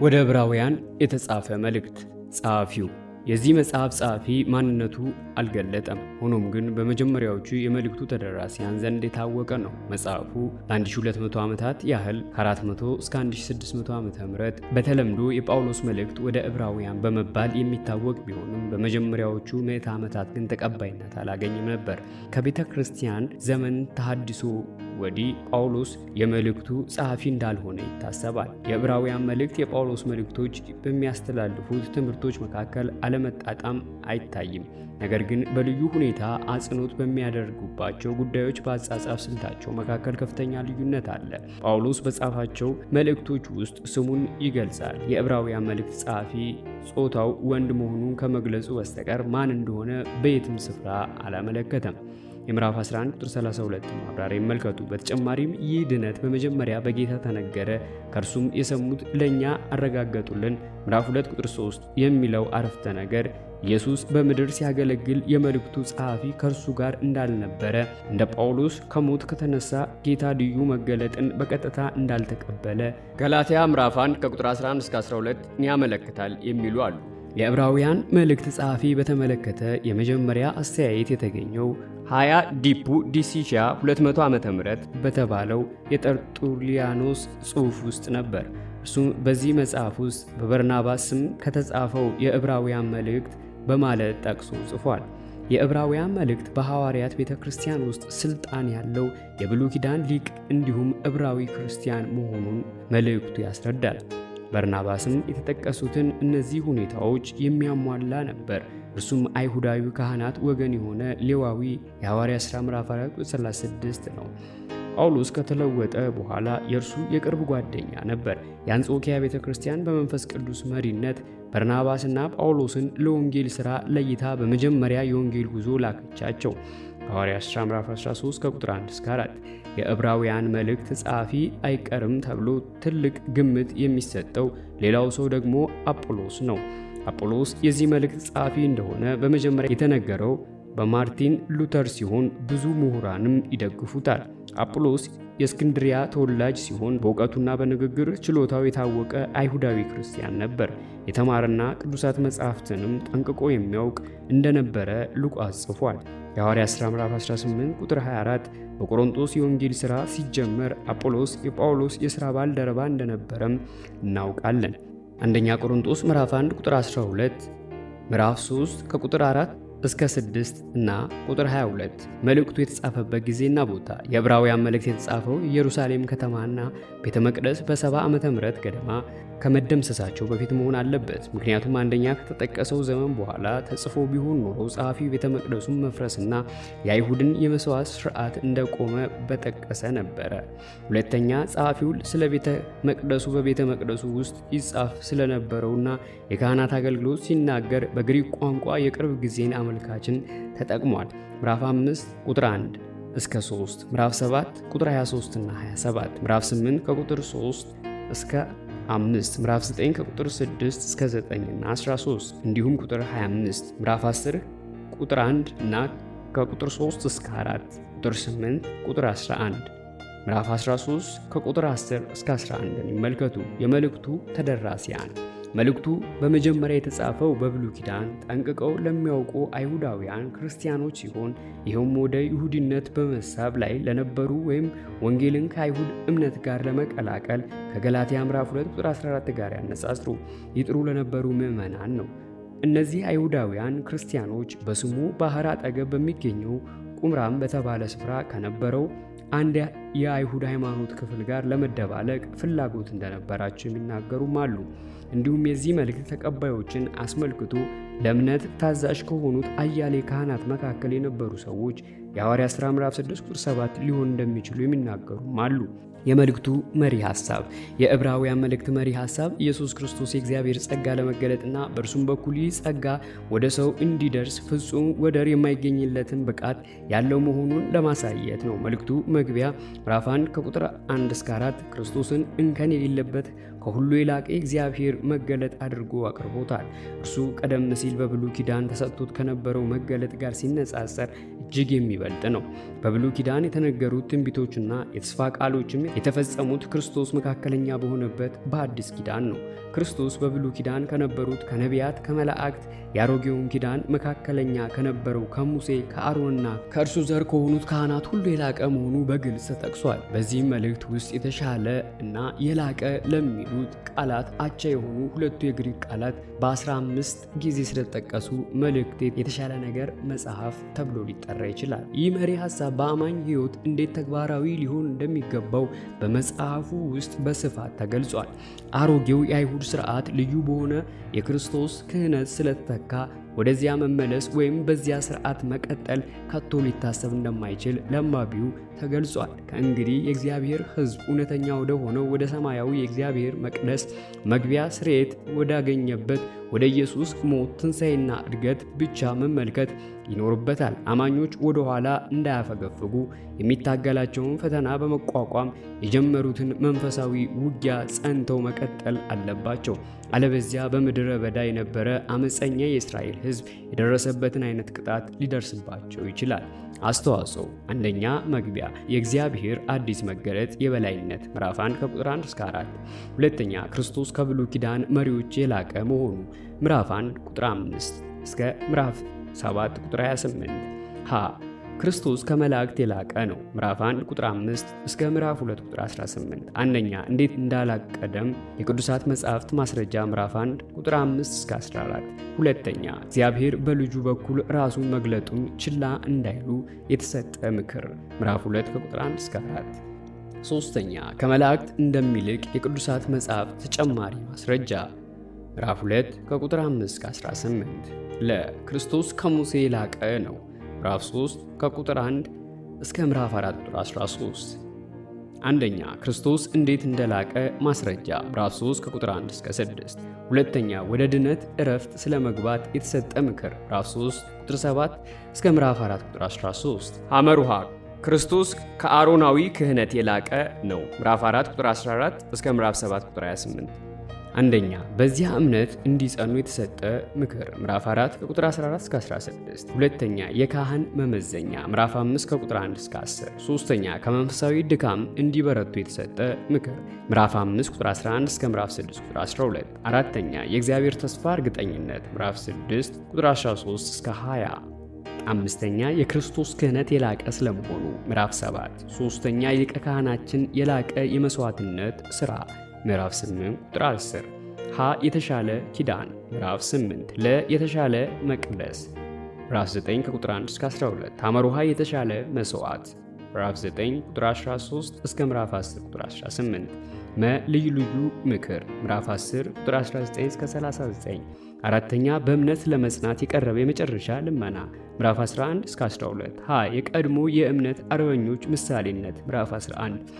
ወደ ዕብራውያን የተጻፈ መልእክት። ጸሐፊው የዚህ መጽሐፍ ጸሐፊ ማንነቱ አልገለጠም። ሆኖም ግን በመጀመሪያዎቹ የመልእክቱ ተደራሲያን ዘንድ የታወቀ ነው። መጽሐፉ ለ1200 ዓመታት ያህል ከ400 እስከ 1600 ዓመተ ምህረት በተለምዶ የጳውሎስ መልእክት ወደ ዕብራውያን በመባል የሚታወቅ ቢሆንም በመጀመሪያዎቹ ምዕተ ዓመታት ግን ተቀባይነት አላገኘም ነበር። ከቤተ ክርስቲያን ዘመን ተሐድሶ ወዲህ ጳውሎስ የመልእክቱ ጸሐፊ እንዳልሆነ ይታሰባል። የዕብራውያን መልእክት የጳውሎስ መልእክቶች በሚያስተላልፉት ትምህርቶች መካከል አለመጣጣም አይታይም። ነገር ግን በልዩ ሁኔታ አጽንዖት በሚያደርጉባቸው ጉዳዮች በአጻጻፍ ስልታቸው መካከል ከፍተኛ ልዩነት አለ። ጳውሎስ በጻፋቸው መልእክቶች ውስጥ ስሙን ይገልጻል። የዕብራውያን መልእክት ጸሐፊ ጾታው ወንድ መሆኑን ከመግለጹ በስተቀር ማን እንደሆነ በየትም ስፍራ አላመለከተም። የምዕራፍ 11 ቁጥር 32 ማብራሪያ ይመልከቱ። በተጨማሪም ይህ ድነት በመጀመሪያ በጌታ ተነገረ፣ ከእርሱም የሰሙት ለእኛ አረጋገጡልን። ምዕራፍ 2 ቁጥር 3 የሚለው አረፍተ ነገር ኢየሱስ በምድር ሲያገለግል የመልእክቱ ጸሐፊ ከእርሱ ጋር እንዳልነበረ፣ እንደ ጳውሎስ ከሞት ከተነሳ ጌታ ልዩ መገለጥን በቀጥታ እንዳልተቀበለ ገላትያ ምዕራፍ 1 ከቁጥር 11 እስከ 12 ያመለክታል የሚሉ አሉ። የዕብራውያን መልእክት ጸሐፊ በተመለከተ የመጀመሪያ አስተያየት የተገኘው 20 ዲፑ ዲሲሺያ 200 ዓመተ ምህረት በተባለው የጠርጡሊያኖስ ጽሑፍ ውስጥ ነበር። እርሱም በዚህ መጽሐፍ ውስጥ በበርናባስ ስም ከተጻፈው የዕብራውያን መልእክት በማለት ጠቅሶ ጽፏል። የዕብራውያን መልእክት በሐዋርያት ቤተ ክርስቲያን ውስጥ ስልጣን ያለው የብሉይ ኪዳን ሊቅ እንዲሁም ዕብራዊ ክርስቲያን መሆኑን መልእክቱ ያስረዳል። በርናባስም የተጠቀሱትን እነዚህ ሁኔታዎች የሚያሟላ ነበር። እርሱም አይሁዳዊ ካህናት ወገን የሆነ ሌዋዊ የሐዋርያት ሥራ ምዕራፍ 4 ቁጥር 36 ነው። ጳውሎስ ከተለወጠ በኋላ የእርሱ የቅርብ ጓደኛ ነበር። የአንጾኪያ ቤተ ክርስቲያን በመንፈስ ቅዱስ መሪነት በርናባስና ጳውሎስን ለወንጌል ሥራ ለይታ በመጀመሪያ የወንጌል ጉዞ ላከቻቸው። ሐዋርያት ሥራ ምዕራፍ 13 ከቁጥር 1 እስከ 4 የዕብራውያን መልእክት ጸሐፊ አይቀርም ተብሎ ትልቅ ግምት የሚሰጠው ሌላው ሰው ደግሞ አጵሎስ ነው። አጵሎስ የዚህ መልእክት ጸሐፊ እንደሆነ በመጀመሪያ የተነገረው በማርቲን ሉተር ሲሆን ብዙ ምሁራንም ይደግፉታል። አጵሎስ የእስክንድሪያ ተወላጅ ሲሆን በእውቀቱና በንግግር ችሎታው የታወቀ አይሁዳዊ ክርስቲያን ነበር። የተማረና ቅዱሳት መጻሕፍትንም ጠንቅቆ የሚያውቅ እንደነበረ ሉቃስ ጽፏል። የሐዋርያት ሥራ ምዕራፍ 18 ቁጥር 24 በቆሮንቶስ የወንጌል ሥራ ሲጀመር አጵሎስ የጳውሎስ የሥራ ባልደረባ እንደነበረም እናውቃለን። አንደኛ ቆሮንቶስ ምዕራፍ 1 ቁጥር 12፣ ምዕራፍ 3 ከቁጥር 4 እስከ 6 እና ቁጥር 22 መልእክቱ የተጻፈበት ጊዜና ቦታ። የዕብራውያን መልእክት የተጻፈው ኢየሩሳሌም ከተማና ቤተ መቅደስ በ70 ዓመተ ምህረት ገደማ ከመደምሰሳቸው በፊት መሆን አለበት። ምክንያቱም አንደኛ ከተጠቀሰው ዘመን በኋላ ተጽፎ ቢሆን ኖሮ ጸሐፊው ቤተ መቅደሱን መፍረስና የአይሁድን የመስዋዕት ሥርዓት እንደቆመ በጠቀሰ ነበረ። ሁለተኛ ጸሐፊው ስለ ቤተ መቅደሱ በቤተ መቅደሱ ውስጥ ይጻፍ ስለነበረውና የካህናት አገልግሎት ሲናገር በግሪክ ቋንቋ የቅርብ ጊዜን አመልካችን ተጠቅሟል። ምዕራፍ 5 ቁጥር 1 እስከ 3፣ ምዕራፍ 7 ቁጥር 23 እና 27፣ ምዕራፍ 8 ከቁጥር 3 እስከ 5፣ ምዕራፍ 9 ከቁጥር 6 እስከ 9 እና 13 እንዲሁም ቁጥር 25፣ ምዕራፍ 10 ቁጥር 1 እና ከቁጥር 3 እስከ 4፣ ቁጥር 8 ቁጥር 11፣ ምዕራፍ 13 ከቁጥር 10 እስከ 11 ይመልከቱ። የመልእክቱ ተደራሲያን መልእክቱ በመጀመሪያ የተጻፈው በብሉይ ኪዳን ጠንቅቀው ለሚያውቁ አይሁዳውያን ክርስቲያኖች ሲሆን ይኸውም ወደ ይሁዲነት በመሳብ ላይ ለነበሩ ወይም ወንጌልን ከአይሁድ እምነት ጋር ለመቀላቀል ከገላትያ ምዕራፍ 2 ቁጥር 14 ጋር ያነጻጽሩ ይጥሩ ለነበሩ ምዕመናን ነው። እነዚህ አይሁዳውያን ክርስቲያኖች በስሙ ባህር አጠገብ በሚገኘው ቁምራም በተባለ ስፍራ ከነበረው አንድ የአይሁድ ሃይማኖት ክፍል ጋር ለመደባለቅ ፍላጎት እንደነበራቸው የሚናገሩም አሉ። እንዲሁም የዚህ መልእክት ተቀባዮችን አስመልክቶ ለእምነት ታዛዥ ከሆኑት አያሌ ካህናት መካከል የነበሩ ሰዎች የሐዋርያት ሥራ ምዕራፍ 6 ቁጥር 7 ሊሆን እንደሚችሉ የሚናገሩም አሉ። የመልእክቱ መሪ ሐሳብ። የዕብራውያን መልእክት መሪ ሐሳብ ኢየሱስ ክርስቶስ የእግዚአብሔር ጸጋ ለመገለጥና በእርሱም በኩል ይህ ጸጋ ወደ ሰው እንዲደርስ ፍጹም ወደር የማይገኝለትን ብቃት ያለው መሆኑን ለማሳየት ነው። መልእክቱ መግቢያ ምዕራፍ 1 ከቁጥር 1 እስከ 4 ክርስቶስን እንከን የሌለበት ከሁሉ የላቀ እግዚአብሔር መገለጥ አድርጎ አቅርቦታል። እርሱ ቀደም ሲል በብሉይ ኪዳን ተሰጥቶት ከነበረው መገለጥ ጋር ሲነጻጸር እጅግ የሚበልጥ ነው። በብሉይ ኪዳን የተነገሩት ትንቢቶችና የተስፋ ቃሎችም የተፈጸሙት ክርስቶስ መካከለኛ በሆነበት በአዲስ ኪዳን ነው። ክርስቶስ በብሉይ ኪዳን ከነበሩት ከነቢያት፣ ከመላእክት የአሮጌውን ኪዳን መካከለኛ ከነበረው ከሙሴ ከአሮንና ከእርሱ ዘር ከሆኑት ካህናት ሁሉ የላቀ መሆኑ በግልጽ ተጠቅሷል። በዚህም መልእክት ውስጥ የተሻለ እና የላቀ ለሚሉት ቃላት አቻ የሆኑ ሁለቱ የግሪክ ቃላት በ15 ጊዜ ስለተጠቀሱ መልእክት የተሻለ ነገር መጽሐፍ ተብሎ ሊጠራ ይችላል። ይህ መሪ ሐሳብ በአማኝ ሕይወት እንዴት ተግባራዊ ሊሆን እንደሚገባው በመጽሐፉ ውስጥ በስፋት ተገልጿል። አሮጌው የአይሁድ ሥርዓት ልዩ በሆነ የክርስቶስ ክህነት ስለተተካ ወደዚያ መመለስ ወይም በዚያ ሥርዓት መቀጠል ከቶ ሊታሰብ እንደማይችል ለአንባቢው ተገልጿል። ከእንግዲህ የእግዚአብሔር ሕዝብ እውነተኛ ወደ ሆነው ወደ ሰማያዊ የእግዚአብሔር መቅደስ መግቢያ ስርየት ወዳገኘበት ወደ ኢየሱስ ሞት፣ ትንሣኤና እድገት ብቻ መመልከት ይኖርበታል። አማኞች ወደ ኋላ እንዳያፈገፍጉ የሚታገላቸውን ፈተና በመቋቋም የጀመሩትን መንፈሳዊ ውጊያ ጸንተው መቀጠል አለባቸው። አለበዚያ በምድረ በዳ የነበረ አመፀኛ የእስራኤል ሕዝብ የደረሰበትን አይነት ቅጣት ሊደርስባቸው ይችላል። አስተዋጽኦ: አንደኛ፣ መግቢያ የእግዚአብሔር አዲስ መገለጥ የበላይነት ምዕራፍ 1 ከቁጥር 1 እስከ 4። ሁለተኛ፣ ክርስቶስ ከብሉይ ኪዳን መሪዎች የላቀ መሆኑ ምዕራፍ 1 ቁጥር 5 እስከ ምዕራፍ 7 ቁጥር 28። ሀ ክርስቶስ ከመላእክት የላቀ ነው ምዕራፍ 1 ቁጥር 5 እስከ ምዕራፍ 2 ቁጥር 18። አንደኛ፣ እንዴት እንዳላቀደም የቅዱሳት መጻሕፍት ማስረጃ ምዕራፍ 1 ቁጥር 5 እስከ 14። ሁለተኛ፣ እግዚአብሔር በልጁ በኩል ራሱን መግለጡን ችላ እንዳይሉ የተሰጠ ምክር ምዕራፍ 2 ከቁጥር 1 እስከ 4። ሶስተኛ፣ ከመላእክት እንደሚልቅ የቅዱሳት መጻሕፍት ተጨማሪ ማስረጃ ምዕራፍ 2 ከቁጥር 5 እስከ 18። ለክርስቶስ ከሙሴ የላቀ ነው ምዕራፍ 3 ከቁጥር 1 እስከ ምዕራፍ 4 ቁጥር 13። አንደኛ፣ ክርስቶስ እንዴት እንደላቀ ማስረጃ ምዕራፍ 3 ከቁጥር 1 እስከ 6። ሁለተኛ፣ ወደ ድነት ዕረፍት ስለመግባት የተሰጠ ምክር ምዕራፍ 3 ቁጥር 7 እስከ ምዕራፍ 4 ቁጥር 13። ሐመሩሃ ክርስቶስ ከአሮናዊ ክህነት የላቀ ነው ምዕራፍ 4 ቁጥር 14 እስከ ምዕራፍ 7 ቁጥር 28። አንደኛ፣ በዚያ እምነት እንዲጸኑ የተሰጠ ምክር ምዕራፍ 4 ከቁጥር 14 እስከ 16። ሁለተኛ፣ የካህን መመዘኛ ምዕራፍ 5 ከቁጥር 1 እስከ 10። ሶስተኛ፣ ከመንፈሳዊ ድካም እንዲበረቱ የተሰጠ ምክር ምዕራፍ 5 ቁጥር 11 እስከ ምዕራፍ 6 ቁጥር 12። አራተኛ፣ የእግዚአብሔር ተስፋ እርግጠኝነት ምዕራፍ 6 ቁጥር 13 እስከ 20። አምስተኛ፣ የክርስቶስ ክህነት የላቀ ስለመሆኑ ምዕራፍ 7። ሶስተኛ፣ የሊቀ ካህናችን የላቀ የመስዋዕትነት ሥራ ምዕራፍ 8 ቁጥር 10። ሀ የተሻለ ኪዳን ምዕራፍ 8። ለ የተሻለ መቅደስ ምዕራፍ 9 ከቁጥር 1 እስከ 12። ሐመሩሃ የተሻለ መስዋዕት ምዕራፍ 9 ቁጥር 13 እስከ ምዕራፍ 10 ቁጥር 18። መ ልዩ ልዩ ምክር ምዕራፍ 10 ቁጥር 19 እስከ 39። አራተኛ፣ በእምነት ለመጽናት የቀረበ የመጨረሻ ልመና ምዕራፍ 11 እስከ 12። ሀ የቀድሞ የእምነት አርበኞች ምሳሌነት ምዕራፍ 11።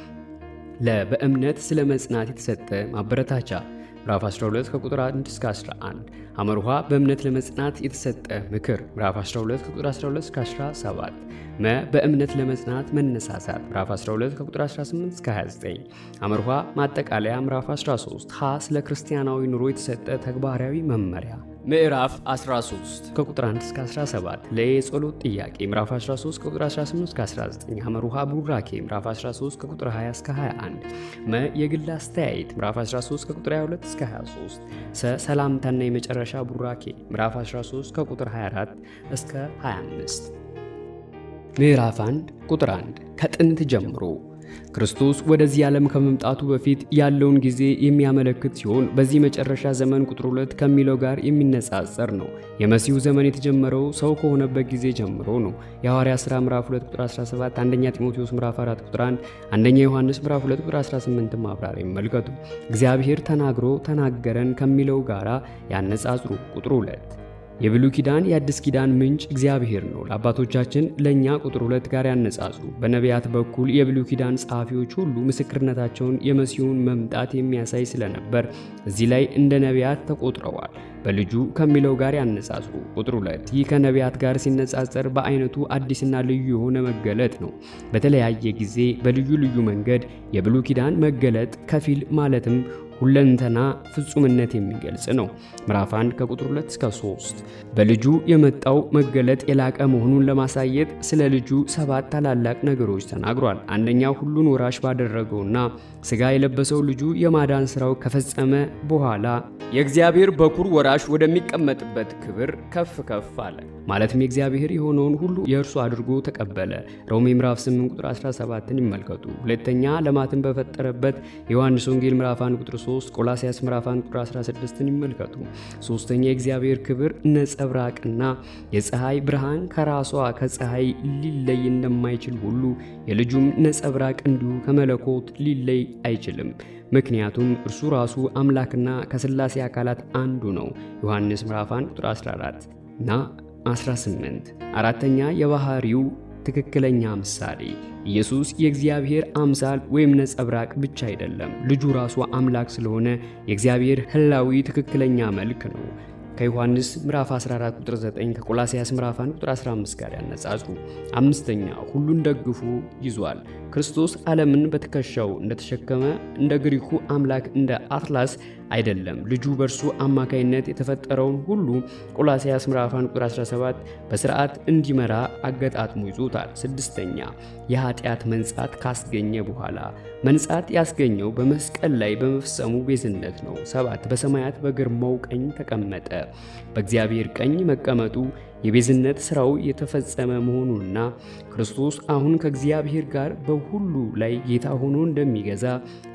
በእምነት ስለ መጽናት የተሰጠ ማበረታቻ ምዕራፍ 12 ከቁጥር 1 እስከ 11። ሐመሩሃ በእምነት ለመጽናት የተሰጠ ምክር ምዕራፍ 12 ከቁጥር 12 እስከ 17። መ በእምነት ለመጽናት መነሳሳት ምዕራፍ 12 ከቁጥር 18 እስከ 29። ሐመሩሃ ማጠቃለያ ምዕራፍ 13። ሀ ስለ ክርስቲያናዊ ኑሮ የተሰጠ ተግባራዊ መመሪያ ምዕራፍ 13 ከቁጥር 1 እስከ 17። ለየጸሎት ጥያቄ ምዕራፍ 13 ከቁጥር 18 እስከ 19። ሐመሩሃ ቡራኬ ምዕራፍ 13 ከቁጥር 20 እስከ 21። መ የግል አስተያየት ምዕራፍ 13 ከቁጥር 22 እስከ 23። ሰ ሰላምታና የመጨረሻ ቡራኬ ምዕራፍ 13 ከቁጥር 24 እስከ 25። ምዕራፍ 1 ቁጥር 1 ከጥንት ጀምሮ ክርስቶስ ወደዚህ ዓለም ከመምጣቱ በፊት ያለውን ጊዜ የሚያመለክት ሲሆን በዚህ መጨረሻ ዘመን ቁጥር 2 ከሚለው ጋር የሚነጻጸር ነው። የመሲሁ ዘመን የተጀመረው ሰው ከሆነበት ጊዜ ጀምሮ ነው። የሐዋርያት ሥራ ምዕራፍ 2 ቁጥር 17፣ አንደኛ ጢሞቴዎስ ምዕራፍ 4 ቁጥር 1፣ አንደኛ ዮሐንስ ምዕራፍ 2 ቁጥር 18 ማብራሪያ ይመልከቱ። እግዚአብሔር ተናገረን ከሚለው ጋራ ያነጻጽሩ። ቁጥር 2 የብሉይ ኪዳን የአዲስ ኪዳን ምንጭ እግዚአብሔር ነው። ለአባቶቻችን ለእኛ ቁጥር 2 ጋር ያነጻጽሩ። በነቢያት በኩል የብሉይ ኪዳን ጸሐፊዎች ሁሉ ምስክርነታቸውን የመሲሁን መምጣት የሚያሳይ ስለነበር እዚህ ላይ እንደ ነቢያት ተቆጥረዋል። በልጁ ከሚለው ጋር ያነጻጽሩ። ቁጥር 2 ይህ ከነቢያት ጋር ሲነጻጸር በአይነቱ አዲስና ልዩ የሆነ መገለጥ ነው። በተለያየ ጊዜ በልዩ ልዩ መንገድ የብሉይ ኪዳን መገለጥ ከፊል ማለትም ሁለንተና ፍጹምነት የሚገልጽ ነው። ምዕራፍ 1 ከቁጥር 2 እስከ 3 በልጁ የመጣው መገለጥ የላቀ መሆኑን ለማሳየት ስለ ልጁ 7 ታላላቅ ነገሮች ተናግሯል። አንደኛው ሁሉን ወራሽ ባደረገውና ሥጋ የለበሰው ልጁ የማዳን ሥራው ከፈጸመ በኋላ የእግዚአብሔር በኩር ወራሽ ወደሚቀመጥበት ክብር ከፍ ከፍ አለ። ማለትም የእግዚአብሔር የሆነውን ሁሉ የእርሱ አድርጎ ተቀበለ። ሮሜ ምዕራፍ 8 ቁጥር 17ን ይመልከቱ። ሁለተኛ ዓለማትን በፈጠረበት የዮሐንስ ወንጌል ምዕራፍ 1 ቁጥር 3፣ ቆላስይስ ምዕራፍ 1 ቁጥር 16ን ይመልከቱ። ሶስተኛ የእግዚአብሔር ክብር ነጸብራቅና የፀሐይ ብርሃን ከራሷ ከፀሐይ ሊለይ እንደማይችል ሁሉ የልጁም ነጸብራቅ እንዲሁ ከመለኮት ሊለይ አይችልም። ምክንያቱም እርሱ ራሱ አምላክና ከሥላሴ አካላት አንዱ ነው። ዮሐንስ ምዕራፍ 1 ቁጥር 14 እና 18። አራተኛ የባህሪው ትክክለኛ ምሳሌ ኢየሱስ የእግዚአብሔር አምሳል ወይም ነጸብራቅ ብቻ አይደለም፣ ልጁ ራሱ አምላክ ስለሆነ የእግዚአብሔር ሕላዊ ትክክለኛ መልክ ነው። ከዮሐንስ ምዕራፍ 14 ቁጥር 9 ከቆላስይስ ምዕራፍ 1 ቁጥር 15 ጋር ያነጻጽሩ። አምስተኛ ሁሉን ደግፎ ይዟል። ክርስቶስ ዓለምን በትከሻው እንደተሸከመ እንደ ግሪኩ አምላክ እንደ አትላስ አይደለም። ልጁ በእርሱ አማካይነት የተፈጠረውን ሁሉ ቆላስይስ ምዕራፍ 1 ቁጥር 17 በሥርዓት እንዲመራ አገጣጥሞ ይዞታል። ስድስተኛ የኃጢአት መንጻት ካስገኘ በኋላ መንጻት ያስገኘው በመስቀል ላይ በመፍጸሙ ቤዝነት ነው። 7 በሰማያት በግርማው ቀኝ ተቀመጠ። በእግዚአብሔር ቀኝ መቀመጡ የቤዝነት ሥራው የተፈጸመ መሆኑንና ክርስቶስ አሁን ከእግዚአብሔር ጋር በሁሉ ላይ ጌታ ሆኖ እንደሚገዛ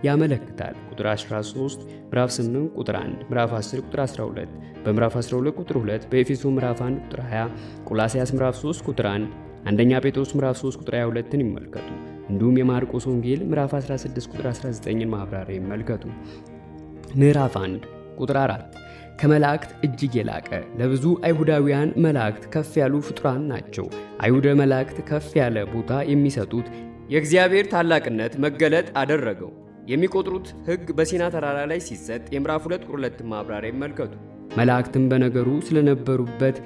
ያመለክታል። ቁጥር 13 ምዕራፍ 8 ቁጥር 1 ምዕራፍ 10 ቁጥር 12 በምዕራፍ 12 ቁጥር 2 በኤፌሶ ምዕራፍ 1 ቁጥር 20 ቆላስይስ ምዕራፍ 3 ቁጥር 1 አንደኛ ጴጥሮስ ምዕራፍ 3 ቁጥር 22ን ይመልከቱ። እንዲሁም የማርቆስ ወንጌል ምዕራፍ 16 ቁጥር 19ን ማብራሪያ ይመልከቱ። ምዕራፍ 1 ቁጥር 4 ከመላእክት እጅግ የላቀ ለብዙ አይሁዳውያን መላእክት ከፍ ያሉ ፍጡራን ናቸው። አይሁደ መላእክት ከፍ ያለ ቦታ የሚሰጡት የእግዚአብሔር ታላቅነት መገለጥ አደረገው። የሚቆጥሩት ሕግ በሲና ተራራ ላይ ሲሰጥ የምዕራፍ 2 ቁጥር 2 ማብራሪያ ይመልከቱ። መላእክትም በነገሩ ስለነበሩበት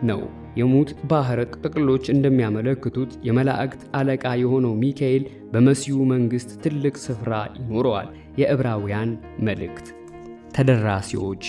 ነው። የሙት ባህር ጥቅሎች እንደሚያመለክቱት የመላእክት አለቃ የሆነው ሚካኤል በመሲሁ መንግሥት ትልቅ ስፍራ ይኖረዋል። የዕብራውያን መልእክት ተደራሲዎች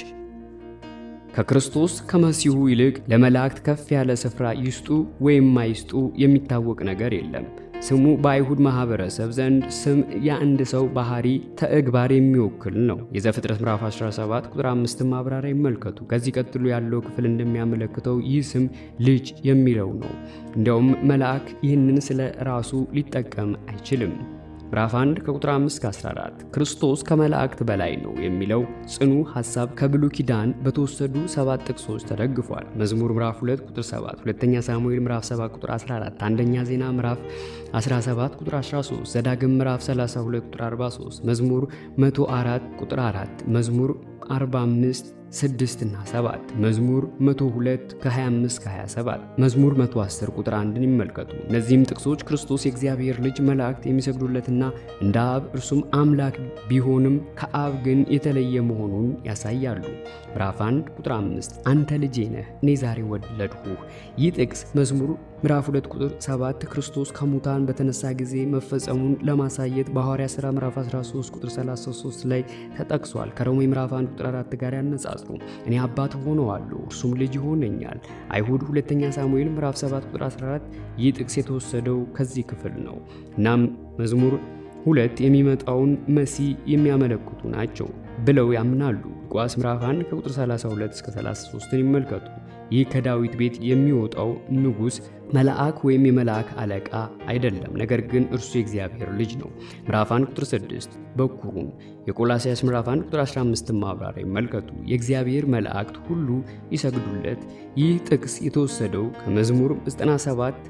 ከክርስቶስ ከመሲሁ ይልቅ ለመላእክት ከፍ ያለ ስፍራ ይስጡ ወይም ማይስጡ የሚታወቅ ነገር የለም። ስሙ በአይሁድ ማህበረሰብ ዘንድ ስም የአንድ ሰው ባህሪ ተግባር የሚወክል ነው። የዘፍጥረት ምዕራፍ 17 ቁጥር 5 ማብራሪያ ይመልከቱ። ከዚህ ቀጥሎ ያለው ክፍል እንደሚያመለክተው ይህ ስም ልጅ የሚለው ነው። እንዲያውም መልአክ ይህንን ስለ ራሱ ሊጠቀም አይችልም። ምዕራፍ 1 ከቁጥር 5 እስከ 14 ክርስቶስ ከመላእክት በላይ ነው የሚለው ጽኑ ሐሳብ ከብሉይ ኪዳን በተወሰዱ 7 ጥቅሶች ተደግፏል። መዝሙር ምዕራፍ 2 ቁጥር 7፣ ሁለተኛ ሳሙኤል ምዕራፍ 7 ቁጥር 14፣ አንደኛ ዜና ምዕራፍ 17 ቁጥር 13፣ ዘዳግም ምዕራፍ 32 ቁጥር 43፣ መዝሙር 104 ቁጥር 4፣ መዝሙር 45 6 እና 7፣ መዝሙር 102 ከ25 ከ27፣ መዝሙር 110 ቁጥር 1ን ይመልከቱ። እነዚህም ጥቅሶች ክርስቶስ የእግዚአብሔር ልጅ መላእክት የሚሰግዱለትና እንደ አብ እርሱም አምላክ ቢሆንም ከአብ ግን የተለየ መሆኑን ያሳያሉ። ምዕራፍ 1 ቁጥር 5 አንተ ልጄ ነህ እኔ ዛሬ ወለድሁህ። ይህ ጥቅስ መዝሙር ምዕራፍ 2 ቁጥር 7 ክርስቶስ ከሙታን በተነሳ ጊዜ መፈጸሙን ለማሳየት በሐዋርያት ሥራ ምዕራፍ 13 ቁጥር 33 ላይ ተጠቅሷል። ከሮሜ ምዕራፍ 1 ቁጥር 4 ጋር ያነጻጽሩ። እኔ አባት ሆነዋለሁ እርሱም ልጅ ይሆነኛል። አይሁድ ሁለተኛ ሳሙኤል ምዕራፍ 7 ቁጥር 14። ይህ ጥቅስ የተወሰደው ከዚህ ክፍል ነው። እናም መዝሙር 2 የሚመጣውን መሲህ የሚያመለክቱ ናቸው ብለው ያምናሉ። ሉቃስ ምዕራፍ 1 ከቁጥር 32 እስከ 33ን ይመልከቱ። ይህ ከዳዊት ቤት የሚወጣው ንጉሥ መልአክ ወይም የመልአክ አለቃ አይደለም፣ ነገር ግን እርሱ የእግዚአብሔር ልጅ ነው። ምዕራፍ 1 ቁጥር 6 በኩሩን። የቆላስይስ ምዕራፍ 1 ቁጥር 15 ማብራሪያ ይመልከቱ። የእግዚአብሔር መላእክት ሁሉ ይሰግዱለት። ይህ ጥቅስ የተወሰደው ከመዝሙር 97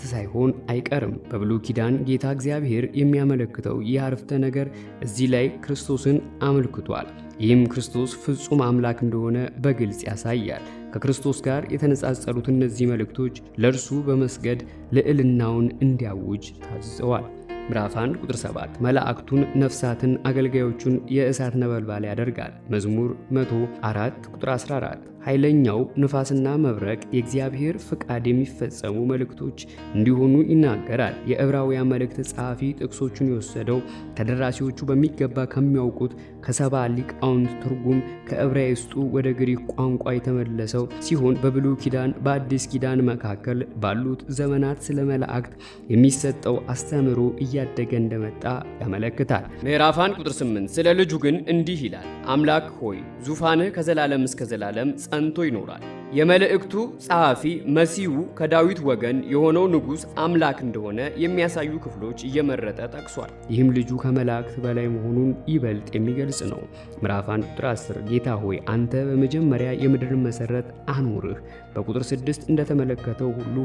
ሳይሆን አይቀርም። በብሉይ ኪዳን ጌታ እግዚአብሔር የሚያመለክተው ይህ አረፍተ ነገር እዚህ ላይ ክርስቶስን አመልክቷል። ይህም ክርስቶስ ፍጹም አምላክ እንደሆነ በግልጽ ያሳያል። ከክርስቶስ ጋር የተነጻጸሩት እነዚህ መልእክቶች ለእርሱ በመስገድ ልዕልናውን እንዲያውጅ ታዘዋል። ምዕራፍ 1 ቁጥር 7 መላእክቱን፣ ነፍሳትን፣ አገልጋዮቹን የእሳት ነበልባል ያደርጋል። መዝሙር 104 ቁጥር 14 ኃይለኛው ንፋስና መብረቅ የእግዚአብሔር ፍቃድ የሚፈጸሙ መልእክቶች እንዲሆኑ ይናገራል። የዕብራውያን መልእክት ጸሐፊ ጥቅሶቹን የወሰደው ተደራሲዎቹ በሚገባ ከሚያውቁት ከሰባ ሊቃውንት ትርጉም ከዕብራይስጡ ወደ ግሪክ ቋንቋ የተመለሰው ሲሆን በብሉይ ኪዳን በአዲስ ኪዳን መካከል ባሉት ዘመናት ስለ መላእክት የሚሰጠው አስተምህሮ እያደገ እንደመጣ ያመለክታል። ምዕራፍ 1 ቁጥር 8 ስለ ልጁ ግን እንዲህ ይላል፣ አምላክ ሆይ ዙፋንህ ከዘላለም እስከ ዘላለም ጸንቶ ይኖራል። የመልእክቱ ጸሐፊ መሲሁ ከዳዊት ወገን የሆነው ንጉሥ አምላክ እንደሆነ የሚያሳዩ ክፍሎች እየመረጠ ጠቅሷል። ይህም ልጁ ከመላእክት በላይ መሆኑን ይበልጥ የሚገልጽ ነው። ምዕራፍ 1 ቁጥር 10 ጌታ ሆይ አንተ በመጀመሪያ የምድርን መሠረት አኑርህ። በቁጥር 6 እንደተመለከተው ሁሉ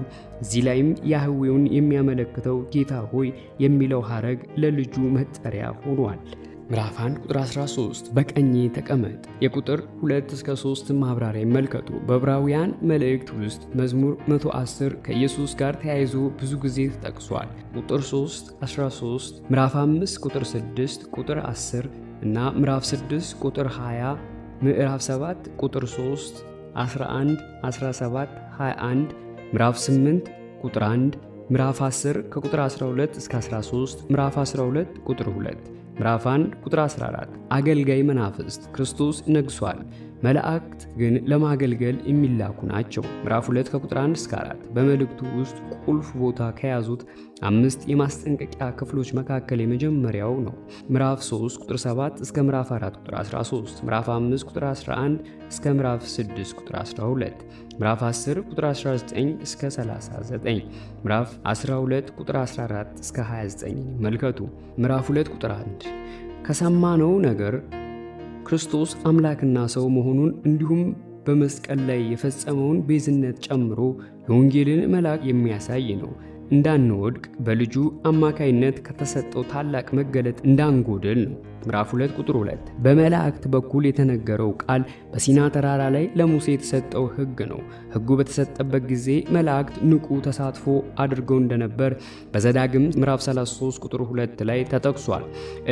እዚህ ላይም ያህዌውን የሚያመለክተው ጌታ ሆይ የሚለው ሐረግ ለልጁ መጠሪያ ሆኗል። ምዕራፍ 1 ቁጥር 13 በቀኜ ተቀመጥ። የቁጥር 2 እስከ 3 ማብራሪያ ይመልከቱ። በዕብራውያን መልእክት ውስጥ መዝሙር 110 ከኢየሱስ ጋር ተያይዞ ብዙ ጊዜ ተጠቅሷል። ቁጥር 3 13፣ ምዕራፍ 5 ቁጥር 6 ቁጥር 10 እና ምዕራፍ 6 ቁጥር 20፣ ምዕራፍ 7 ቁጥር 3 11 17 21፣ ምዕራፍ 8 ቁጥር 1፣ ምዕራፍ 10 ከቁጥር 12 እስከ 13፣ ምዕራፍ 12 ቁጥር 2፣ ምዕራፍ 1 ቁጥር 14። አገልጋይ መናፍስት ክርስቶስ ነግሷል፣ መላእክት ግን ለማገልገል የሚላኩ ናቸው። ምዕራፍ 2 ከቁጥር 1 እስከ 4 በመልእክቱ ውስጥ ቁልፍ ቦታ ከያዙት 5 የማስጠንቀቂያ ክፍሎች መካከል የመጀመሪያው ነው። ምዕራፍ 3 ቁጥር 7 እስከ ምዕራፍ 4 ቁጥር 13፣ ምዕራፍ 5 ቁጥር 11 እስከ ምዕራፍ 6 ቁጥር 12፣ ምዕራፍ 10 ቁጥር 19 እስከ 39፣ ምዕራፍ 12 ቁጥር 14 እስከ 29 ይመልከቱ። ምዕራፍ 2 ቁጥር 1 ከሰማነው ነገር ክርስቶስ አምላክና ሰው መሆኑን እንዲሁም በመስቀል ላይ የፈጸመውን ቤዝነት ጨምሮ የወንጌልን መልአክ የሚያሳይ ነው። እንዳንወድቅ በልጁ አማካይነት ከተሰጠው ታላቅ መገለጥ እንዳንጎድል ነው። ምዕራፍ 2 ቁጥር 2 በመላእክት በኩል የተነገረው ቃል በሲና ተራራ ላይ ለሙሴ የተሰጠው ሕግ ነው። ሕጉ በተሰጠበት ጊዜ መላእክት ንቁ ተሳትፎ አድርገው እንደነበር በዘዳግም ምዕራፍ 33 ቁጥር 2 ላይ ተጠቅሷል።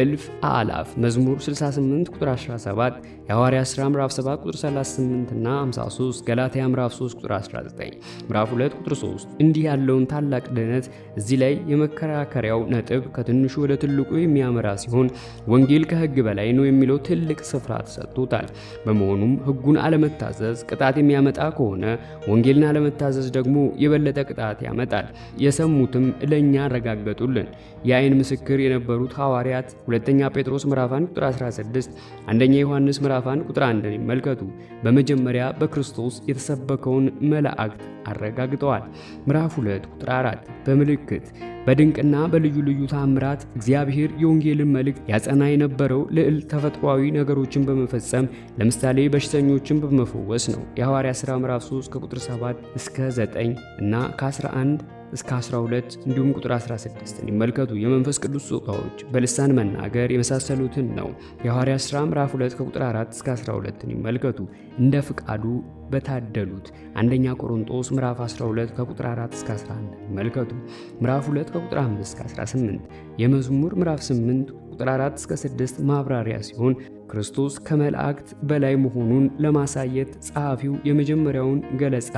እልፍ አእላፍ መዝሙር 68 ቁጥር 17፣ የሐዋርያት ሥራ ምዕራፍ 7 ቁጥር 38 እና 53፣ ገላትያ ምዕራፍ 3 ቁጥር 19፣ ምዕራፍ 2 ቁጥር 3 እንዲህ ያለውን ታላቅ ድነት እዚህ ላይ የመከራከሪያው ነጥብ ከትንሹ ወደ ትልቁ የሚያመራ ሲሆን ወንጌል ከሕግ በላይ ነው የሚለው ትልቅ ስፍራ ተሰጥቶታል። በመሆኑም ሕጉን አለመታዘዝ ቅጣት የሚያመጣ ከሆነ ወንጌልን አለመታዘዝ ደግሞ የበለጠ ቅጣት ያመጣል። የሰሙትም ለእኛ አረጋገጡልን። የዓይን ምስክር የነበሩት ሐዋርያት ሁለተኛ ጴጥሮስ ምዕራፍ 1 ቁጥር 16፣ አንደኛ ዮሐንስ ምዕራፍ 1 ቁጥር 1 ይመልከቱ። በመጀመሪያ በክርስቶስ የተሰበከውን መላእክት አረጋግጠዋል። ምዕራፍ 2 ቁጥር 4 በምልክት በድንቅና በልዩ ልዩ ተአምራት እግዚአብሔር የወንጌልን መልእክት ያጸና የነበረው ልዕል ተፈጥሯዊ ነገሮችን በመፈጸም ለምሳሌ በሽተኞችን በመፈወስ ነው። የሐዋርያት ሥራ ምዕራፍ 3 ከቁጥር 7 እስከ 9 እና ከ11 እስከ 12 እንዲሁም ቁጥር 16 ይመልከቱ። የመንፈስ ቅዱስ ስጦታዎች በልሳን መናገር የመሳሰሉትን ነው። የሐዋርያት ሥራ ምዕራፍ 2 ከቁጥር 4 እስከ 12 ይመልከቱ። እንደ ፍቃዱ በታደሉት አንደኛ ቆሮንቶስ ምዕራፍ 12 ከቁጥር 4 እስከ 11 ይመልከቱ። ምዕራፍ 2 ከቁጥር 5 እስከ 18 የመዝሙር ምዕራፍ 8 ቁጥር 4 እስከ 6 ማብራሪያ ሲሆን ክርስቶስ ከመላእክት በላይ መሆኑን ለማሳየት ጸሐፊው የመጀመሪያውን ገለጻ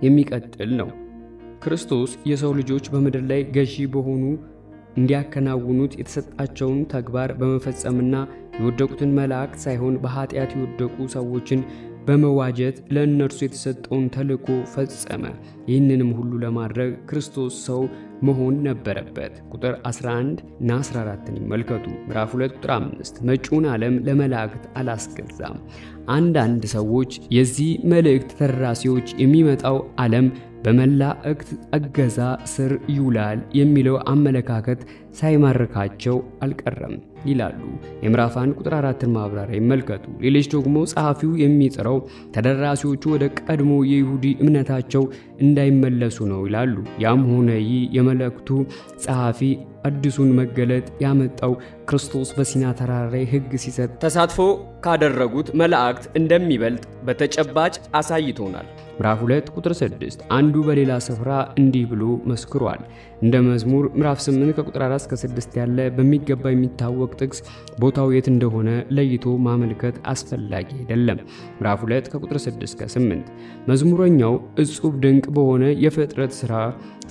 የሚቀጥል ነው። ክርስቶስ የሰው ልጆች በምድር ላይ ገዢ በሆኑ እንዲያከናውኑት የተሰጣቸውን ተግባር በመፈጸምና የወደቁትን መላእክት ሳይሆን በኃጢአት የወደቁ ሰዎችን በመዋጀት ለእነርሱ የተሰጠውን ተልእኮ ፈጸመ። ይህንንም ሁሉ ለማድረግ ክርስቶስ ሰው መሆን ነበረበት። ቁጥር 11 እና 14 ይመልከቱ። ምዕራፍ 2 ቁጥር 5 መጪውን ዓለም ለመላእክት አላስገዛም። አንዳንድ ሰዎች የዚህ መልእክት ተደራሲዎች የሚመጣው ዓለም በመላእክት እገዛ ስር ይውላል የሚለው አመለካከት ሳይማርካቸው አልቀረም ይላሉ። የምዕራፍ 1 ቁጥር 4 ማብራሪያ ይመልከቱ። ሌሎች ደግሞ ጸሐፊው የሚጥረው ተደራሲዎቹ ወደ ቀድሞ የይሁዲ እምነታቸው እንዳይመለሱ ነው ይላሉ። ያም ሆነ ይህ የመልእክቱ ጸሐፊ አዲሱን መገለጥ ያመጣው ክርስቶስ በሲና ተራራ ላይ ሕግ ሲሰጥ ተሳትፎ ካደረጉት መላእክት እንደሚበልጥ በተጨባጭ አሳይቶናል። ምዕራፍ 2 ቁጥር 6 አንዱ በሌላ ስፍራ እንዲህ ብሎ መስክሯል። እንደ መዝሙር ምዕራፍ 8 ከቁጥር 4 እስከ 6 ያለ በሚገባ የሚታወቅ ጥቅስ ቦታው የት እንደሆነ ለይቶ ማመልከት አስፈላጊ አይደለም። ምዕራፍ 2 ከቁጥር 6 እስከ 8 መዝሙረኛው እጹብ ድንቅ በሆነ የፍጥረት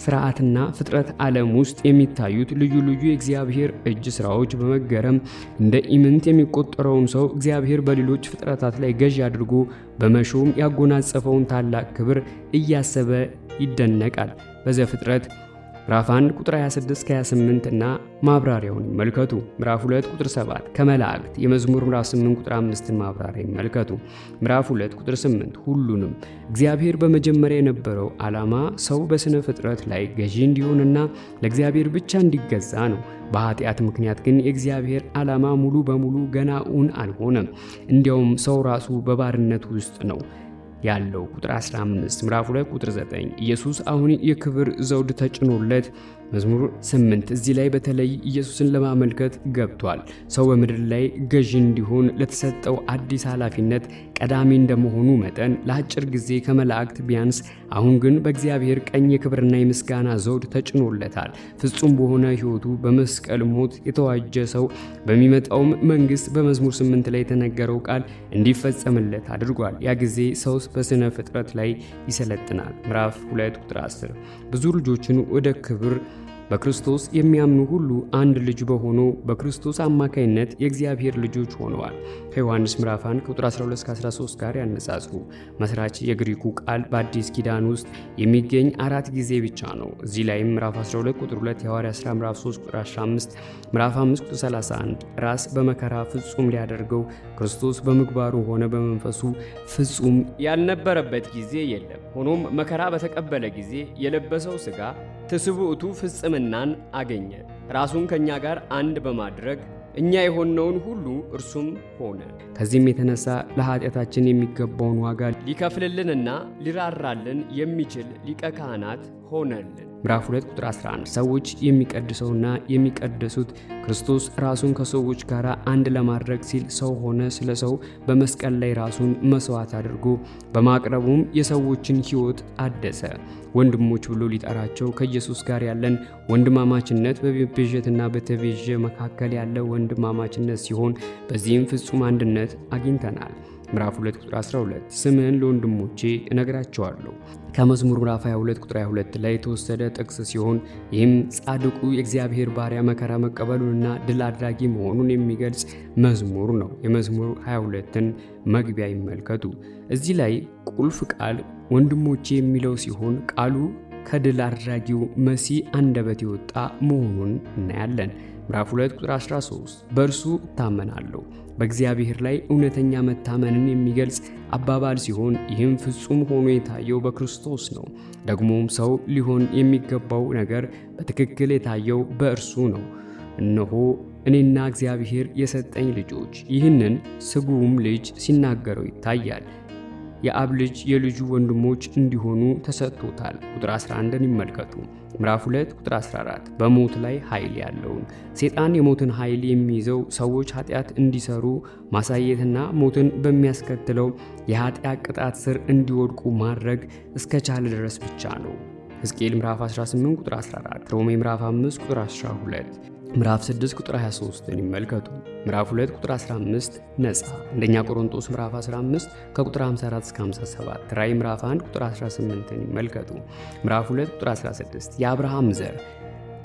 ስርዓትና ፍጥረት ዓለም ውስጥ የሚታዩት ልዩ ልዩ የእግዚአብሔር እጅ ስራዎች በመገረም እንደ ኢምንት የሚቆጠረውን ሰው እግዚአብሔር በሌሎች ፍጥረታት ላይ ገዢ አድርጎ በመሾም ያጎናጸፈውን ታላቅ ክብር እያሰበ ይደነቃል። በዘፍጥረት ምዕራፍ 1 ቁጥር 26 ከ28 እና ማብራሪያውን ይመልከቱ። ምዕራፍ 2 ቁጥር 7 ከመላእክት የመዝሙር ምዕራፍ 8 ቁጥር 5 ማብራሪያ ይመልከቱ። ምዕራፍ 2 ቁጥር 8 ሁሉንም እግዚአብሔር በመጀመሪያ የነበረው ዓላማ ሰው በስነ ፍጥረት ላይ ገዢ እንዲሆንና ለእግዚአብሔር ብቻ እንዲገዛ ነው። በኃጢአት ምክንያት ግን የእግዚአብሔር ዓላማ ሙሉ በሙሉ ገና እውን አልሆነም። እንዲያውም ሰው ራሱ በባርነት ውስጥ ነው ያለው። ቁጥር 15 ምዕራፍ 2 ቁጥር 9 ኢየሱስ አሁን የክብር ዘውድ ተጭኖለት መዝሙር 8 እዚህ ላይ በተለይ ኢየሱስን ለማመልከት ገብቷል። ሰው በምድር ላይ ገዢ እንዲሆን ለተሰጠው አዲስ ኃላፊነት ቀዳሚ እንደመሆኑ መጠን ለአጭር ጊዜ ከመላእክት ቢያንስ፣ አሁን ግን በእግዚአብሔር ቀኝ የክብርና የምስጋና ዘውድ ተጭኖለታል። ፍጹም በሆነ ሕይወቱ በመስቀል ሞት የተዋጀ ሰው በሚመጣውም መንግሥት በመዝሙር 8 ላይ የተነገረው ቃል እንዲፈጸምለት አድርጓል። ያ ጊዜ ሰው በስነ ፍጥረት ላይ ይሰለጥናል። ምዕራፍ 2 ቁጥር 10 ብዙ ልጆችን ወደ ክብር በክርስቶስ የሚያምኑ ሁሉ አንድ ልጅ በሆነው በክርስቶስ አማካይነት የእግዚአብሔር ልጆች ሆነዋል። ከዮሐንስ ምዕራፍ 1 ቁጥር 12-13 ጋር ያነጻጽሩ። መስራች የግሪኩ ቃል በአዲስ ኪዳን ውስጥ የሚገኝ 4 ጊዜ ብቻ ነው። እዚህ ላይም ምዕራፍ 12 ቁጥር 2፣ የሐዋርያት ሥራ ምዕራፍ 3 ቁጥር 15፣ ምዕራፍ 5 ቁጥር 31 ራስ በመከራ ፍጹም ሊያደርገው ክርስቶስ በምግባሩ ሆነ በመንፈሱ ፍጹም ያልነበረበት ጊዜ የለም። ሆኖም መከራ በተቀበለ ጊዜ የለበሰው ሥጋ ትስብእቱ ፍጽምናን አገኘ። ራሱን ከኛ ጋር አንድ በማድረግ እኛ የሆነውን ሁሉ እርሱም ሆነ። ከዚህም የተነሳ ለኃጢአታችን የሚገባውን ዋጋ ሊከፍልልንና ሊራራልን የሚችል ሊቀ ካህናት ሆነልን። ምዕራፍ 2 ቁጥር 11 ሰዎች የሚቀድሰውና የሚቀደሱት ክርስቶስ ራሱን ከሰዎች ጋር አንድ ለማድረግ ሲል ሰው ሆነ። ስለ ሰው በመስቀል ላይ ራሱን መስዋዕት አድርጎ በማቅረቡም የሰዎችን ሕይወት አደሰ። ወንድሞች ብሎ ሊጠራቸው ከኢየሱስ ጋር ያለን ወንድማማችነት በመቤዠትና በተቤዠ መካከል ያለ ወንድማማችነት ሲሆን በዚህም ፍጹም አንድነት አግኝተናል። ምዕራፍ 2 ቁጥር 12 ስምህን ለወንድሞቼ እነግራቸዋለሁ ከመዝሙር ምዕራፍ 22 ቁጥር 22 ላይ የተወሰደ ጥቅስ ሲሆን ይህም ጻድቁ የእግዚአብሔር ባሪያ መከራ መቀበሉንና ድል አድራጊ መሆኑን የሚገልጽ መዝሙር ነው። የመዝሙር 22ን መግቢያ ይመልከቱ። እዚህ ላይ ቁልፍ ቃል ወንድሞቼ የሚለው ሲሆን ቃሉ ከድል አድራጊው መሲህ አንደበት የወጣ መሆኑን እናያለን። ምዕራፍ 2 ቁጥር 13 በእርሱ እታመናለሁ በእግዚአብሔር ላይ እውነተኛ መታመንን የሚገልጽ አባባል ሲሆን ይህም ፍጹም ሆኖ የታየው በክርስቶስ ነው። ደግሞም ሰው ሊሆን የሚገባው ነገር በትክክል የታየው በእርሱ ነው። እነሆ እኔና እግዚአብሔር የሰጠኝ ልጆች ይህንን ስጉም ልጅ ሲናገረው ይታያል። የአብ ልጅ የልጁ ወንድሞች እንዲሆኑ ተሰጥቶታል። ቁጥር 11ን ይመልከቱ። ምዕራፍ 2 ቁጥር 14 በሞት ላይ ኃይል ያለውን ሰይጣን የሞትን ኃይል የሚይዘው ሰዎች ኃጢአት እንዲሰሩ ማሳየትና ሞትን በሚያስከትለው የኃጢአት ቅጣት ስር እንዲወድቁ ማድረግ እስከቻለ ድረስ ብቻ ነው። ሕዝቅኤል ምዕራፍ 18 ቁጥር 14፣ ሮሜ ምዕራፍ 5 ቁጥር 12፣ ምዕራፍ 6 ቁጥር 23ን ይመልከቱ። ምዕራፍ 2 ቁጥር 15 ነፃ። አንደኛ ቆሮንቶስ ምዕራፍ 15 ከቁጥር 54 እስከ 57፣ ራዕይ ምዕራፍ 1 ቁጥር 18ን ይመልከቱ። ምዕራፍ 2 ቁጥር 16 የአብርሃም ዘር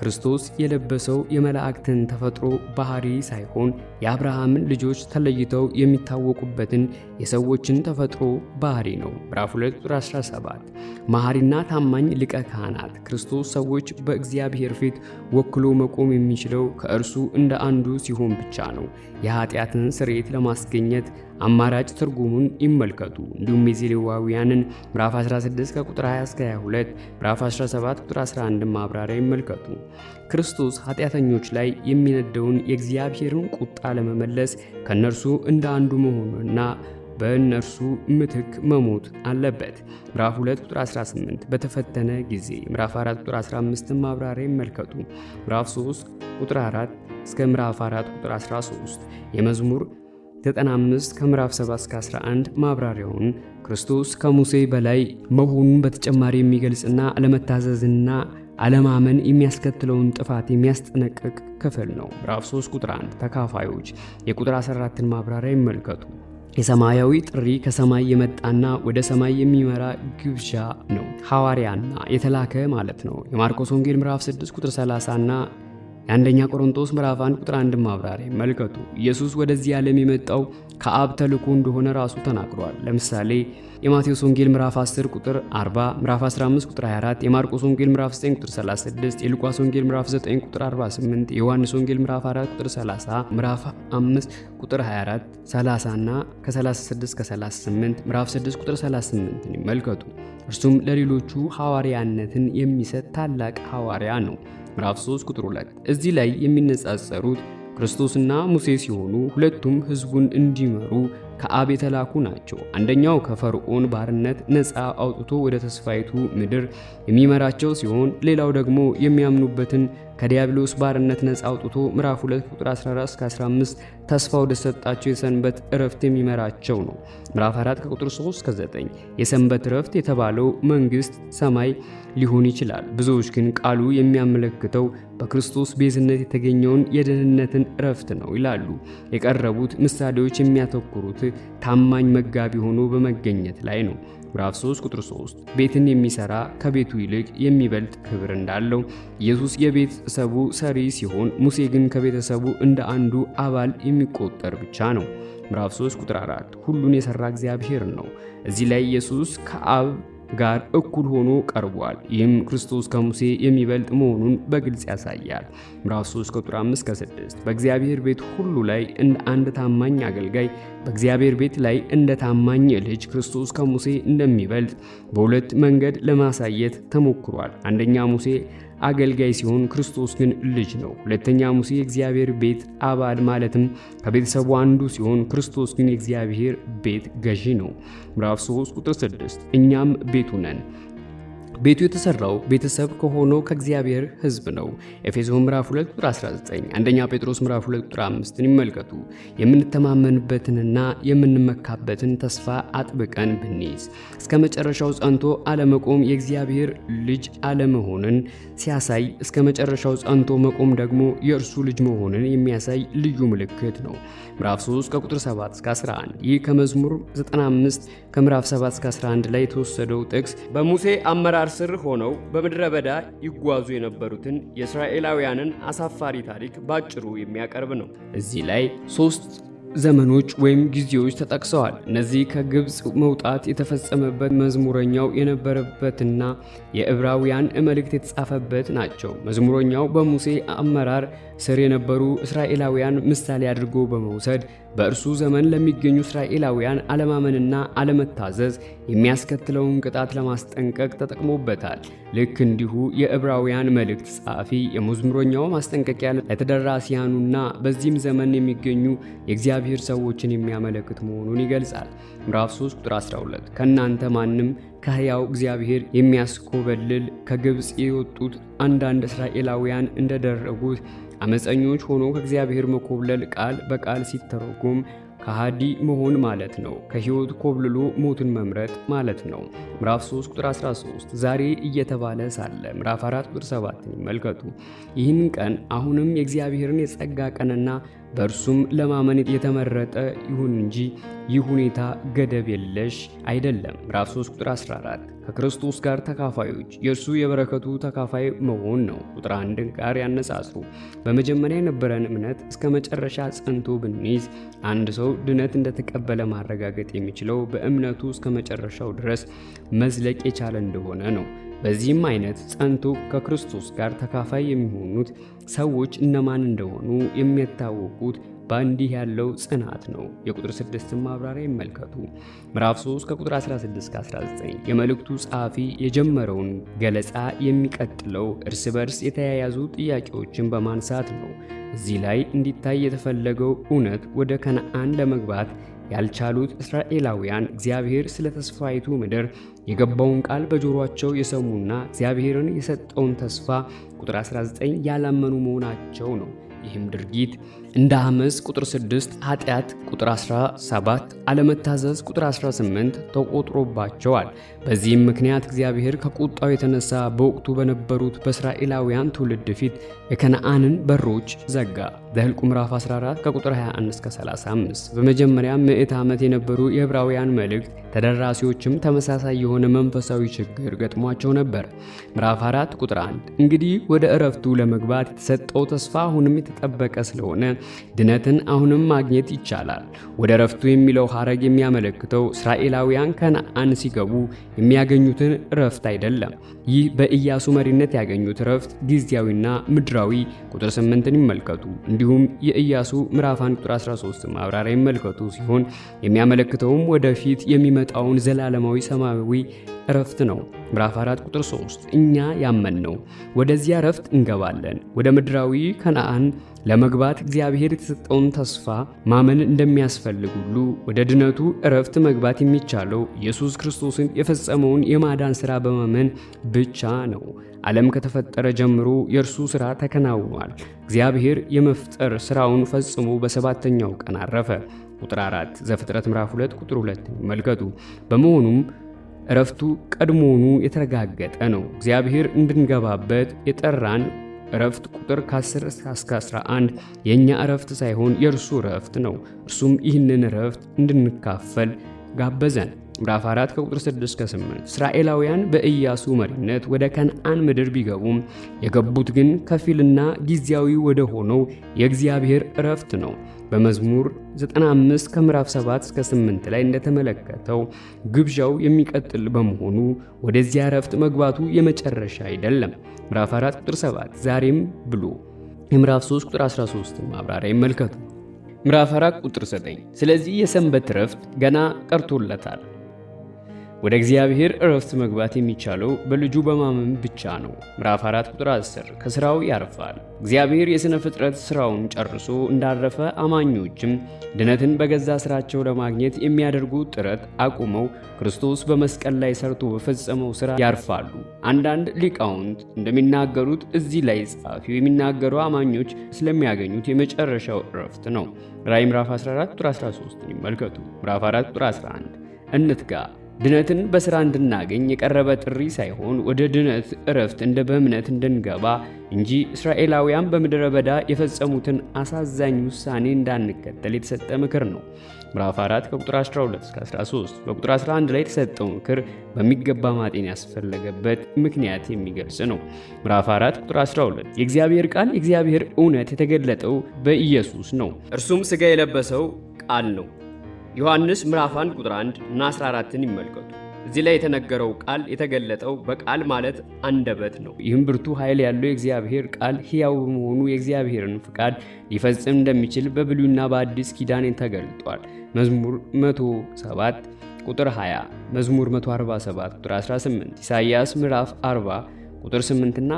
ክርስቶስ የለበሰው የመላእክትን ተፈጥሮ ባህሪ ሳይሆን የአብርሃምን ልጆች ተለይተው የሚታወቁበትን የሰዎችን ተፈጥሮ ባህሪ ነው። ምዕራፍ 2 ቁጥር 17 መሐሪና ታማኝ ሊቀ ካህናት ክርስቶስ ሰዎች በእግዚአብሔር ፊት ወክሎ መቆም የሚችለው ከእርሱ እንደ አንዱ ሲሆን ብቻ ነው። የኃጢአትን ስርየት ለማስገኘት አማራጭ ትርጉሙን ይመልከቱ። እንዲሁም የዘሌዋውያንን ምዕራፍ 16 ከቁጥር 20 እስከ 22፣ ምዕራፍ 17 ቁጥር 11 ማብራሪያ ይመልከቱ። ክርስቶስ ኃጢአተኞች ላይ የሚነደውን የእግዚአብሔርን ቁጣ ለመመለስ ከነርሱ እንደ አንዱ መሆኑና በእነርሱ ምትክ መሞት አለበት። ምዕራፍ 2 ቁጥር 18 በተፈተነ ጊዜ፣ ምዕራፍ 4 ቁጥር 15 ማብራሪያ ይመልከቱ። ምዕራፍ 3 ቁጥር 4 እስከ ምዕራፍ 4 ቁጥር 13 የመዝሙር 95 ከምዕራፍ 7 እስከ 11 ማብራሪያውን ክርስቶስ ከሙሴ በላይ መሆኑን በተጨማሪ የሚገልጽና አለመታዘዝና አለማመን የሚያስከትለውን ጥፋት የሚያስጠነቅቅ ክፍል ነው። ምዕራፍ 3 ቁጥር 1 ተካፋዮች የቁጥር 14ን ማብራሪያ ይመልከቱ። የሰማያዊ ጥሪ ከሰማይ የመጣና ወደ ሰማይ የሚመራ ግብዣ ነው። ሐዋርያና የተላከ ማለት ነው። የማርቆስ ወንጌል ምዕራፍ 6 ቁጥር 30 እና የአንደኛ ቆሮንቶስ ምዕራፍ 1 ቁጥር 1 ማብራሪያ ይመልከቱ። ኢየሱስ ወደዚህ ዓለም የመጣው ከአብ ተልኮ እንደሆነ ራሱ ተናግሯል። ለምሳሌ የማቴዎስ ወንጌል ምዕራፍ 10 ቁጥር 40፣ ምዕራፍ 15 ቁጥር 24፣ የማርቆስ ወንጌል ምዕራፍ 9 ቁጥር 36፣ የሉቃስ ወንጌል ምዕራፍ 9 ቁጥር 48፣ የዮሐንስ ወንጌል ምዕራፍ 4 ቁጥር 30፣ ምዕራፍ 5 ቁጥር 24፣ 30 እና ከ36 እስከ 38፣ ምዕራፍ 6 ቁጥር 38ን ይመልከቱ። እርሱም ለሌሎቹ ሐዋርያነትን የሚሰጥ ታላቅ ሐዋርያ ነው። ምዕራፍ 3 ቁጥር 2 እዚህ ላይ የሚነጻጸሩት ክርስቶስና ሙሴ ሲሆኑ ሁለቱም ሕዝቡን እንዲመሩ ከአብ የተላኩ ናቸው። አንደኛው ከፈርዖን ባርነት ነፃ አውጥቶ ወደ ተስፋይቱ ምድር የሚመራቸው ሲሆን ሌላው ደግሞ የሚያምኑበትን ከዲያብሎስ ባርነት ነፃ አውጥቶ ምዕራፍ 2 ቁጥር 14 እስከ 15 ተስፋ ወደ ሰጣቸው የሰንበት ዕረፍት የሚመራቸው ነው። ምዕራፍ 4 ከቁጥር 3 እስከ 9 የሰንበት ዕረፍት የተባለው መንግስት ሰማይ ሊሆን ይችላል። ብዙዎች ግን ቃሉ የሚያመለክተው በክርስቶስ ቤዝነት የተገኘውን የደህንነትን ዕረፍት ነው ይላሉ። የቀረቡት ምሳሌዎች የሚያተኩሩት ታማኝ መጋቢ ሆኖ በመገኘት ላይ ነው። ምዕራፍ 3 ቁጥር 3 ቤትን የሚሰራ ከቤቱ ይልቅ የሚበልጥ ክብር እንዳለው፣ ኢየሱስ የቤተሰቡ ሰሪ ሲሆን ሙሴ ግን ከቤተሰቡ እንደ አንዱ አባል የሚቆጠር ብቻ ነው። ምዕራፍ 3 ቁጥር 4 ሁሉን የሰራ እግዚአብሔር ነው። እዚህ ላይ ኢየሱስ ከአብ ጋር እኩል ሆኖ ቀርቧል። ይህም ክርስቶስ ከሙሴ የሚበልጥ መሆኑን በግልጽ ያሳያል። ምዕራፍ 3 ቁጥር 5 እስከ 6 በእግዚአብሔር ቤት ሁሉ ላይ እንደ አንድ ታማኝ አገልጋይ፣ በእግዚአብሔር ቤት ላይ እንደ ታማኝ ልጅ ክርስቶስ ከሙሴ እንደሚበልጥ በሁለት መንገድ ለማሳየት ተሞክሯል። አንደኛ ሙሴ አገልጋይ ሲሆን ክርስቶስ ግን ልጅ ነው። ሁለተኛ ሙሴ የእግዚአብሔር ቤት አባል ማለትም ከቤተሰቡ አንዱ ሲሆን ክርስቶስ ግን የእግዚአብሔር ቤት ገዢ ነው። ምዕራፍ 3 ቁጥር 6 እኛም ቤቱ ነን። ቤቱ የተሰራው ቤተሰብ ከሆነው ከእግዚአብሔር ሕዝብ ነው። ኤፌሶን ምዕራፍ 2 ቁጥር 19፣ አንደኛ ጴጥሮስ ምዕራፍ 2 ቁጥር 5ን ይመልከቱ። የምንተማመንበትንና የምንመካበትን ተስፋ አጥብቀን ብንይዝ እስከ መጨረሻው ጸንቶ አለመቆም የእግዚአብሔር ልጅ አለመሆንን ሲያሳይ፣ እስከ መጨረሻው ጸንቶ መቆም ደግሞ የእርሱ ልጅ መሆንን የሚያሳይ ልዩ ምልክት ነው። ምዕራፍ 3 ከቁጥር 7 እስከ 11 ይህ ከመዝሙር 95 ከምዕራፍ 7 እስከ 11 ላይ የተወሰደው ጥቅስ በሙሴ አመራር ስር ሆነው በምድረ በዳ ይጓዙ የነበሩትን የእስራኤላውያንን አሳፋሪ ታሪክ ባጭሩ የሚያቀርብ ነው። እዚህ ላይ 3 ዘመኖች ወይም ጊዜዎች ተጠቅሰዋል። እነዚህ ከግብፅ መውጣት የተፈጸመበት፣ መዝሙረኛው የነበረበትና የዕብራውያን መልእክት የተጻፈበት ናቸው። መዝሙረኛው በሙሴ አመራር ስር የነበሩ እስራኤላውያን ምሳሌ አድርጎ በመውሰድ በእርሱ ዘመን ለሚገኙ እስራኤላውያን አለማመንና አለመታዘዝ የሚያስከትለውን ቅጣት ለማስጠንቀቅ ተጠቅሞበታል። ልክ እንዲሁ የዕብራውያን መልእክት ጸሐፊ የመዝሙረኛው ማስጠንቀቂያ ለተደራሲያኑና በዚህም ዘመን የሚገኙ የእግዚአብሔር ሰዎችን የሚያመለክት መሆኑን ይገልጻል። ምዕራፍ 3 ቁጥር 12 ከእናንተ ማንም ከሕያው እግዚአብሔር የሚያስኮበልል ከግብፅ የወጡት አንዳንድ እስራኤላውያን እንደደረጉት አመፀኞች ሆኖ ከእግዚአብሔር መኮብለል ቃል በቃል ሲተረጎም ከሃዲ መሆን ማለት ነው። ከሕይወት ኮብልሎ ሞትን መምረጥ ማለት ነው። ምዕራፍ 3 ቁጥር 13 ዛሬ እየተባለ ሳለ ምዕራፍ 4 ቁጥር 7ን ይመልከቱ። ይህን ቀን አሁንም የእግዚአብሔርን የጸጋ ቀንና በእርሱም ለማመን የተመረጠ ይሁን እንጂ ይህ ሁኔታ ገደብ የለሽ አይደለም። ምዕራፍ 3 ቁጥር 14 ከክርስቶስ ጋር ተካፋዮች የእርሱ የበረከቱ ተካፋይ መሆን ነው። ቁጥር 1 ጋር ያነጻጽሩ። በመጀመሪያ የነበረን እምነት እስከ መጨረሻ ጸንቶ ብንይዝ አንድ ሰው ድነት እንደተቀበለ ማረጋገጥ የሚችለው በእምነቱ እስከ መጨረሻው ድረስ መዝለቅ የቻለ እንደሆነ ነው። በዚህም አይነት ጸንቶ ከክርስቶስ ጋር ተካፋይ የሚሆኑት ሰዎች እነማን እንደሆኑ የሚታወቁት በእንዲህ ያለው ጽናት ነው። የቁጥር 6 ማብራሪያ ይመልከቱ። ምዕራፍ 3 ከቁጥር 16 እስከ 19 የመልእክቱ ጸሐፊ የጀመረውን ገለጻ የሚቀጥለው እርስ በርስ የተያያዙ ጥያቄዎችን በማንሳት ነው። እዚህ ላይ እንዲታይ የተፈለገው እውነት ወደ ከነዓን ለመግባት ያልቻሉት እስራኤላውያን እግዚአብሔር ስለ ተስፋይቱ ምድር የገባውን ቃል በጆሮአቸው የሰሙና እግዚአብሔርን የሰጠውን ተስፋ ቁጥር 19 ያላመኑ መሆናቸው ነው። ይህም ድርጊት እንደ አመፅ ቁጥር 6፣ ኃጢአት ቁጥር 17፣ አለመታዘዝ ቁጥር 18 ተቆጥሮባቸዋል። በዚህም ምክንያት እግዚአብሔር ከቁጣው የተነሳ በወቅቱ በነበሩት በእስራኤላውያን ትውልድ ፊት የከነዓንን በሮች ዘጋ። ዘኍልቍ ምዕራፍ 14 ከቁጥር 21 እስከ 35። በመጀመሪያ ምዕተ ዓመት የነበሩ የዕብራውያን መልእክት ተደራሲዎችም ተመሳሳይ የሆነ መንፈሳዊ ችግር ገጥሟቸው ነበር። ምዕራፍ 4 ቁጥር 1 እንግዲህ ወደ ዕረፍቱ ለመግባት የተሰጠው ተስፋ አሁንም የተጠበቀ ስለሆነ ድነትን አሁንም ማግኘት ይቻላል። ወደ ዕረፍቱ የሚለው ሐረግ የሚያመለክተው እስራኤላውያን ከነዓን ሲገቡ የሚያገኙትን ዕረፍት አይደለም። ይህ በኢያሱ መሪነት ያገኙት ዕረፍት ጊዜያዊና ምድራዊ ቁጥር 8ን ይመልከቱ። እንዲሁም የኢያሱ ምዕራፍ 1 ቁጥር 13 ማብራሪያ ይመልከቱ ሲሆን የሚያመለክተውም ወደፊት የሚመጣውን ዘላለማዊ ሰማያዊ ዕረፍት ነው። ምዕራፍ 4 ቁጥር 3 እኛ ያመንነው ወደዚያ ዕረፍት እንገባለን። ወደ ምድራዊ ከነዓን ለመግባት እግዚአብሔር የተሰጠውን ተስፋ ማመን እንደሚያስፈልግ ሁሉ ወደ ድነቱ ዕረፍት መግባት የሚቻለው ኢየሱስ ክርስቶስን የፈጸመውን የማዳን ሥራ በማመን ብቻ ነው። ዓለም ከተፈጠረ ጀምሮ የእርሱ ሥራ ተከናውኗል። እግዚአብሔር የመፍጠር ሥራውን ፈጽሞ በሰባተኛው ቀን አረፈ። ቁጥር 4 ዘፍጥረት ምዕራፍ 2 ቁጥር 2 ይመልከቱ። በመሆኑም ዕረፍቱ ቀድሞውኑ የተረጋገጠ ነው። እግዚአብሔር እንድንገባበት የጠራን ዕረፍት ቁጥር ከ10 እስከ 11 የእኛ ዕረፍት ሳይሆን የእርሱ ዕረፍት ነው። እርሱም ይህንን ዕረፍት እንድንካፈል ጋበዘን። ምዕራፍ 4 ከቁጥር 6 እስከ 8 እስራኤላውያን በኢያሱ መሪነት ወደ ከነዓን ምድር ቢገቡም የገቡት ግን ከፊልና ጊዜያዊ ወደ ሆነው የእግዚአብሔር ዕረፍት ነው። በመዝሙር 95 ከምዕራፍ 7 እስከ 8 ላይ እንደተመለከተው ግብዣው የሚቀጥል በመሆኑ ወደዚያ ዕረፍት መግባቱ የመጨረሻ አይደለም። ምዕራፍ 4 ቁጥር 7 ዛሬም ብሎ የምዕራፍ 3 ቁጥር 13 ማብራሪያ ይመልከቱ። ምዕራፍ 4 ቁጥር 9 ስለዚህ የሰንበት ዕረፍት ገና ቀርቶለታል። ወደ እግዚአብሔር ዕረፍት መግባት የሚቻለው በልጁ በማመን ብቻ ነው። ምዕራፍ 4 ቁጥር 10 ከሥራው ያርፋል። እግዚአብሔር የሥነ ፍጥረት ሥራውን ጨርሶ እንዳረፈ አማኞችም ድነትን በገዛ ሥራቸው ለማግኘት የሚያደርጉት ጥረት አቁመው ክርስቶስ በመስቀል ላይ ሰርቶ በፈጸመው ሥራ ያርፋሉ። አንዳንድ ሊቃውንት እንደሚናገሩት እዚህ ላይ ጸሐፊው የሚናገረው አማኞች ስለሚያገኙት የመጨረሻው ዕረፍት ነው። ራዕይ ምዕራፍ 14 ቁጥር 13 ይመልከቱ። ምዕራፍ 4 ቁጥር 11 እንትጋ ድነትን በሥራ እንድናገኝ የቀረበ ጥሪ ሳይሆን ወደ ድነት ዕረፍት እንደ በእምነት እንድንገባ እንጂ እስራኤላውያን በምድረ በዳ የፈጸሙትን አሳዛኝ ውሳኔ እንዳንከተል የተሰጠ ምክር ነው። ምዕራፍ 4 ከቁጥር 12 እስከ 13 በቁጥር 11 ላይ የተሰጠው ምክር በሚገባ ማጤን ያስፈለገበት ምክንያት የሚገልጽ ነው። ምዕራፍ 4 ቁጥር 12 የእግዚአብሔር ቃል የእግዚአብሔር እውነት የተገለጠው በኢየሱስ ነው። እርሱም ሥጋ የለበሰው ቃል ነው። ዮሐንስ ምዕራፍ 1 ቁጥር 1 እና 14ን ይመልከቱ። እዚህ ላይ የተነገረው ቃል የተገለጠው በቃል ማለት አንደበት ነው። ይህም ብርቱ ኃይል ያለው የእግዚአብሔር ቃል ሕያው በመሆኑ የእግዚአብሔርን ፍቃድ ሊፈጽም እንደሚችል በብሉይና በአዲስ ኪዳን ተገልጧል። መዝሙር 107 ቁጥር 20፣ መዝሙር 147 ቁጥር 18፣ ኢሳይያስ ምዕራፍ 40 ቁጥር 8 እና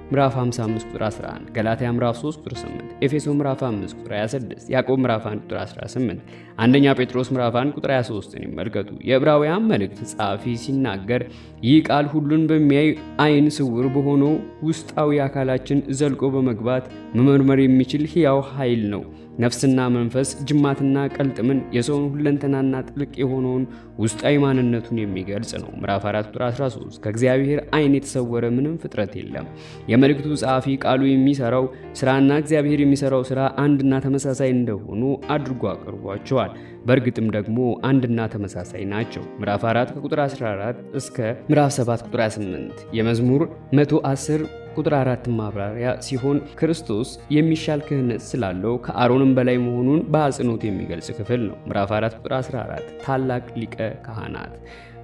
ምዕራፍ 55 ቁጥር 11፣ ገላትያ ምዕራፍ 3 ቁጥር 8፣ ኤፌሶን ምዕራፍ 5 ቁጥር 26፣ ያዕቆብ ምዕራፍ 1 ቁጥር 18፣ አንደኛ ጴጥሮስ ምዕራፍ 1 ቁጥር 23ን ይመልከቱ። የዕብራውያን መልእክት ጸሐፊ ሲናገር ይህ ቃል ሁሉን በሚያይ ዓይን ስውር በሆነው ውስጣዊ አካላችን ዘልቆ በመግባት መመርመር የሚችል ሕያው ኃይል ነው። ነፍስና መንፈስ፣ ጅማትና ቀልጥምን፣ የሰውን ሁለንተናና ጥልቅ የሆነውን ውስጣዊ ማንነቱን የሚገልጽ ነው። ምዕራፍ 4 ቁጥር 13 ከእግዚአብሔር ዓይን የተሰወረ ምንም ፍጥረት የለም። የመልእክቱ ጸሐፊ ቃሉ የሚሰራው ሥራና እግዚአብሔር የሚሰራው ሥራ አንድና ተመሳሳይ እንደሆኑ አድርጎ አቅርቧቸዋል። በእርግጥም ደግሞ አንድና ተመሳሳይ ናቸው። ምዕራፍ 4 ከቁጥር 14 እስከ ምዕራፍ 7 ቁጥር 28 የመዝሙር 110 ቁጥር 4 ማብራሪያ ሲሆን ክርስቶስ የሚሻል ክህነት ስላለው ከአሮንም በላይ መሆኑን በአጽንኦት የሚገልጽ ክፍል ነው። ምዕራፍ 4 ቁጥር 14 ታላቅ ሊቀ ካህናት፣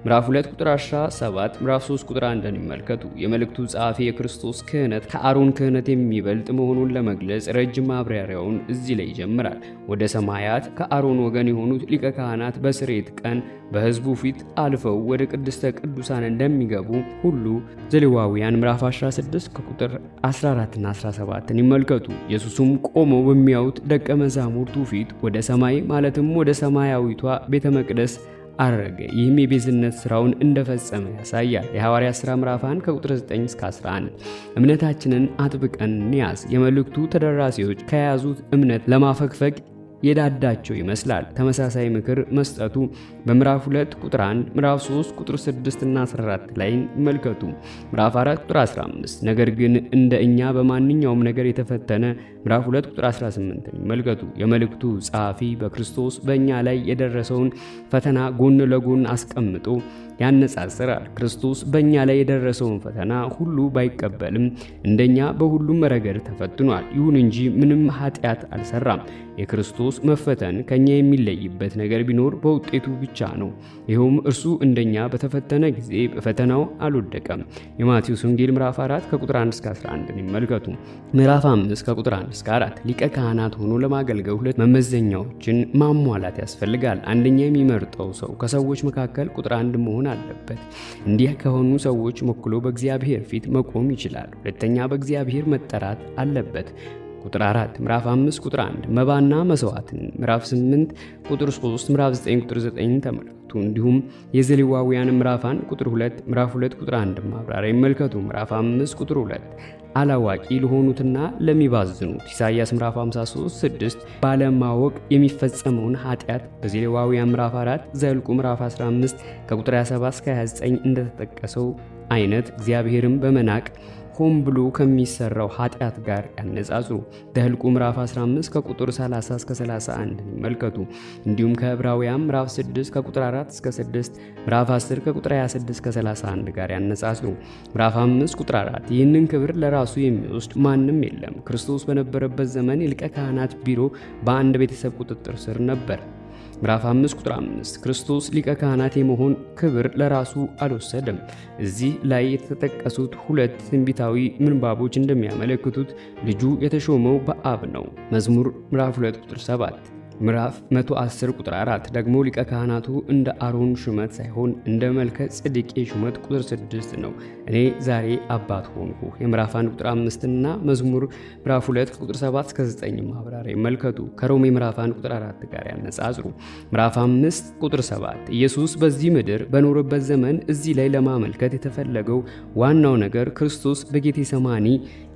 ምዕራፍ 2 ቁጥር 17፣ ምዕራፍ 3 ቁጥር 1ን ይመልከቱ። የመልእክቱ ጸሐፊ የክርስቶስ ክህነት ከአሮን ክህነት የሚበልጥ መሆኑን ለመግለጽ ረጅም ማብራሪያውን እዚህ ላይ ይጀምራል። ወደ ሰማያት ከአሮን ወገን የሆኑት ሊቀ ካህናት በስርየት ቀን በሕዝቡ ፊት አልፈው ወደ ቅድስተ ቅዱሳን እንደሚገቡ ሁሉ ዘሌዋውያን ምዕራፍ 16 ከቁጥር 14 እና 17ን ይመልከቱ። ኢየሱስም ቆመው በሚያዩት ደቀ መዛሙርቱ ፊት ወደ ሰማይ ማለትም ወደ ሰማያዊቷ ቤተ መቅደስ አረገ። ይህም የቤዝነት ስራውን እንደፈጸመ ያሳያል። የሐዋርያት ሥራ ምዕራፍ 1 ከቁጥር 9 እስከ 11። እምነታችንን አጥብቀን እንያዝ። የመልእክቱ ተደራሲዎች ከያዙት እምነት ለማፈግፈግ የዳዳቸው ይመስላል። ተመሳሳይ ምክር መስጠቱ በምዕራፍ 2 ቁጥር 1፣ ምዕራፍ 3 ቁጥር 6 እና 14 ላይ ይመልከቱ። ምዕራፍ 4 ቁጥር 15 ነገር ግን እንደ እኛ በማንኛውም ነገር የተፈተነ ምዕራፍ 2 ቁጥር 18 ይመልከቱ። የመልእክቱ ጸሐፊ በክርስቶስ በእኛ ላይ የደረሰውን ፈተና ጎን ለጎን አስቀምጦ ያነጻጽራል። ክርስቶስ በእኛ ላይ የደረሰውን ፈተና ሁሉ ባይቀበልም እንደኛ በሁሉም ረገድ ተፈትኗል። ይሁን እንጂ ምንም ኃጢአት አልሰራም። የክርስቶስ መፈተን ከኛ የሚለይበት ነገር ቢኖር በውጤቱ ብቻ ነው። ይኸውም እርሱ እንደኛ በተፈተነ ጊዜ በፈተናው አልወደቀም። የማቴዎስ ወንጌል ምዕራፍ 4 ከቁጥር 1 እስከ 11 ይመልከቱ። ምዕራፍ 5 ከቁጥር 1 እስከ 4 ሊቀ ካህናት ሆኖ ለማገልገል ሁለት መመዘኛዎችን ማሟላት ያስፈልጋል። አንደኛ የሚመርጠው ሰው ከሰዎች መካከል ቁጥር 1 መሆን አለበት። እንዲህ ከሆኑ ሰዎች ወክሎ በእግዚአብሔር ፊት መቆም ይችላል። ሁለተኛ በእግዚአብሔር መጠራት አለበት። ቁጥር 4 ምዕራፍ 5 ቁጥር 1 መባና መስዋዕትን ምዕራፍ 8 ቁጥር 3 ምዕራፍ 9 ቁጥር 9 ተመልከቱ። እንዲሁም የዘሌዋውያን ምዕራፍ 1 ቁጥር 2 ምዕራፍ 2 ቁጥር 1 ማብራሪያ ይመልከቱ። ምዕራፍ 5 ቁጥር 2 አላዋቂ ለሆኑትና ለሚባዝኑት ኢሳይያስ ምዕራፍ 53 6 ባለማወቅ የሚፈጸመውን ኃጢአት በዘሌዋውያን ምዕራፍ 4 ዘኍልቍ ምዕራፍ 15 ከቁጥር 27 እስከ 29 እንደተጠቀሰው አይነት እግዚአብሔርን በመናቅ ሆን ብሎ ከሚሰራው ኃጢአት ጋር ያነጻጽሩ። ዘኍልቍ ምዕራፍ 15 ከቁጥር 30 እስከ 31 ይመልከቱ። እንዲሁም ከዕብራውያን ምዕራፍ 6 ከቁጥር 4 እስከ 6፣ ምዕራፍ 10 ከቁጥር 26 እስከ 31 ጋር ያነጻጽሩ። ምዕራፍ 5 ቁጥር 4 ይህንን ክብር ለራሱ የሚወስድ ማንም የለም። ክርስቶስ በነበረበት ዘመን የሊቀ ካህናት ቢሮ በአንድ ቤተሰብ ቁጥጥር ስር ነበር። ምዕራፍ 5 ቁጥር 5 ክርስቶስ ሊቀ ካህናት የመሆን ክብር ለራሱ አልወሰደም። እዚህ ላይ የተጠቀሱት ሁለት ትንቢታዊ ምንባቦች እንደሚያመለክቱት ልጁ የተሾመው በአብ ነው። መዝሙር ምዕራፍ 2 ቁጥር 7፣ ምዕራፍ 110 ቁጥር 4 ደግሞ ሊቀ ካህናቱ እንደ አሮን ሹመት ሳይሆን እንደ መልከ ጼዴቅ ሹመት ቁጥር 6 ነው። እኔ ዛሬ አባት ሆንኩ የምዕራፍ 1 ቁጥር 5 እና መዝሙር ምዕራፍ 2 ቁጥር 7 እስከ 9 ማብራሪያ ይመልከቱ። ከሮሜ ምዕራፍ 1 ቁጥር 4 ጋር ያነጻጽሩ። ምዕራፍ 5 ቁጥር 7 ኢየሱስ በዚህ ምድር በኖረበት ዘመን እዚህ ላይ ለማመልከት የተፈለገው ዋናው ነገር ክርስቶስ በጌቴሰማኒ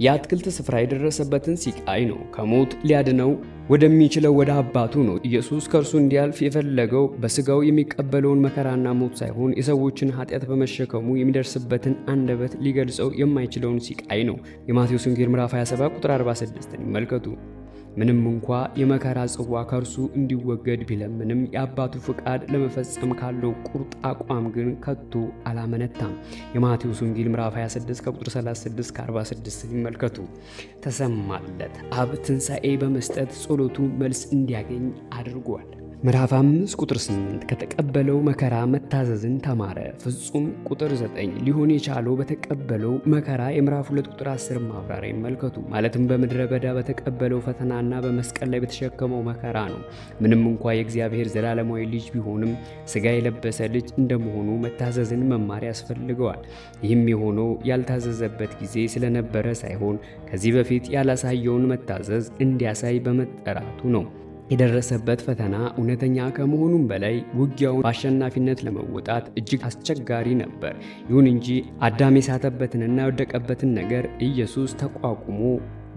የአትክልት ስፍራ የደረሰበትን ሲቃይ ነው። ከሞት ሊያድነው ወደሚችለው ወደ አባቱ ነው። ኢየሱስ ከእርሱ እንዲያልፍ የፈለገው በስጋው የሚቀበለውን መከራና ሞት ሳይሆን የሰዎችን ኃጢአት በመሸከሙ የሚደርስበትን አንደበት ሊገልጸው የማይችለውን ሲቃይ ነው። የማቴዎስ ወንጌል ምዕራፍ 27 ቁጥር 46 ይመልከቱ። ምንም እንኳ የመከራ ጽዋ ከእርሱ እንዲወገድ ቢለምንም የአባቱ ፍቃድ ለመፈጸም ካለው ቁርጥ አቋም ግን ከቶ አላመነታም። የማቴዎስ ወንጌል ምዕራፍ 26 ከቁጥር 36 እስከ 46 ይመልከቱ። ተሰማለት። አብ ትንሣኤ በመስጠት ጸሎቱ መልስ እንዲያገኝ አድርጓል። ምዕራፍ 5 ቁጥር 8 ከተቀበለው መከራ መታዘዝን ተማረ። ፍጹም ቁጥር 9 ሊሆን የቻለው በተቀበለው መከራ የምዕራፍ 2 ቁጥር 10 ማብራሪያ ይመልከቱ። ማለትም በምድረ በዳ በተቀበለው ፈተናና በመስቀል ላይ በተሸከመው መከራ ነው። ምንም እንኳ የእግዚአብሔር ዘላለማዊ ልጅ ቢሆንም ሥጋ የለበሰ ልጅ እንደመሆኑ መታዘዝን መማር ያስፈልገዋል። ይህም የሆነው ያልታዘዘበት ጊዜ ስለነበረ ሳይሆን ከዚህ በፊት ያላሳየውን መታዘዝ እንዲያሳይ በመጠራቱ ነው። የደረሰበት ፈተና እውነተኛ ከመሆኑም በላይ ውጊያውን በአሸናፊነት ለመወጣት እጅግ አስቸጋሪ ነበር። ይሁን እንጂ አዳም የሳተበትንና የወደቀበትን ነገር ኢየሱስ ተቋቁሞ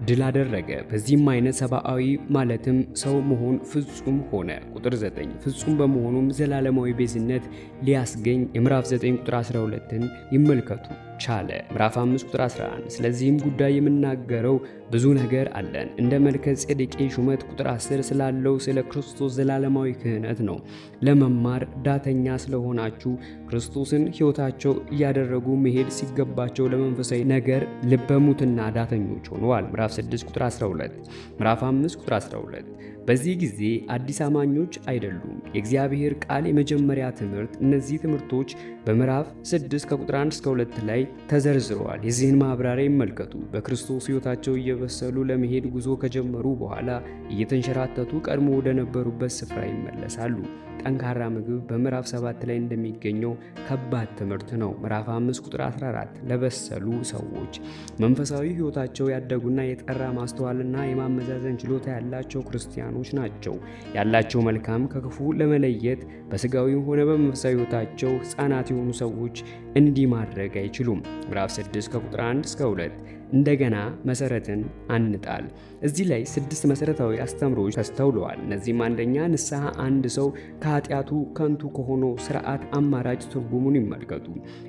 ድል አደረገ። በዚህም አይነት ሰብአዊ ማለትም ሰው መሆን ፍጹም ሆነ። ቁጥር 9 ፍጹም በመሆኑም ዘላለማዊ ቤዝነት ሊያስገኝ የምዕራፍ 9 ቁጥር 12ን ይመልከቱ ቻለ። ምዕራፍ 5 ቁጥር 11 ስለዚህም ጉዳይ የምናገረው ብዙ ነገር አለን። እንደ መልከ ጼዴቅ ሹመት ቁጥር 10 ስላለው ስለ ክርስቶስ ዘላለማዊ ክህነት ነው። ለመማር ዳተኛ ስለሆናችሁ ክርስቶስን ሕይወታቸው እያደረጉ መሄድ ሲገባቸው ለመንፈሳዊ ነገር ልበሙትና ዳተኞች ሆነዋል። ምዕራፍ 6 ቁጥር 12 ምዕራፍ 5 ቁጥር 12 በዚህ ጊዜ አዲስ አማኞች አይደሉም። የእግዚአብሔር ቃል የመጀመሪያ ትምህርት። እነዚህ ትምህርቶች በምዕራፍ 6 ከቁጥር 1 እስከ 2 ላይ ተዘርዝረዋል። የዚህን ማብራሪያ ይመልከቱ። በክርስቶስ ሕይወታቸው እየበሰሉ ለመሄድ ጉዞ ከጀመሩ በኋላ እየተንሸራተቱ ቀድሞ ወደ ነበሩበት ስፍራ ይመለሳሉ። ጠንካራ ምግብ በምዕራፍ 7 ላይ እንደሚገኘው ከባድ ትምህርት ነው። ምዕራፍ 5 ቁጥር 14 ለበሰሉ ሰዎች መንፈሳዊ ሕይወታቸው ያደጉና የጠራ ማስተዋልና የማመዛዘን ችሎታ ያላቸው ክርስቲያኖች ናቸው። ያላቸው መልካም ከክፉ ለመለየት በስጋዊም ሆነ በመንፈሳዊ ሕይወታቸው ሕፃናት የሆኑ ሰዎች እንዲህ ማድረግ አይችሉም። ምዕራፍ 6 ከቁጥር 1 እስከ 2 እንደገና መሰረትን አንጣል። እዚህ ላይ 6 መሰረታዊ አስተምሮች ተስተውለዋል። እነዚህም አንደኛ ንስሐ አንድ ሰው ከኃጢአቱ ከንቱ ከሆነው ስርዓት አማራጭ ትርጉሙን ይመልከቱ፣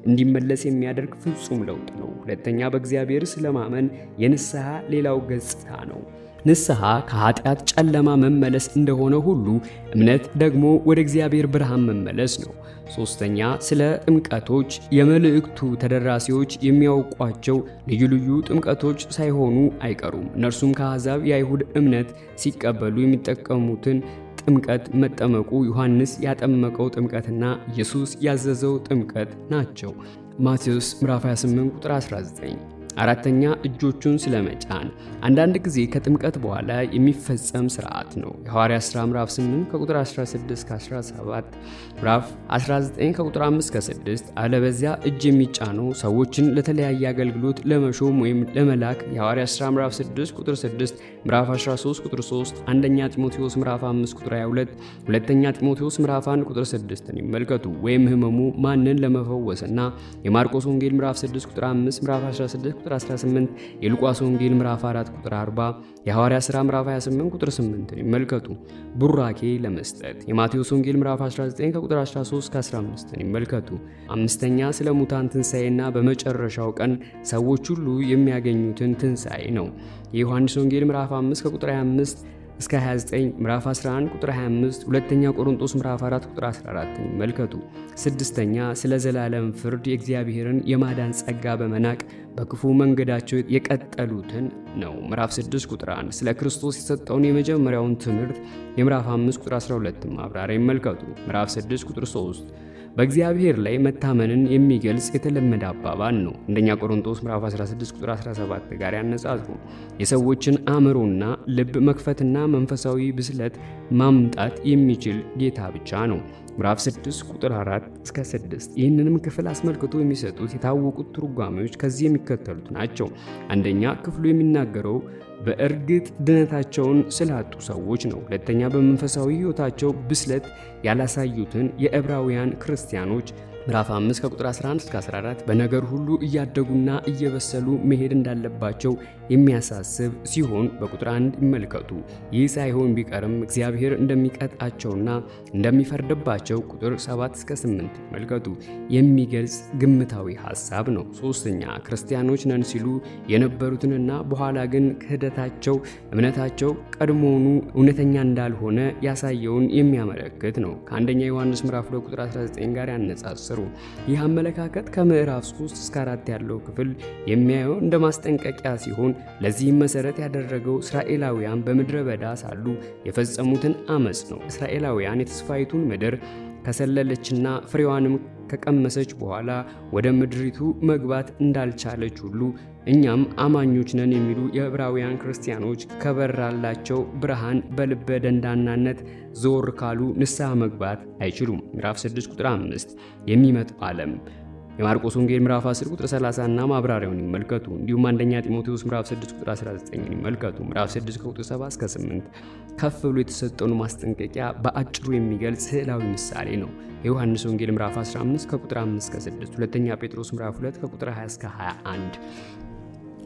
እንዲመለስ የሚያደርግ ፍጹም ለውጥ ነው። ሁለተኛ በእግዚአብሔር ስለማመን የንስሐ ሌላው ገጽታ ነው። ንስሐ ከኃጢአት ጨለማ መመለስ እንደሆነ ሁሉ እምነት ደግሞ ወደ እግዚአብሔር ብርሃን መመለስ ነው። ሶስተኛ ስለ ጥምቀቶች የመልእክቱ ተደራሲዎች የሚያውቋቸው ልዩ ልዩ ጥምቀቶች ሳይሆኑ አይቀሩም። እነርሱም ከአሕዛብ የአይሁድ እምነት ሲቀበሉ የሚጠቀሙትን ጥምቀት መጠመቁ፣ ዮሐንስ ያጠመቀው ጥምቀትና ኢየሱስ ያዘዘው ጥምቀት ናቸው። ማቴዎስ ምዕራፍ 28 ቁጥር 19። አራተኛ እጆቹን ስለመጫን አንዳንድ ጊዜ ከጥምቀት በኋላ የሚፈጸም ስርዓት ነው። የሐዋርያት ሥራ ምዕራፍ 8 ከቁጥር 16 እስከ 17፣ ምዕራፍ 19 ከቁጥር 5 እስከ 6። አለበዚያ እጅ የሚጫነው ሰዎችን ለተለያየ አገልግሎት ለመሾም ወይም ለመላክ የሐዋርያት ሥራ ምዕራፍ 6 ቁጥር 6፣ ምዕራፍ 13 ቁጥር 3፣ አንደኛ ጢሞቴዎስ ምዕራፍ 5 ቁጥር 22፣ ሁለተኛ ጢሞቴዎስ ምዕራፍ 1 ቁጥር 6ን ይመልከቱ። ወይም ህመሙ ማንን ለመፈወስና የማርቆስ ወንጌል ምዕራፍ 6 ቁጥር 5፣ ምዕራፍ 16 ቁጥር 18፣ የሉቃስ ወንጌል ምዕራፍ 4 ቁጥር 40፣ የሐዋርያት ሥራ ምዕራፍ 28 ቁጥር 8ን ይመልከቱ። ቡራኬ ለመስጠት የማቴዎስ ወንጌል ምዕራፍ 19 ከቁጥር 13 እስከ 15ን ይመልከቱ። አምስተኛ ስለ ሙታን ትንሣኤና በመጨረሻው ቀን ሰዎች ሁሉ የሚያገኙትን ትንሣኤ ነው። የዮሐንስ ወንጌል ምዕራፍ 5 ከቁጥር 25 እስከ 29፣ ምዕራፍ 11 ቁጥር 25፣ ሁለተኛ ቆሮንቶስ ምዕራፍ 4 ቁጥር 14ን ይመልከቱ። ስድስተኛ ስለ ዘላለም ፍርድ የእግዚአብሔርን የማዳን ጸጋ በመናቅ በክፉ መንገዳቸው የቀጠሉትን ነው። ምዕራፍ 6 ቁጥር 1 ስለ ክርስቶስ የሰጠውን የመጀመሪያውን ትምህርት የምዕራፍ 5 ቁጥር 12 ማብራሪያ ይመልከቱ። ምዕራፍ 6 ቁጥር 3 በእግዚአብሔር ላይ መታመንን የሚገልጽ የተለመደ አባባል ነው። አንደኛ ቆሮንቶስ ምዕራፍ 16 ቁጥር 17 ጋር ያነጻጽሩ። የሰዎችን አእምሮና ልብ መክፈትና መንፈሳዊ ብስለት ማምጣት የሚችል ጌታ ብቻ ነው። ምዕራፍ 6 ቁጥር 4 እስከ 6። ይህንንም ክፍል አስመልክቶ የሚሰጡት የታወቁት ትርጓሜዎች ከዚህ የሚከተሉት ናቸው። አንደኛ ክፍሉ የሚናገረው በእርግጥ ድነታቸውን ስላጡ ሰዎች ነው። ሁለተኛ በመንፈሳዊ ሕይወታቸው ብስለት ያላሳዩትን የዕብራውያን ክርስቲያኖች ምዕራፍ 5 ከቁጥር 11 እስከ 14 በነገር ሁሉ እያደጉና እየበሰሉ መሄድ እንዳለባቸው የሚያሳስብ ሲሆን በቁጥር 1 ይመልከቱ። ይህ ሳይሆን ቢቀርም እግዚአብሔር እንደሚቀጣቸውና እንደሚፈርድባቸው ቁጥር 7 እስከ 8 ይመልከቱ የሚገልጽ ግምታዊ ሐሳብ ነው። ሶስተኛ ክርስቲያኖች ነን ሲሉ የነበሩትንና በኋላ ግን ክህደታቸው እምነታቸው ቀድሞውኑ እውነተኛ እንዳልሆነ ያሳየውን የሚያመለክት ነው። ከአንደኛ ዮሐንስ ምዕራፍ 2 ቁጥር 19 ጋር ያነጻጽሩ። ይህ አመለካከት ከምዕራፍ 3 እስከ 4 ያለው ክፍል የሚያየው እንደ ማስጠንቀቂያ ሲሆን ለዚህም መሰረት ያደረገው እስራኤላውያን በምድረ በዳ ሳሉ የፈጸሙትን አመጽ ነው። እስራኤላውያን የተስፋይቱን ምድር ከሰለለችና ፍሬዋንም ከቀመሰች በኋላ ወደ ምድሪቱ መግባት እንዳልቻለች ሁሉ እኛም አማኞች ነን የሚሉ የዕብራውያን ክርስቲያኖች ከበራላቸው ብርሃን በልበ ደንዳናነት ዞር ካሉ ንስሐ መግባት አይችሉም። ምዕራፍ 6 ቁጥር 5 የሚመጣው ዓለም የማርቆስ ወንጌል ምዕራፍ 10 ቁጥር 30 እና ማብራሪያውን ይመልከቱ። እንዲሁም አንደኛ ጢሞቴዎስ ምዕራፍ 6 ቁጥር 19 ይመልከቱ። ምዕራፍ 6 ከቁጥር 7 እስከ 8 ከፍ ብሎ የተሰጠውን ማስጠንቀቂያ በአጭሩ የሚገልጽ ስዕላዊ ምሳሌ ነው። የዮሐንስ ወንጌል ምዕራፍ 15 ከቁጥር 5 እስከ 6፣ ሁለተኛ ጴጥሮስ ምዕራፍ 2 ከቁጥር 20 እስከ 21፣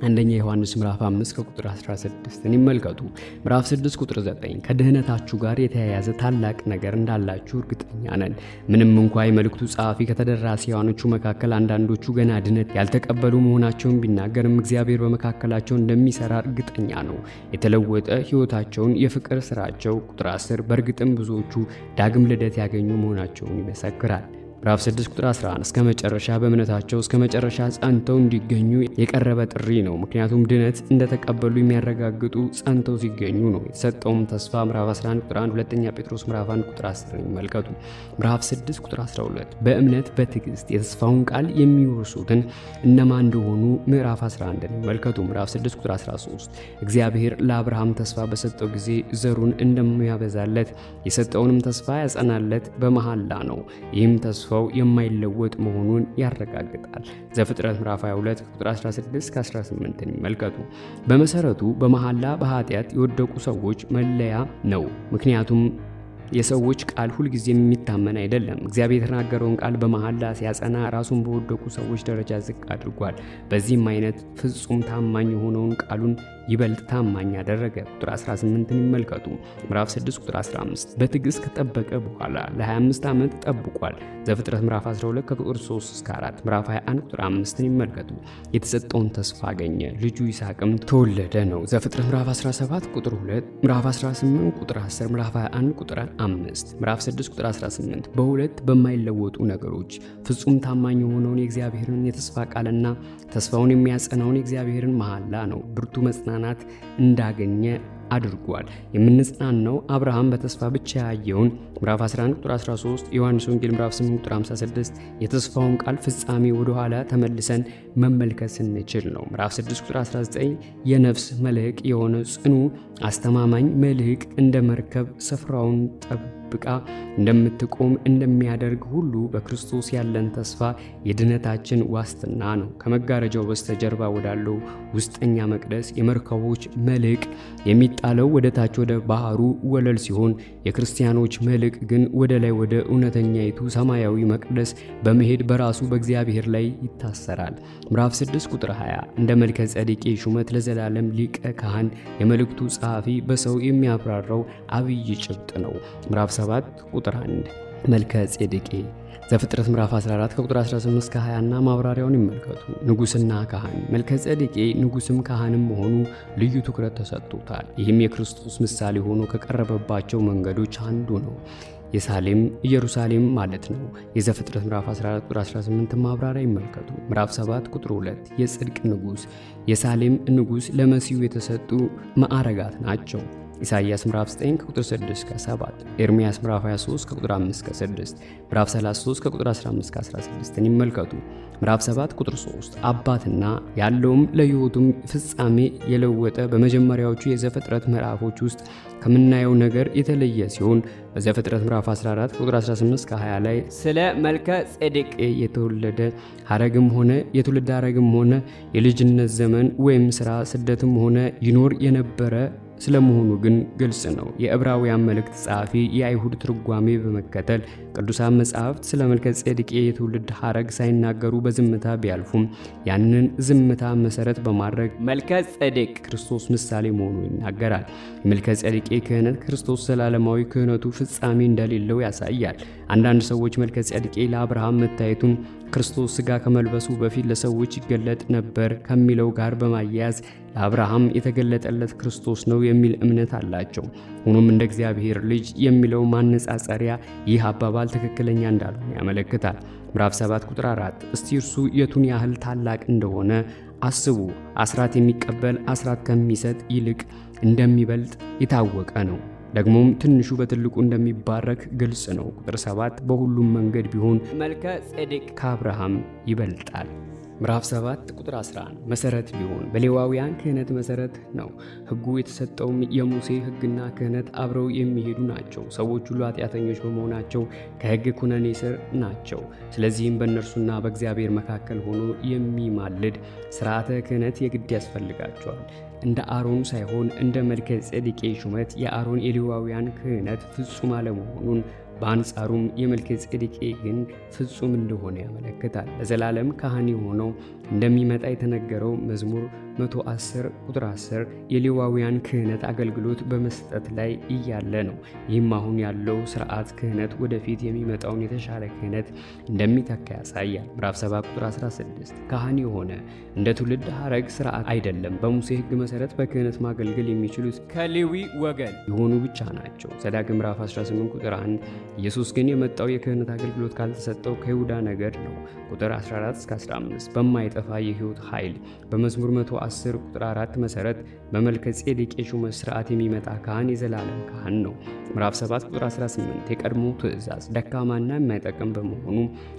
አንደኛ ዮሐንስ ምዕራፍ 5 ከቁጥር 16ን ይመልከቱ። ምዕራፍ 6 ቁጥር 9 ከድህነታችሁ ጋር የተያያዘ ታላቅ ነገር እንዳላችሁ እርግጠኛ ነን። ምንም እንኳ የመልእክቱ ጸሐፊ ከተደራሲያኖቹ መካከል አንዳንዶቹ ገና ድነት ያልተቀበሉ መሆናቸውን ቢናገርም እግዚአብሔር በመካከላቸው እንደሚሰራ እርግጠኛ ነው። የተለወጠ ሕይወታቸውን፣ የፍቅር ስራቸው ቁጥር 10 በእርግጥም ብዙዎቹ ዳግም ልደት ያገኙ መሆናቸውን ይመሰክራል። ምዕራፍ 6 ቁጥር 11 እስከ መጨረሻ በእምነታቸው እስከ መጨረሻ ጸንተው እንዲገኙ የቀረበ ጥሪ ነው። ምክንያቱም ድነት እንደተቀበሉ የሚያረጋግጡ ጸንተው ሲገኙ ነው። የተሰጠውም ተስፋ ምዕራፍ 11 ቁጥር 1 ሁለተኛ ጴጥሮስ ምዕራፍ 1 ቁጥር 10 ይመልከቱ። ምዕራፍ 6 ቁጥር 12 በእምነት በትዕግስት የተስፋውን ቃል የሚወርሱትን እነማን እንደሆኑ ምዕራፍ 11 ይመልከቱ። ምዕራፍ 6 ቁጥር 13 እግዚአብሔር ለአብርሃም ተስፋ በሰጠው ጊዜ ዘሩን እንደሚያበዛለት የሰጠውንም ተስፋ ያጸናለት በመሐላ ነው። ይህም ተስፋው የማይለወጥ መሆኑን ያረጋግጣል። ዘፍጥረት ምዕራፍ 22 ቁጥር 16-18 ይመልከቱ። በመሰረቱ በመሐላ በኃጢአት የወደቁ ሰዎች መለያ ነው። ምክንያቱም የሰዎች ቃል ሁልጊዜም የሚታመን አይደለም። እግዚአብሔር የተናገረውን ቃል በመሐላ ሲያጸና ራሱን በወደቁ ሰዎች ደረጃ ዝቅ አድርጓል። በዚህም አይነት ፍጹም ታማኝ የሆነውን ቃሉን ይበልጥ ታማኝ ያደረገ። ቁጥር 18 ይመልከቱ። ምዕራፍ 6 ቁጥር 15 በትዕግስት ከጠበቀ በኋላ ለ25 ዓመት ጠብቋል። ዘፍጥረት ምዕራፍ 12 ከቁጥር 3 እስከ 4 ምዕራፍ 21 ቁጥር 5 ይመልከቱ። የተሰጠውን ተስፋ አገኘ፣ ልጁ ይስሐቅም ተወለደ ነው። ዘፍጥረት ምዕራፍ 17 ቁጥር 2 ምዕራፍ 18 ቁጥር 10 ምዕራፍ 21 ቁጥር 5 ምዕራፍ 6 ቁጥር 18 በሁለት በማይለወጡ ነገሮች ፍጹም ታማኝ የሆነውን የእግዚአብሔርን የተስፋ ቃልና ተስፋውን የሚያጸናውን የእግዚአብሔርን መሐላ ነው ብርቱ መጽናናት እንዳገኘ አድርጓል። የምንጽናናው አብርሃም በተስፋ ብቻ ያየውን ምዕራፍ 11 ቁጥር 13 ዮሐንስ ወንጌል ምዕራፍ 8 ቁጥር 56 የተስፋውን ቃል ፍጻሜ ወደ ኋላ ተመልሰን መመልከት ስንችል ነው። ምዕራፍ 6 ቁጥር 19 የነፍስ መልሕቅ የሆነ ጽኑ አስተማማኝ መልሕቅ እንደ መርከብ ስፍራውን ጠብቃ እንደምትቆም እንደሚያደርግ ሁሉ በክርስቶስ ያለን ተስፋ የድነታችን ዋስትና ነው። ከመጋረጃው በስተጀርባ ወዳለው ውስጠኛ መቅደስ የመርከቦች መልሕቅ የሚጣለው ወደ ታች ወደ ባህሩ ወለል ሲሆን የክርስቲያኖች መልሕቅ ግን ወደ ላይ ወደ እውነተኛይቱ ሰማያዊ መቅደስ በመሄድ በራሱ በእግዚአብሔር ላይ ይታሰራል። ምዕራፍ 6 ቁጥር 20 እንደ መልከ ጼዴቅ ሹመት ለዘላለም ሊቀ ካህን የመልእክቱ ጸሐፊ በሰው የሚያብራራው አብይ ጭብጥ ነው። ምዕራፍ 7 ቁጥር 1 መልከ ጼዴቅ ዘፍጥረት ምዕራፍ 14 ከቁጥር 18 እስከ 20 እና ማብራሪያውን ይመልከቱ። ንጉስና ካህን መልከ ጼዴቅ ንጉስም ካህንም መሆኑ ልዩ ትኩረት ተሰጥቶታል። ይህም የክርስቶስ ምሳሌ ሆኖ ከቀረበባቸው መንገዶች አንዱ ነው። የሳሌም ኢየሩሳሌም ማለት ነው። የዘፍጥረት ምዕራፍ 14 ቁጥር 18 ማብራሪያ ይመልከቱ። ምዕራፍ 7 ቁጥር 2 የጽድቅ ንጉስ የሳሌም ንጉስ ለመሲሁ የተሰጡ ማዕረጋት ናቸው። ኢሳይያስ ምዕራፍ 9 ከቁጥር 6 እስከ 7 ኤርምያስ ምዕራፍ 23 ከቁጥር 5 እስከ 6 ምዕራፍ 33 ከቁጥር 15 እስከ 16 ይመልከቱ። ምዕራፍ 7 ቁጥር 3 አባትና ያለውም ለሕይወቱም ፍጻሜ የለወጠ በመጀመሪያዎቹ የዘፍጥረት ምዕራፎች ውስጥ ከምናየው ነገር የተለየ ሲሆን በዘፍጥረት ምዕራፍ 14 ቁጥር 18 እስከ 20 ላይ ስለ መልከ ጼዴቅ የተወለደ ሐረግም ሆነ የትውልድ ሐረግም ሆነ የልጅነት ዘመን ወይም ሥራ ስደትም ሆነ ይኖር የነበረ ስለመሆኑ ግን ግልጽ ነው። የዕብራውያን መልእክት ጸሐፊ የአይሁድ ትርጓሜ በመከተል ቅዱሳን መጻሕፍት ስለ መልከ ጼዴቅ የትውልድ ሐረግ ሳይናገሩ በዝምታ ቢያልፉም ያንን ዝምታ መሰረት በማድረግ መልከ ጼዴቅ ክርስቶስ ምሳሌ መሆኑ ይናገራል። የመልከ ጼዴቅ ክህነት ክርስቶስ ዘላለማዊ ክህነቱ ፍጻሜ እንደሌለው ያሳያል። አንዳንድ ሰዎች መልከ ጼዴቅ ለአብርሃም መታየቱን ክርስቶስ ሥጋ ከመልበሱ በፊት ለሰዎች ይገለጥ ነበር ከሚለው ጋር በማያያዝ ለአብርሃም የተገለጠለት ክርስቶስ ነው የሚል እምነት አላቸው። ሆኖም እንደ እግዚአብሔር ልጅ የሚለው ማነጻጸሪያ ይህ አባባል ትክክለኛ እንዳልሆነ ያመለክታል። ምዕራፍ 7 ቁጥር 4 እስቲ እርሱ የቱን ያህል ታላቅ እንደሆነ አስቡ። አስራት የሚቀበል አስራት ከሚሰጥ ይልቅ እንደሚበልጥ የታወቀ ነው። ደግሞም ትንሹ በትልቁ እንደሚባረክ ግልጽ ነው። ቁጥር 7 በሁሉም መንገድ ቢሆን መልከ ጼዴቅ ከአብርሃም ይበልጣል። ምዕራፍ 7 ቁጥር 11 መሰረት ቢሆን በሌዋውያን ክህነት መሰረት ነው። ሕጉ የተሰጠውም የሙሴ ሕግና ክህነት አብረው የሚሄዱ ናቸው። ሰዎች ሁሉ ኃጢአተኞች በመሆናቸው ከሕግ ኩነኔ ስር ናቸው። ስለዚህም በእነርሱና በእግዚአብሔር መካከል ሆኖ የሚማልድ ሥርዓተ ክህነት የግድ ያስፈልጋቸዋል። እንደ አሮን ሳይሆን እንደ መልከ ጼዴቅ ሹመት የአሮን የሌዋውያን ክህነት ፍጹም አለመሆኑን በአንጻሩም የመልከ ጼዴቅ ግን ፍጹም እንደሆነ ያመለክታል። ለዘላለም ካህን የሆነው እንደሚመጣ የተነገረው መዝሙር 110 ቁጥር 10 የሌዋውያን ክህነት አገልግሎት በመስጠት ላይ እያለ ነው። ይህም አሁን ያለው ስርዓት ክህነት ወደፊት የሚመጣውን የተሻለ ክህነት እንደሚተካ ያሳያል። ምዕራፍ 7 ቁጥር 16 ካህን የሆነ እንደ ትውልድ ሐረግ ስርዓት አይደለም። በሙሴ ሕግ መሰረት በክህነት ማገልገል የሚችሉት ከሌዊ ወገን የሆኑ ብቻ ናቸው። ዘዳግም ምዕራፍ 18 ቁጥር 1 ኢየሱስ ግን የመጣው የክህነት አገልግሎት ካልተሰጠው ከይሁዳ ነገድ ነው። ቁጥር 14 እስከ 15 በማይጠፋ የሕይወት ኃይል በመዝሙር 110 ቁጥር 4 መሰረት በመልከ ጼዴቅ የሹመት ስርዓት የሚመጣ ካህን የዘላለም ካህን ነው። ምዕራፍ 7 ቁጥር 18 የቀድሞ ትእዛዝ ደካማና የማይጠቅም በመሆኑ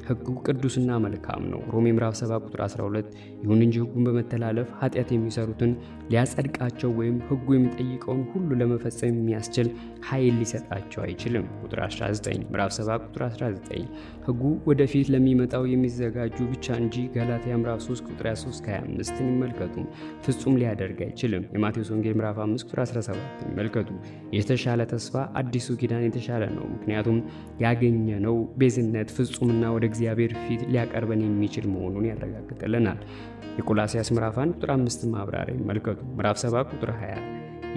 ሕጉ ቅዱስና መልካም ነው። ሮሜ ምዕራፍ 7 ቁጥር 12 ይሁን እንጂ ሕጉን በመተላለፍ ኃጢአት የሚሰሩትን ሊያጸድቃቸው ወይም ሕጉ የሚጠይቀውን ሁሉ ለመፈጸም የሚያስችል ኃይል ሊሰጣቸው አይችልም። ቁጥር 19 ምዕራፍ 7 ቁጥር 19 ሕጉ ወደፊት ለሚመጣው የሚዘጋጁ ብቻ እንጂ ገላትያ ምዕራፍ 3 ቁጥር 23-25 ይመልከቱ ፍጹም ሊያደርግ አይችልም። የማቴዎስ ወንጌል ምዕራፍ 5 ቁጥር 17 ይመልከቱ። የተሻለ ተስፋ አዲሱ ኪዳን የተሻለ ነው፣ ምክንያቱም ያገኘነው ቤዝነት ፍጹምና ወደ እግዚአብሔር ፊት ሊያቀርበን የሚችል መሆኑን ያረጋግጥልናል። የቆላስይስ ምዕራፍ 1 ቁጥር 5 ማብራሪያ ይመልከቱ። ምዕራፍ 7 ቁጥር 20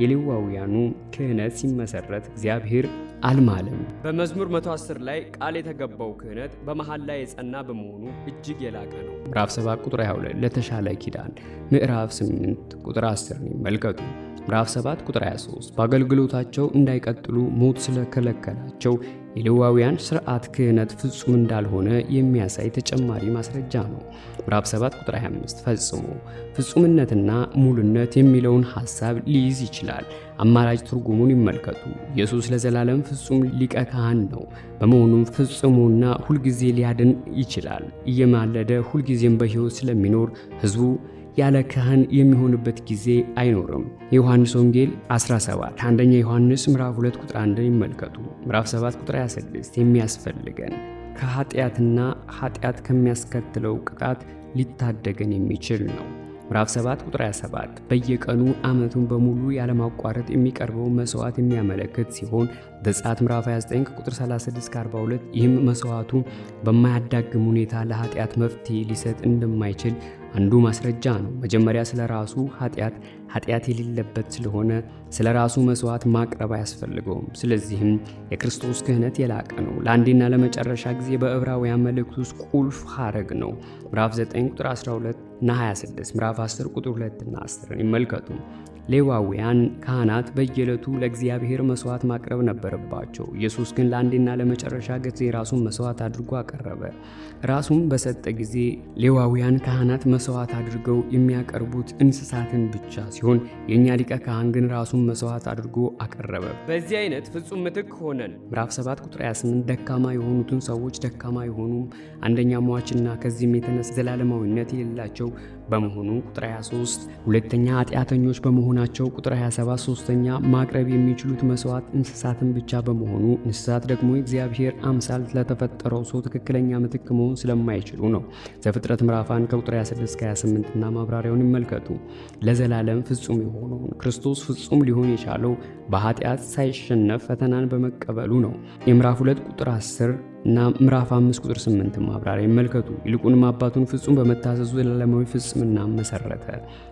የሌዋውያኑ ክህነት ሲመሰረት እግዚአብሔር አልማለም። በመዝሙር 110 ላይ ቃል የተገባው ክህነት በመሃል ላይ የጸና በመሆኑ እጅግ የላቀ ነው። ምዕራፍ 7 ቁጥር 22 ለተሻለ ኪዳን። ምዕራፍ 8 ቁጥር 10 ይመልከቱ። ምዕራፍ 7 ቁጥር 23 በአገልግሎታቸው እንዳይቀጥሉ ሞት ስለከለከላቸው የሌዋውያን ስርዓት ክህነት ፍጹም እንዳልሆነ የሚያሳይ ተጨማሪ ማስረጃ ነው። ምዕራፍ 7 ቁጥር 25 ፈጽሞ ፍጹምነትና ሙሉነት የሚለውን ሐሳብ ሊይዝ ይችላል። አማራጭ ትርጉሙን ይመልከቱ። ኢየሱስ ለዘላለም ፍጹም ሊቀ ካህን ነው። በመሆኑም ፍጹሙና ሁልጊዜ ሊያድን ይችላል። እየማለደ ሁልጊዜም በሕይወት ስለሚኖር ሕዝቡ ያለ ካህን የሚሆንበት ጊዜ አይኖርም። የዮሐንስ ወንጌል 17 አንደኛ ዮሐንስ ምዕራፍ 2 ቁጥር 1 ይመልከቱ። ምዕራፍ 7 ቁጥር 26 የሚያስፈልገን ከኃጢአትና ኃጢአት ከሚያስከትለው ቅጣት ሊታደገን የሚችል ነው። ምዕራፍ 7 ቁጥር 27 በየቀኑ ዓመቱን በሙሉ ያለማቋረጥ የሚቀርበው መስዋዕት የሚያመለክት ሲሆን ዘጸአት ምዕራፍ 29 ቁጥር 36-42 ይህም መስዋዕቱ በማያዳግም ሁኔታ ለኃጢአት መፍትሄ ሊሰጥ እንደማይችል አንዱ ማስረጃ ነው። መጀመሪያ ስለ ራሱ ኃጢአት የሌለበት ስለሆነ ስለ ራሱ መስዋዕት ማቅረብ አያስፈልገውም። ስለዚህም የክርስቶስ ክህነት የላቀ ነው። ለአንዴና ለመጨረሻ ጊዜ በዕብራውያን መልእክት ውስጥ ቁልፍ ሐረግ ነው። ምዕራፍ 9 ቁጥር 12 እና 26 ምዕራፍ 10 ቁጥር 2 እና 10 ይመልከቱ። ሌዋውያን ካህናት በየዕለቱ ለእግዚአብሔር መስዋዕት ማቅረብ ነበረባቸው። ኢየሱስ ግን ለአንዴና ለመጨረሻ ጊዜ ራሱን መስዋዕት አድርጎ አቀረበ። ራሱን በሰጠ ጊዜ ሌዋውያን ካህናት መስዋዕት አድርገው የሚያቀርቡት እንስሳትን ብቻ ሲሆን የእኛ ሊቀ ካህን ግን ራሱን መስዋዕት አድርጎ አቀረበ። በዚህ አይነት ፍጹም ምትክ ሆነን። ምዕራፍ 7 ቁጥር 28 ደካማ የሆኑትን ሰዎች ደካማ የሆኑም አንደኛ ሟችና ከዚህም የተነሳ ዘላለማዊነት የሌላቸው በመሆኑ ቁጥር 23 ሁለተኛ ኃጢአተኞች በመሆናቸው ቁጥር 27 ሶስተኛ ማቅረብ የሚችሉት መስዋዕት እንስሳትን ብቻ በመሆኑ እንስሳት ደግሞ የእግዚአብሔር አምሳል ለተፈጠረው ሰው ትክክለኛ ምትክ መሆን ስለማይችሉ ነው። ዘፍጥረት ምዕራፍ 1 ከቁጥር 26-28 እና ማብራሪያውን ይመልከቱ። ለዘላለም ፍጹም የሆነውን ክርስቶስ ፍጹም ሊሆን የቻለው በኃጢአት ሳይሸነፍ ፈተናን በመቀበሉ ነው። የምዕራፍ 2 ቁጥር 10 እና ምዕራፍ 5 ቁጥር 8 ማብራሪያ ይመልከቱ። ይልቁንም አባቱን ፍጹም በመታዘዙ ዘላለማዊ ፍጽምና መሰረተ።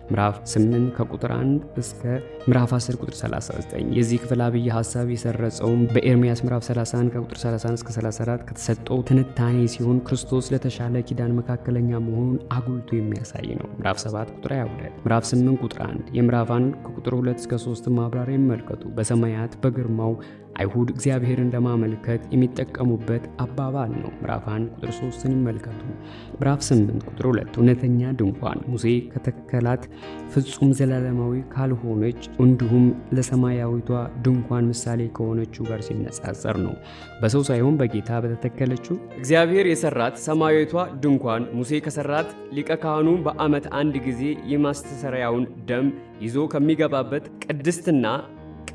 ምዕራፍ 8 ከቁጥር 1 እስከ ምዕራፍ 10 ቁጥር 39 የዚህ ክፍል አብይ ሐሳብ የሰረጸውም በኤርምያስ ምዕራፍ 31 ከቁጥር 31 እስከ 34 ከተሰጠው ትንታኔ ሲሆን ክርስቶስ ለተሻለ ኪዳን መካከለኛ መሆኑን አጉልቶ የሚያሳይ ነው። ምዕራፍ 7 ቁጥር 22 ምዕራፍ 8 ቁጥር 1 የምዕራፍ 1 ከቁጥር 2 እስከ 3 ማብራሪያ ይመልከቱ። በሰማያት በግርማው አይሁድ እግዚአብሔርን ለማመልከት የሚጠቀሙበት አባባል ነው። ምዕራፍ 1 ቁጥር 3ን ይመልከቱ። ምዕራፍ 8 ቁጥር 2 እውነተኛ ድንኳን ሙሴ ከተከላት ፍጹም ዘላለማዊ ካልሆነች እንዲሁም ለሰማያዊቷ ድንኳን ምሳሌ ከሆነችው ጋር ሲነጻጸር ነው። በሰው ሳይሆን በጌታ በተተከለችው እግዚአብሔር የሰራት ሰማያዊቷ ድንኳን ሙሴ ከሰራት ሊቀ ካህኑ በዓመት አንድ ጊዜ የማስተሰሪያውን ደም ይዞ ከሚገባበት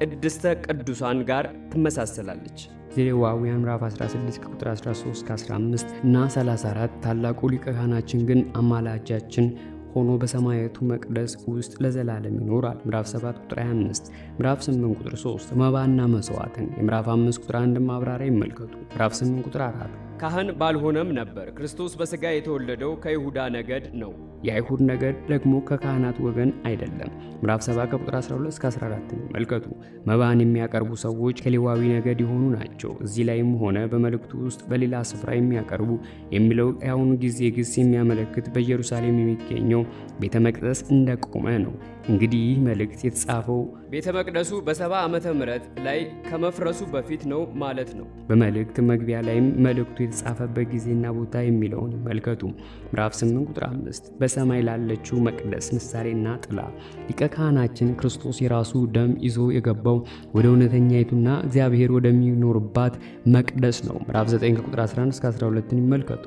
ቅድስተ ቅዱሳን ጋር ትመሳሰላለች። ዘሌዋውያን ምዕራፍ 16 ቁጥር 13-15 እና 34 ታላቁ ሊቀ ካህናችን ግን አማላጃችን ሆኖ በሰማያዊቱ መቅደስ ውስጥ ለዘላለም ይኖራል። ምዕራፍ 7 ቁጥር 25 ምዕራፍ 8 ቁጥር 3 መባና መስዋዕትን የምዕራፍ 5 ቁጥር 1 ማብራሪያ ይመልከቱ። ምዕራፍ 8 ቁጥር 4 ካህን ባልሆነም ነበር። ክርስቶስ በሥጋ የተወለደው ከይሁዳ ነገድ ነው። የአይሁድ ነገድ ደግሞ ከካህናት ወገን አይደለም። ምዕራፍ 7 ከቁጥር 12 እስከ 14 ይመልከቱ። መባን የሚያቀርቡ ሰዎች ከሌዋዊ ነገድ የሆኑ ናቸው። እዚህ ላይም ሆነ በመልእክቱ ውስጥ በሌላ ስፍራ የሚያቀርቡ የሚለው የአሁኑ ጊዜ ግስ የሚያመለክት በኢየሩሳሌም የሚገኘው ቤተ መቅደስ እንደቆመ ነው። እንግዲህ ይህ መልእክት የተጻፈው ቤተ መቅደሱ በ70 ዓመተ ምህረት ላይ ከመፍረሱ በፊት ነው ማለት ነው። በመልእክት መግቢያ ላይም መልእክቱ የተጻፈበት ጊዜና ቦታ የሚለውን ይመልከቱ። ምዕራፍ 8 ቁጥር 5 በሰማይ ላለችው መቅደስ ምሳሌና ጥላ። ሊቀ ካህናችን ክርስቶስ የራሱ ደም ይዞ የገባው ወደ እውነተኛይቱና እግዚአብሔር ወደሚኖርባት መቅደስ ነው። ምዕራፍ 9 ቁጥር 11 እስከ 12 ይመልከቱ።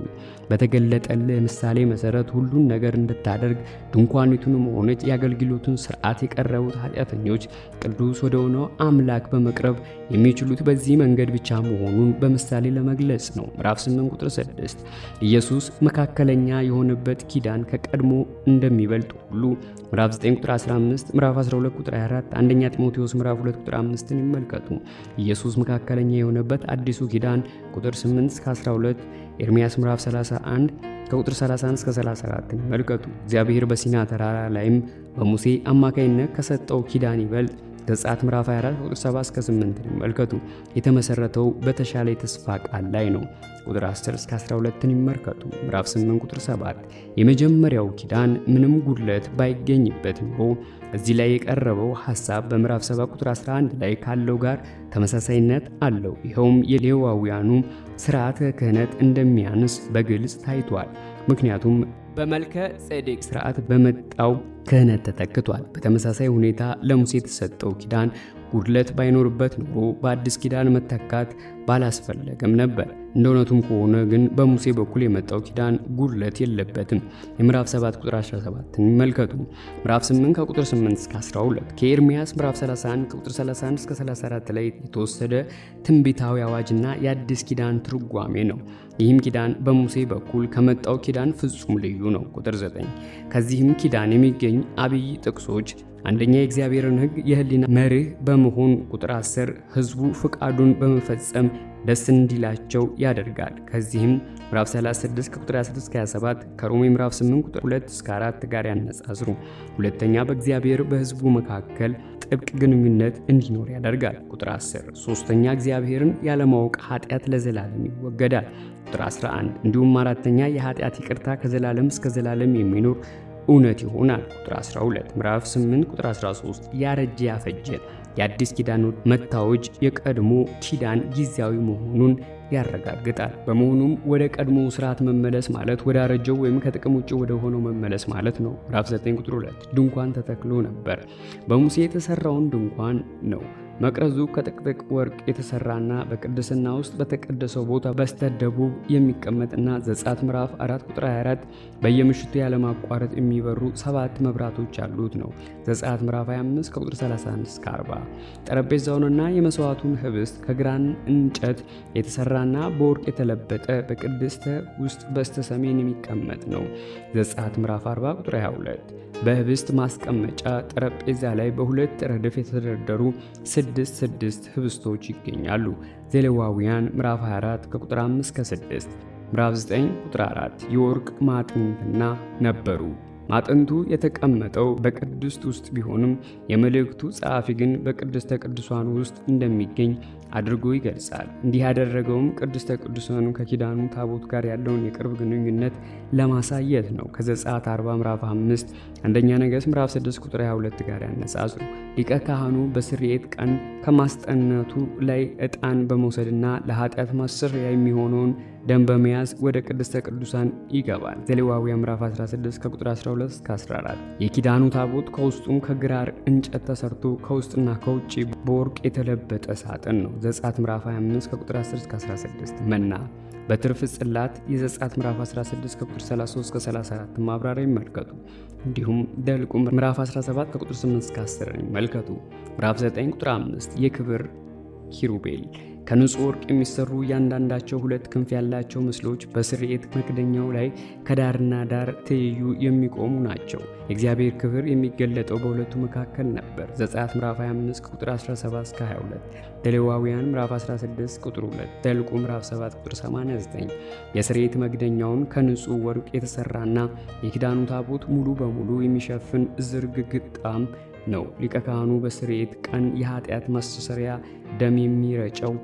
በተገለጠልህ ምሳሌ መሰረት ሁሉን ነገር እንድታደርግ ድንኳኒቱንም ሆነች የአገልግሎቱን ስርዓት የቀረቡት ኃጢአተኞች ቅዱስ ወደ ሆነው አምላክ በመቅረብ የሚችሉት በዚህ መንገድ ብቻ መሆኑን በምሳሌ ለመግለጽ ነው። ምዕራፍ 8 ቁጥር 6 ኢየሱስ መካከለኛ የሆነበት ኪዳን ከቀድሞ እንደሚበልጥ ሁሉ ምዕራፍ 9 ቁጥር 15፣ ምዕራፍ 12 ቁጥር 24፣ አንደኛ ጢሞቴዎስ ምዕራፍ 2 ቁጥር 5ን ይመልከቱ። ኢየሱስ መካከለኛ የሆነበት አዲሱ ኪዳን ቁጥር 8 እስከ 12፣ ኤርምያስ ምዕራፍ 31 ከቁጥር 31 እስከ 34 ይመልከቱ። እግዚአብሔር በሲና ተራራ ላይም በሙሴ አማካይነት ከሰጠው ኪዳን ይበልጥ ዘጸአት ምዕራፍ 24 ቁጥር 7 እስከ 8 ይመልከቱ። የተመሰረተው በተሻለ የተስፋ ቃል ላይ ነው። ቁጥር 10 እስከ 12 ይመልከቱ። ምዕራፍ 8 ቁጥር 7 የመጀመሪያው ኪዳን ምንም ጉድለት ባይገኝበት ኖሮ እዚህ ላይ የቀረበው ሐሳብ በምዕራፍ 7 ቁጥር 11 ላይ ካለው ጋር ተመሳሳይነት አለው። ይኸውም የሌዋውያኑ ሥርዓተ ክህነት እንደሚያንስ በግልጽ ታይቷል። ምክንያቱም በመልከ ጼዴቅ ሥርዓት በመጣው ክህነት ተተክቷል። በተመሳሳይ ሁኔታ ለሙሴ የተሰጠው ኪዳን ጉድለት ባይኖርበት ኖሮ በአዲስ ኪዳን መተካት ባላስፈለገም ነበር። እንደ እውነቱም ከሆነ ግን በሙሴ በኩል የመጣው ኪዳን ጉድለት የለበትም። የምዕራፍ 7 ቁጥር 17 ይመልከቱ። ምዕራፍ 8 ከቁጥር 8 እስከ 12 ከኤርምያስ ምዕራፍ 31 ከቁጥር 31 እስከ 34 ላይ የተወሰደ ትንቢታዊ አዋጅና የአዲስ ኪዳን ትርጓሜ ነው። ይህም ኪዳን በሙሴ በኩል ከመጣው ኪዳን ፍጹም ልዩ ነው። ቁጥር 9 ከዚህም ኪዳን የሚገኝ አብይ ጥቅሶች አንደኛ የእግዚአብሔርን ሕግ የህሊና መርህ በመሆን ቁጥር 10 ሕዝቡ ፍቃዱን በመፈጸም ደስ እንዲላቸው ያደርጋል። ከዚህም ምዕራፍ 36 ከቁጥር 26 እስከ 27 ከሮሜ ምዕራፍ 8 ቁጥር 2 እስከ 4 ጋር ያነጻጽሩ። ሁለተኛ በእግዚአብሔር በሕዝቡ መካከል ጥብቅ ግንኙነት እንዲኖር ያደርጋል። ቁጥር 10 ሶስተኛ እግዚአብሔርን ያለማወቅ ኃጢአት ለዘላለም ይወገዳል። ቁጥር 11 እንዲሁም አራተኛ የኃጢአት ይቅርታ ከዘላለም እስከ ዘላለም የሚኖር እውነት ይሆናል። ቁጥር 12 ምዕራፍ 8 ቁጥር 13 ያረጀ ያፈጀ የአዲስ ኪዳን መታወጅ የቀድሞ ኪዳን ጊዜያዊ መሆኑን ያረጋግጣል። በመሆኑም ወደ ቀድሞ ስርዓት መመለስ ማለት ወደ አረጀው ወይም ከጥቅም ውጭ ወደ ሆነው መመለስ ማለት ነው። ምዕራፍ 9 ቁጥር 2 ድንኳን ተተክሎ ነበር። በሙሴ የተሰራውን ድንኳን ነው። መቅረዙ ከጥቅጥቅ ወርቅ የተሰራና በቅድስና ውስጥ በተቀደሰው ቦታ በስተደቡብ የሚቀመጥና ዘጸአት ምዕራፍ 4 ቁጥር 24 በየምሽቱ ያለማቋረጥ የሚበሩ 7 መብራቶች ያሉት ነው። ዘጸአት ምዕራፍ 25 ከቁጥር 31 እስከ 40 ጠረጴዛውንና የመስዋዕቱን ህብስት ከግራን እንጨት የተሰራና በወርቅ የተለበጠ በቅድስተ ውስጥ በስተ ሰሜን የሚቀመጥ ነው። ዘጸአት ምዕራፍ 40 ቁጥር 22 በህብስት ማስቀመጫ ጠረጴዛ ላይ በሁለት ረድፍ የተደረደሩ 6 ህብስቶች ይገኛሉ። ዘሌዋውያን ምዕራፍ 24 ከቁጥር 5 እስከ 6፣ ምዕራፍ 9 ቁጥር 4 የወርቅ ማዕጠንትና ነበሩ። ማዕጠንቱ የተቀመጠው በቅድስት ውስጥ ቢሆንም የመልእክቱ ጸሐፊ ግን በቅድስተ ቅዱሳኑ ውስጥ እንደሚገኝ አድርጎ ይገልጻል። እንዲህ ያደረገውም ቅድስተ ቅዱሳኑ ከኪዳኑ ታቦት ጋር ያለውን የቅርብ ግንኙነት ለማሳየት ነው። ከዘጸአት 40 ምዕራፍ 5፣ አንደኛ ነገሥት ምዕራፍ 6 ቁጥር 22 ጋር ያነጻጽሩ። ሊቀ ካህኑ በስርየት ቀን ከማስጠነቱ ላይ ዕጣን በመውሰድና ለኃጢአት ማሰሪያ የሚሆነውን ደም በመያዝ ወደ ቅድስተ ቅዱሳን ይገባል። ዘሌዋውያን ምዕራፍ 16 ከቁጥር 12 እስከ 14 የኪዳኑ ታቦት ከውስጡም ከግራር እንጨት ተሰርቶ ከውስጥና ከውጭ በወርቅ የተለበጠ ሳጥን ነው። ዘጸአት ምዕራፍ 25 ከቁጥር 10 እስከ 16 መና በትርፍ ጽላት የዘጸአት ምዕራፍ 16 ከቁጥር 33 እስከ 34 ማብራሪያ ይመልከቱ። እንዲሁም ደልቁ ምዕራፍ 17 ከቁጥር 8 እስከ 10 ይመልከቱ። ምዕራፍ 9 ቁጥር 5 የክብር ኪሩቤል ከንጹሕ ወርቅ የሚሰሩ እያንዳንዳቸው 2 ክንፍ ያላቸው ምስሎች በስርየት መክደኛው ላይ ከዳርና ዳር ትይዩ የሚቆሙ ናቸው። የእግዚአብሔር ክብር የሚገለጠው በሁለቱ መካከል ነበር። ዘጸአት ምዕራፍ 25 ቁጥር 17 እስከ 22፣ ዘሌዋውያን ምዕራፍ 16 ቁጥር 2፣ ዘኍልቍ ምዕራፍ 7 ቁጥር 89። የስርየት መክደኛውን ከንጹሕ ወርቅ የተሰራና የኪዳኑ ታቦት ሙሉ በሙሉ የሚሸፍን ዝርግ ግጣም ነው። ሊቀ ካህኑ በስርየት ቀን የኃጢአት ማስተስረያ ደም የሚረጨው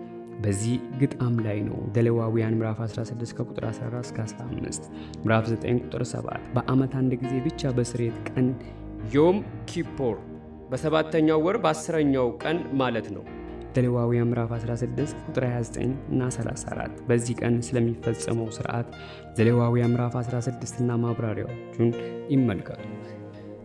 በዚህ ግጣም ላይ ነው። ዘሌዋውያን ምዕራፍ 16 ከቁጥር 14 እስከ 15፣ ምዕራፍ 9 ቁጥር 7። በዓመት አንድ ጊዜ ብቻ በስርየት ቀን ዮም ኪፖር በ7ኛው ወር በ10ኛው ቀን ማለት ነው። ዘሌዋውያን ምዕራፍ 16 ቁጥር 29 እና 34። በዚህ ቀን ስለሚፈጸመው ሥርዓት ዘሌዋውያን ምዕራፍ 16 እና ማብራሪያዎቹን ይመልከቱ።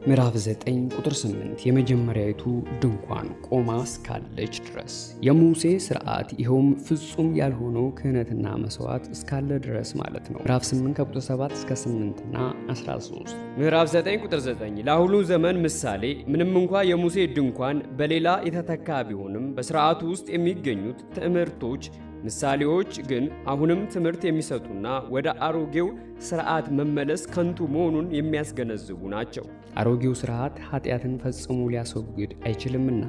ምዕራፍ 9 ቁጥር 8 የመጀመሪያይቱ ድንኳን ቆማ እስካለች ድረስ የሙሴ ሥርዓት፣ ይኸውም ፍጹም ያልሆነው ክህነትና መስዋዕት እስካለ ድረስ ማለት ነው። ምዕራፍ 8 ከቁጥር 7 እስከ 8 እና 13። ምዕራፍ 9 ቁጥር 9 ለአሁኑ ዘመን ምሳሌ፣ ምንም እንኳ የሙሴ ድንኳን በሌላ የተተካ ቢሆንም በሥርዓቱ ውስጥ የሚገኙት ትምህርቶች ምሳሌዎች ግን አሁንም ትምህርት የሚሰጡና ወደ አሮጌው ሥርዓት መመለስ ከንቱ መሆኑን የሚያስገነዝቡ ናቸው። አሮጌው ሥርዓት ኃጢአትን ፈጽሞ ሊያስወግድ አይችልምና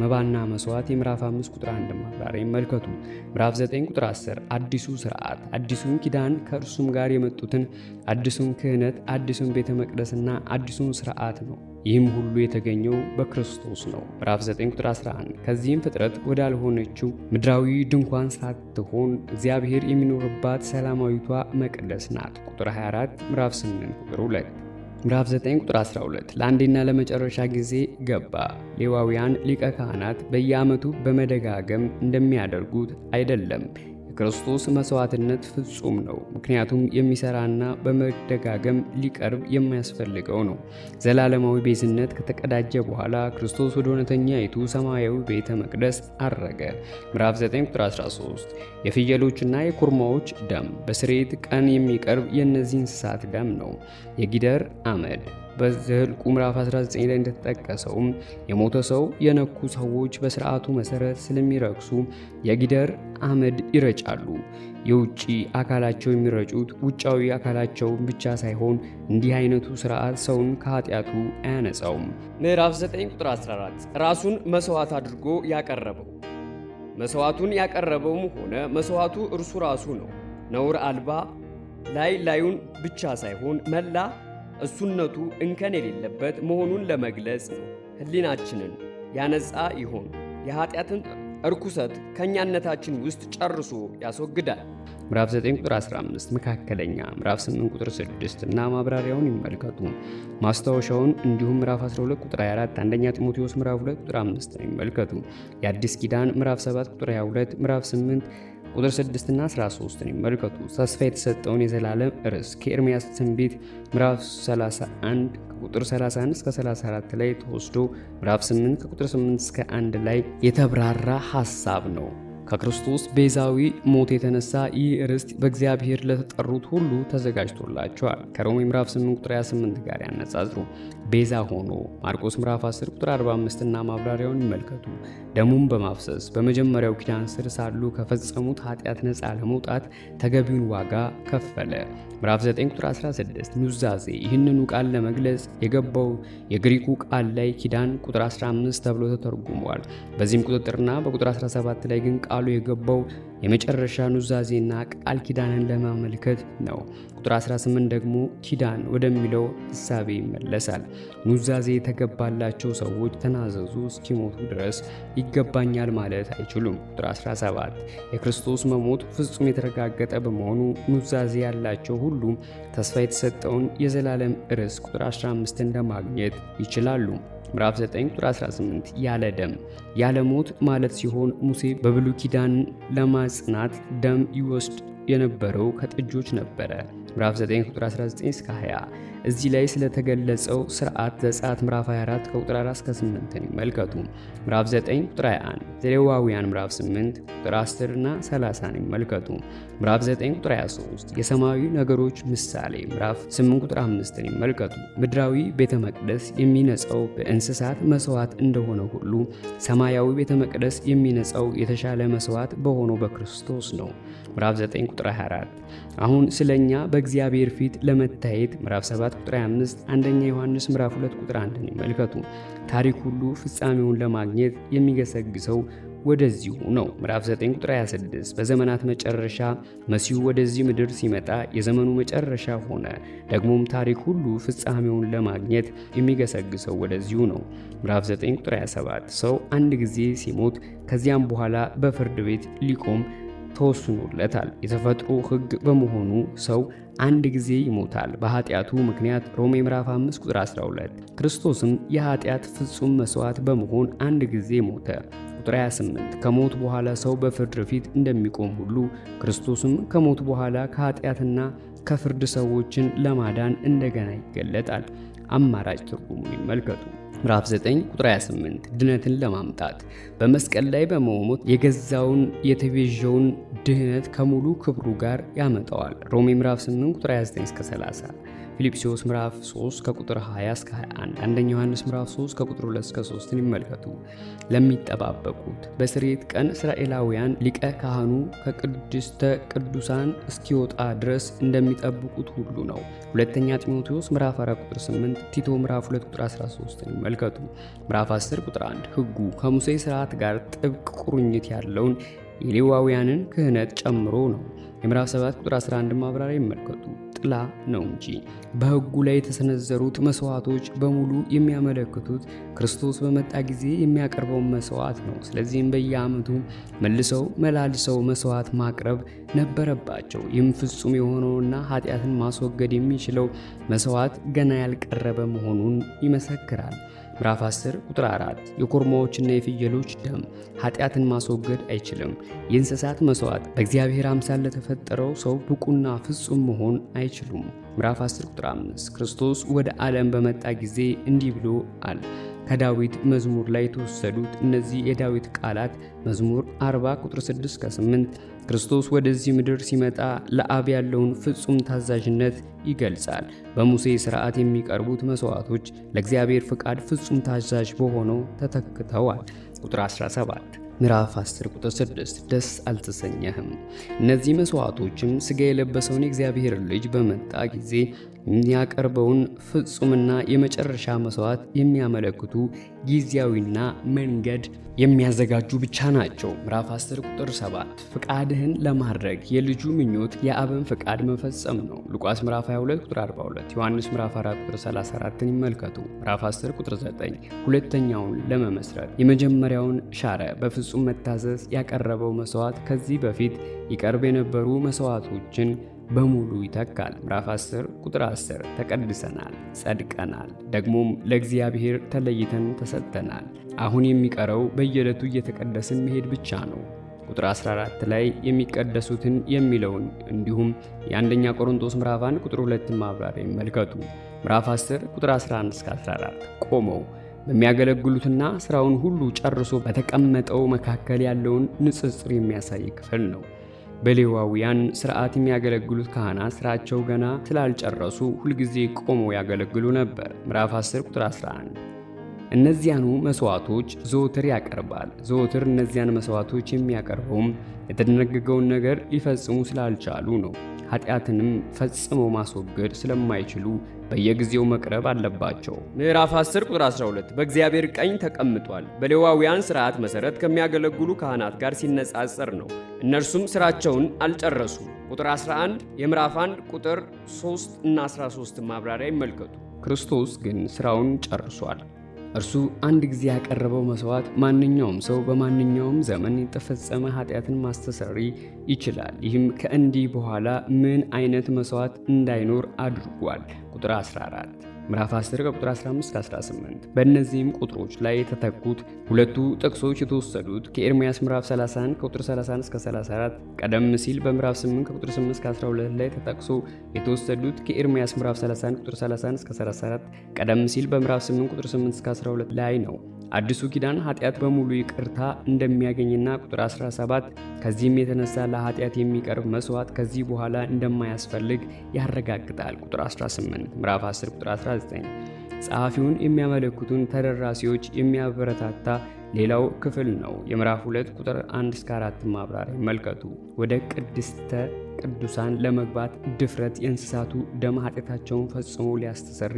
መባና መስዋዕት የምዕራፍ 5 ቁጥር 1 ማብራሪያ ይመልከቱ። ምዕራፍ 9 ቁጥር 10 አዲሱ ሥርዓት፣ አዲሱን ኪዳን፣ ከእርሱም ጋር የመጡትን አዲሱን ክህነት፣ አዲሱን ቤተ መቅደስና አዲሱን ሥርዓት ነው። ይህም ሁሉ የተገኘው በክርስቶስ ነው። ምዕራፍ 9 ቁጥር 11 ከዚህም ፍጥረት ወዳልሆነችው ምድራዊ ድንኳን ሳትሆን እግዚአብሔር የሚኖርባት ሰላማዊቷ መቅደስ ናት። ቁጥር 24 ምዕራፍ 8 ቁጥር 2። ምዕራፍ 9 ቁጥር 12 ለአንዴና ለመጨረሻ ጊዜ ገባ። ሌዋውያን ሊቀ ካህናት በየዓመቱ በመደጋገም እንደሚያደርጉት አይደለም። የክርስቶስ መስዋዕትነት ፍጹም ነው፣ ምክንያቱም የሚሰራና በመደጋገም ሊቀርብ የማያስፈልገው ነው። ዘላለማዊ ቤዝነት ከተቀዳጀ በኋላ ክርስቶስ ወደ እውነተኛይቱ ሰማያዊ ቤተ መቅደስ አረገ። ምዕራፍ 9 ቁጥር 13 የፍየሎችና የኮርማዎች ደም በስርየት ቀን የሚቀርብ የእነዚህ እንስሳት ደም ነው። የጊደር አመድ በዘኍልቍ ምዕራፍ 19 ላይ እንደተጠቀሰውም የሞተ ሰው የነኩ ሰዎች በሥርዓቱ መሠረት ስለሚረክሱ የጊደር አመድ ይረጫሉ። የውጭ አካላቸው የሚረጩት ውጫዊ አካላቸውን ብቻ ሳይሆን እንዲህ አይነቱ ሥርዓት ሰውን ከኃጢአቱ አያነጻውም። ምዕራፍ 9 ቁጥር 14 ራሱን መሥዋዕት አድርጎ ያቀረበው፣ መሥዋዕቱን ያቀረበውም ሆነ መሥዋዕቱ እርሱ ራሱ ነው። ነውር አልባ ላዩን ብቻ ሳይሆን መላ እሱነቱ እንከን የሌለበት መሆኑን ለመግለጽ ነው። ሕሊናችንን ያነጻ ይሆን የኃጢአትን እርኩሰት ከእኛነታችን ውስጥ ጨርሶ ያስወግዳል። ምዕራፍ 9 ቁጥር 15 መካከለኛ፣ ምዕራፍ 8 ቁጥር 6 እና ማብራሪያውን ይመልከቱ። ማስታወሻውን እንዲሁም ምዕራፍ 12 ቁጥር 24፣ አንደኛ ጢሞቴዎስ ምዕራፍ 2 ቁጥር 5 ይመልከቱ። የአዲስ ኪዳን ምዕራፍ 7 ቁጥር 22፣ ምዕራፍ 8 ቁጥር 6 እና 13 ይመልከቱ። ተስፋ የተሰጠውን የዘላለም ርስት ከኤርምያስ ትንቢት ምዕራፍ 31 ቁጥር 31 እስከ 34 ላይ ተወስዶ ምዕራፍ 8 ከቁጥር 8 እስከ 1 ላይ የተብራራ ሐሳብ ነው። ከክርስቶስ ቤዛዊ ሞት የተነሳ ይህ ርስት በእግዚአብሔር ለተጠሩት ሁሉ ተዘጋጅቶላቸዋል። ከሮሜ ምዕራፍ 8 ቁጥር 28 ጋር ያነጻጽሩ። ቤዛ ሆኖ ማርቆስ ምዕራፍ 10 ቁጥር 45 እና ማብራሪያውን ይመልከቱ። ደሙን በማፍሰስ በመጀመሪያው ኪዳን ስር ሳሉ ከፈጸሙት ኃጢአት ነፃ ለመውጣት ተገቢውን ዋጋ ከፈለ። ምዕራፍ 9 ቁጥር 16 ኑዛዜ ይህንኑ ቃል ለመግለጽ የገባው የግሪኩ ቃል ላይ ኪዳን ቁጥር 15 ተብሎ ተተርጉሟል። በዚህም ቁጥጥርና በቁጥር 17 ላይ ግን ቃሉ የገባው የመጨረሻ ኑዛዜና ቃል ኪዳንን ለማመልከት ነው። ቁጥር 18 ደግሞ ኪዳን ወደሚለው ሕሳቤ ይመለሳል። ኑዛዜ የተገባላቸው ሰዎች ተናዘዙ እስኪሞቱ ድረስ ይገባኛል ማለት አይችሉም። ቁጥር 17 የክርስቶስ መሞት ፍጹም የተረጋገጠ በመሆኑ ኑዛዜ ያላቸው ሁሉ ተስፋ የተሰጠውን የዘላለም ርስት ቁጥር 15 እንደማግኘት ይችላሉ። ምዕራፍ 9 ቁጥር 18 ያለ ደም ያለ ሞት ማለት ሲሆን ሙሴ በብሉይ ኪዳን ለማጽናት ደም ይወስድ የነበረው ከጥጆች ነበረ። ምዕራፍ 9 ቁጥር 19 እስከ 20 እዚህ ላይ ስለተገለጸው ሥርዓት ዘጸአት ምዕራፍ 24 ከቁጥር 4 እስከ 8 ይመልከቱ። ምዕራፍ 9 ቁጥር 21፣ ዘሌዋውያን ምዕራፍ 8 ቁጥር 10 እና 30 ይመልከቱ። ምዕራፍ 9 ቁጥር 23 የሰማያዊ ነገሮች ምሳሌ ምዕራፍ 8 ቁጥር 5 ይመልከቱ። ምድራዊ ቤተ መቅደስ የሚነጻው በእንስሳት መስዋዕት እንደሆነ ሁሉ ሰማያዊ ቤተ መቅደስ የሚነጻው የተሻለ መስዋዕት በሆነው በክርስቶስ ነው። ምዕራፍ 9 ቁጥር 24 አሁን ስለኛ በእግዚአብሔር ፊት ለመታየት ምዕራፍ 7 ቁጥር 25፣ አንደኛ ዮሐንስ ምዕራፍ 2 ቁጥር 1 ይመልከቱ። ታሪክ ሁሉ ፍጻሜውን ለማግኘት የሚገሰግሰው ወደዚሁ ነው። ምዕራፍ 9 ቁጥር 26 በዘመናት መጨረሻ መሲሁ ወደዚህ ምድር ሲመጣ የዘመኑ መጨረሻ ሆነ። ደግሞም ታሪክ ሁሉ ፍጻሜውን ለማግኘት የሚገሰግሰው ወደዚሁ ነው። ምዕራፍ 9 ቁጥር 27 ሰው አንድ ጊዜ ሲሞት ከዚያም በኋላ በፍርድ ቤት ሊቆም ተወስኖለታል። የተፈጥሮ ሕግ በመሆኑ ሰው አንድ ጊዜ ይሞታል በኃጢአቱ ምክንያት ሮሜ ምዕራፍ 5 ቁጥር 12። ክርስቶስም የኃጢአት ፍጹም መስዋዕት በመሆን አንድ ጊዜ ሞተ። ቁጥር 28 ከሞት በኋላ ሰው በፍርድ ፊት እንደሚቆም ሁሉ ክርስቶስም ከሞት በኋላ ከኃጢአትና ከፍርድ ሰዎችን ለማዳን እንደገና ይገለጣል። አማራጭ ትርጉሙን ይመልከቱ። ምዕራፍ 9 ቁጥር 28 ድነትን ለማምጣት በመስቀል ላይ በመሞት የገዛውን የተቤዠውን ድህነት ከሙሉ ክብሩ ጋር ያመጣዋል። ሮሜ ምዕራፍ 8 ቁጥር 29 እስከ 30፣ ፊልጵስዩስ ምዕራፍ 3 ከቁጥር 20 እስከ 21፣ አንደኛ ዮሐንስ ምዕራፍ 3 ከቁጥር 2 እስከ 3 ይመልከቱ። ለሚጠባበቁት በስርየት ቀን እስራኤላውያን ሊቀ ካህኑ ከቅድስተ ቅዱሳን እስኪወጣ ድረስ እንደሚጠብቁት ሁሉ ነው። ሁለተኛ ጢሞቴዎስ ምዕራፍ 4 ቁጥር 8፣ ቲቶ ምዕራፍ 2 ቁጥር 13 ይመልከቱ። ምዕራፍ 10 ቁጥር 1 ሕጉ ከሙሴ ሥርዓት ጋር ጥብቅ ቁርኝት ያለውን የሌዋውያንን ክህነት ጨምሮ ነው። የምዕራፍ 7 ቁጥር 11 ማብራሪያ ይመልከቱ። ጥላ ነው እንጂ በሕጉ ላይ የተሰነዘሩት መስዋዕቶች በሙሉ የሚያመለክቱት ክርስቶስ በመጣ ጊዜ የሚያቀርበውን መስዋዕት ነው። ስለዚህም በየዓመቱ መላልሰው መስዋዕት ማቅረብ ነበረባቸው። ይህም ፍጹም የሆነውና ኃጢአትን ማስወገድ የሚችለው መስዋዕት ገና ያልቀረበ መሆኑን ይመሰክራል። ምዕራፍ 10 ቁጥር 4 የኮርማዎችና የፍየሎች ደም ኃጢአትን ማስወገድ አይችልም። የእንስሳት መስዋዕት በእግዚአብሔር አምሳል ለተፈጠረው ሰው ብቁና ፍጹም መሆን አይችሉም። ምዕራፍ 10 ቁጥር 5 ክርስቶስ ወደ ዓለም በመጣ ጊዜ እንዲህ ብሎ አለ። ከዳዊት መዝሙር ላይ የተወሰዱት እነዚህ የዳዊት ቃላት መዝሙር 40 ቁጥር 6 እስከ 8 ክርስቶስ ወደዚህ ምድር ሲመጣ ለአብ ያለውን ፍጹም ታዛዥነት ይገልጻል። በሙሴ ሥርዓት የሚቀርቡት መስዋዕቶች ለእግዚአብሔር ፍቃድ ፍጹም ታዛዥ በሆነው ተተክተዋል። ቁጥር 17 ምዕራፍ 10 ቁጥር 6 ደስ አልተሰኘህም። እነዚህ መስዋዕቶችም ሥጋ የለበሰውን የእግዚአብሔር ልጅ በመጣ ጊዜ የሚያቀርበውን ፍጹምና የመጨረሻ መስዋዕት የሚያመለክቱ ጊዜያዊና መንገድ የሚያዘጋጁ ብቻ ናቸው። ምዕራፍ 10 ቁጥር 7 ፍቃድህን ለማድረግ የልጁ ምኞት የአብን ፍቃድ መፈጸም ነው። ሉቃስ ምዕራፍ 22 ቁጥር 42፣ ዮሐንስ ምዕራፍ 4 ቁጥር 34 ይመልከቱ። ምዕራፍ 10 ቁጥር 9 ሁለተኛውን ለመመስረት የመጀመሪያውን ሻረ። በፍጹም መታዘዝ ያቀረበው መስዋዕት ከዚህ በፊት ይቀርብ የነበሩ መስዋዕቶችን በሙሉ ይተካል። ምዕራፍ 10 ቁጥር 10 ተቀድሰናል፣ ጸድቀናል፣ ደግሞም ለእግዚአብሔር ተለይተን ተሰጥተናል። አሁን የሚቀረው በየዕለቱ እየተቀደስን መሄድ ብቻ ነው። ቁጥር 14 ላይ የሚቀደሱትን የሚለውን እንዲሁም የአንደኛ ቆሮንቶስ ምዕራፍ 1 ቁጥር 2 ማብራሪያ ይመልከቱ። ምዕራፍ 10 ቁጥር 11 እስከ 14 ቆመው በሚያገለግሉትና ስራውን ሁሉ ጨርሶ በተቀመጠው መካከል ያለውን ንጽጽር የሚያሳይ ክፍል ነው። በሌዋውያን ሥርዓት የሚያገለግሉት ካህናት ስራቸው ገና ስላልጨረሱ ሁልጊዜ ቆመው ያገለግሉ ነበር። ምዕራፍ 10 ቁጥር 11 እነዚያኑ መስዋዕቶች ዘወትር ያቀርባል። ዘወትር እነዚያን መስዋዕቶች የሚያቀርበውም የተደነገገውን ነገር ሊፈጽሙ ስላልቻሉ ነው። ኃጢአትንም ፈጽመው ማስወገድ ስለማይችሉ በየጊዜው መቅረብ አለባቸው። ምዕራፍ 10 ቁጥር 12 በእግዚአብሔር ቀኝ ተቀምጧል። በሌዋውያን ሥርዓት መሠረት ከሚያገለግሉ ካህናት ጋር ሲነጻጸር ነው። እነርሱም ሥራቸውን አልጨረሱም። ቁጥር 11 የምዕራፍ 1 ቁጥር 3 እና 13 ማብራሪያ ይመልከቱ። ክርስቶስ ግን ሥራውን ጨርሷል። እርሱ አንድ ጊዜ ያቀረበው መስዋዕት ማንኛውም ሰው በማንኛውም ዘመን የተፈጸመ ኃጢአትን ማስተሰሪ ይችላል። ይህም ከእንዲህ በኋላ ምን አይነት መስዋዕት እንዳይኖር አድርጓል። ቁጥር 14 ምዕራፍ 10 ከቁጥር 15-18። በእነዚህም ቁጥሮች ላይ የተተኩት ሁለቱ ጥቅሶች የተወሰዱት ከኤርምያስ ምዕራፍ 31 ከቁጥር 31-34፣ ቀደም ሲል በምዕራፍ 8 ከቁጥር 8-12 ላይ ተጠቅሶ የተወሰዱት ከኤርምያስ ምዕራፍ 31 ቁጥር 31-34፣ ቀደም ሲል በምዕራፍ 8 ቁጥር 8-12 ላይ ነው። አዲሱ ኪዳን ኃጢአት በሙሉ ይቅርታ እንደሚያገኝና ቁጥር 17 ከዚህም የተነሳ ለኃጢአት የሚቀርብ መስዋዕት ከዚህ በኋላ እንደማያስፈልግ ያረጋግጣል። ቁጥር 18 ምዕራፍ 10 ቁጥር 19 ጸሐፊውን የሚያመለክቱን ተደራሲዎች የሚያበረታታ ሌላው ክፍል ነው። የምዕራፍ 2 ቁጥር 1-4 ማብራሪያ ይመልከቱ። ወደ ቅድስተ ቅዱሳን ለመግባት ድፍረት የእንስሳቱ ደም ኃጢአታቸውን ፈጽሞ ሊያስተሰሪ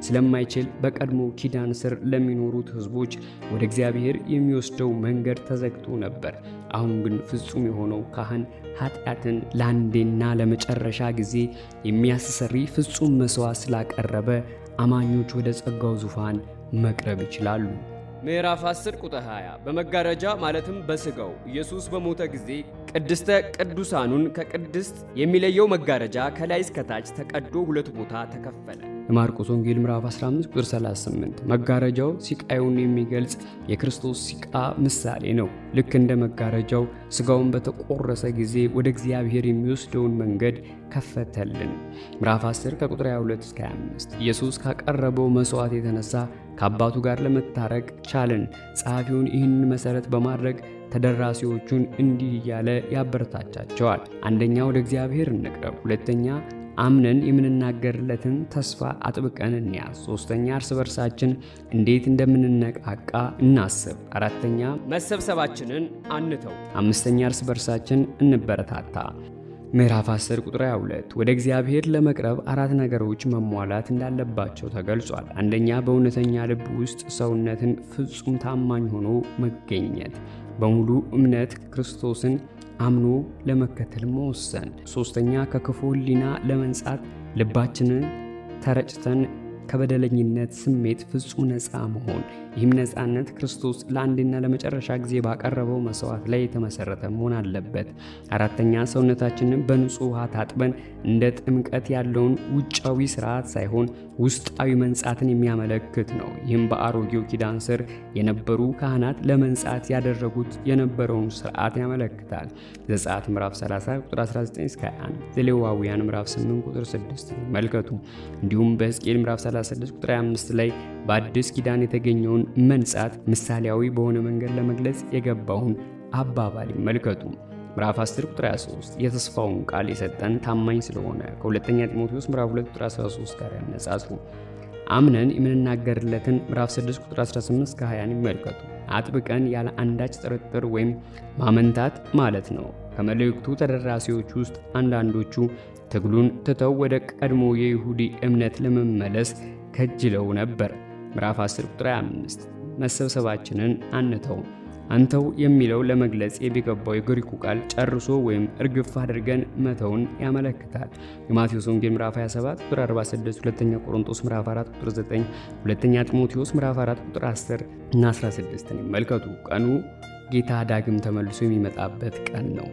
ስለማይችል በቀድሞ ኪዳን ስር ለሚኖሩት ሕዝቦች ወደ እግዚአብሔር የሚወስደው መንገድ ተዘግቶ ነበር። አሁን ግን ፍጹም የሆነው ካህን ኃጢአትን ለአንዴና ለመጨረሻ ጊዜ የሚያስተሰሪ ፍጹም መስዋዕት ስላቀረበ አማኞች ወደ ጸጋው ዙፋን መቅረብ ይችላሉ። ምዕራፍ 10 ቁጥር 20 በመጋረጃ ማለትም በሥጋው ኢየሱስ በሞተ ጊዜ ቅድስተ ቅዱሳኑን ከቅድስት የሚለየው መጋረጃ ከላይ እስከ ታች ተቀዶ ሁለት ቦታ ተከፈለ። የማርቆስ ወንጌል ምዕራፍ 15 ቁጥር 38 መጋረጃው ሲቃዩን የሚገልጽ የክርስቶስ ሲቃ ምሳሌ ነው። ልክ እንደ መጋረጃው ሥጋውን በተቆረሰ ጊዜ ወደ እግዚአብሔር የሚወስደውን መንገድ ከፈተልን። ምዕራፍ 10 ከቁጥር 22-25 ኢየሱስ ካቀረበው መስዋዕት የተነሳ ከአባቱ ጋር ለመታረቅ ቻልን። ጸሐፊውን ይህንን መሠረት በማድረግ ተደራሲዎቹን እንዲህ እያለ ያበረታቻቸዋል። አንደኛ ወደ እግዚአብሔር እንቅረብ፣ ሁለተኛ አምነን የምንናገርለትን ተስፋ አጥብቀን እንያዝ፣ ሶስተኛ እርስ በርሳችን እንዴት እንደምንነቃቃ እናስብ፣ አራተኛ መሰብሰባችንን አንተው፣ አምስተኛ እርስ በርሳችን እንበረታታ። ምዕራፍ 10 ቁጥር 22 ወደ እግዚአብሔር ለመቅረብ አራት ነገሮች መሟላት እንዳለባቸው ተገልጿል። አንደኛ በእውነተኛ ልብ ውስጥ ሰውነትን ፍጹም ታማኝ ሆኖ መገኘት፣ በሙሉ እምነት ክርስቶስን አምኖ ለመከተል መወሰን። ሶስተኛ ከክፉ ሕሊና ለመንጻት ልባችንን ተረጭተን ከበደለኝነት ስሜት ፍጹም ነፃ መሆን። ይህም ነፃነት ክርስቶስ ለአንድና ለመጨረሻ ጊዜ ባቀረበው መስዋዕት ላይ የተመሰረተ መሆን አለበት። አራተኛ ሰውነታችንን በንጹህ ውሃ ታጥበን እንደ ጥምቀት ያለውን ውጫዊ ስርዓት ሳይሆን ውስጣዊ መንጻትን የሚያመለክት ነው። ይህም በአሮጌው ኪዳን ስር የነበሩ ካህናት ለመንጻት ያደረጉት የነበረውን ስርዓት ያመለክታል። ዘጸአት ምዕራፍ 30 ቁጥር 19-21፣ ዘሌዋውያን ምዕራፍ 8 ቁጥር 6 ይመልከቱ። እንዲሁም በሕዝቅኤል ምዕራፍ 36 ቁጥር 25 ላይ በአዲስ ኪዳን የተገኘውን መንጻት ምሳሌያዊ በሆነ መንገድ ለመግለጽ የገባውን አባባል ይመልከቱ። ምዕራፍ 10 ቁጥር 23 የተስፋውን ቃል የሰጠን ታማኝ ስለሆነ ከሁለተኛ ጢሞቴዎስ ምዕራፍ 2 ቁጥር 13 ጋር ያነጻጽሩ። አምነን የምንናገርለትን ምዕራፍ 6 ቁጥር 18-20 ይመልከቱ። አጥብቀን ያለ አንዳች ጥርጥር ወይም ማመንታት ማለት ነው። ከመልእክቱ ተደራሲዎች ውስጥ አንዳንዶቹ ትግሉን ትተው ወደ ቀድሞ የይሁዲ እምነት ለመመለስ ከጅለው ነበር። ምዕራፍ 10 ቁጥር 25 መሰብሰባችንን አንተው። አንተው የሚለው ለመግለጽ የሚገባው የግሪኩ ቃል ጨርሶ ወይም እርግፍ አድርገን መተውን ያመለክታል። የማቴዎስ ወንጌል ምዕራፍ 27 ቁጥር 46፣ ሁለተኛ ቆሮንቶስ ምዕራፍ 4 ቁጥር 9፣ ሁለተኛ ጢሞቴዎስ ምዕራፍ 4 ቁጥር 10 እና 16 ይመልከቱ። ቀኑ ጌታ ዳግም ተመልሶ የሚመጣበት ቀን ነው።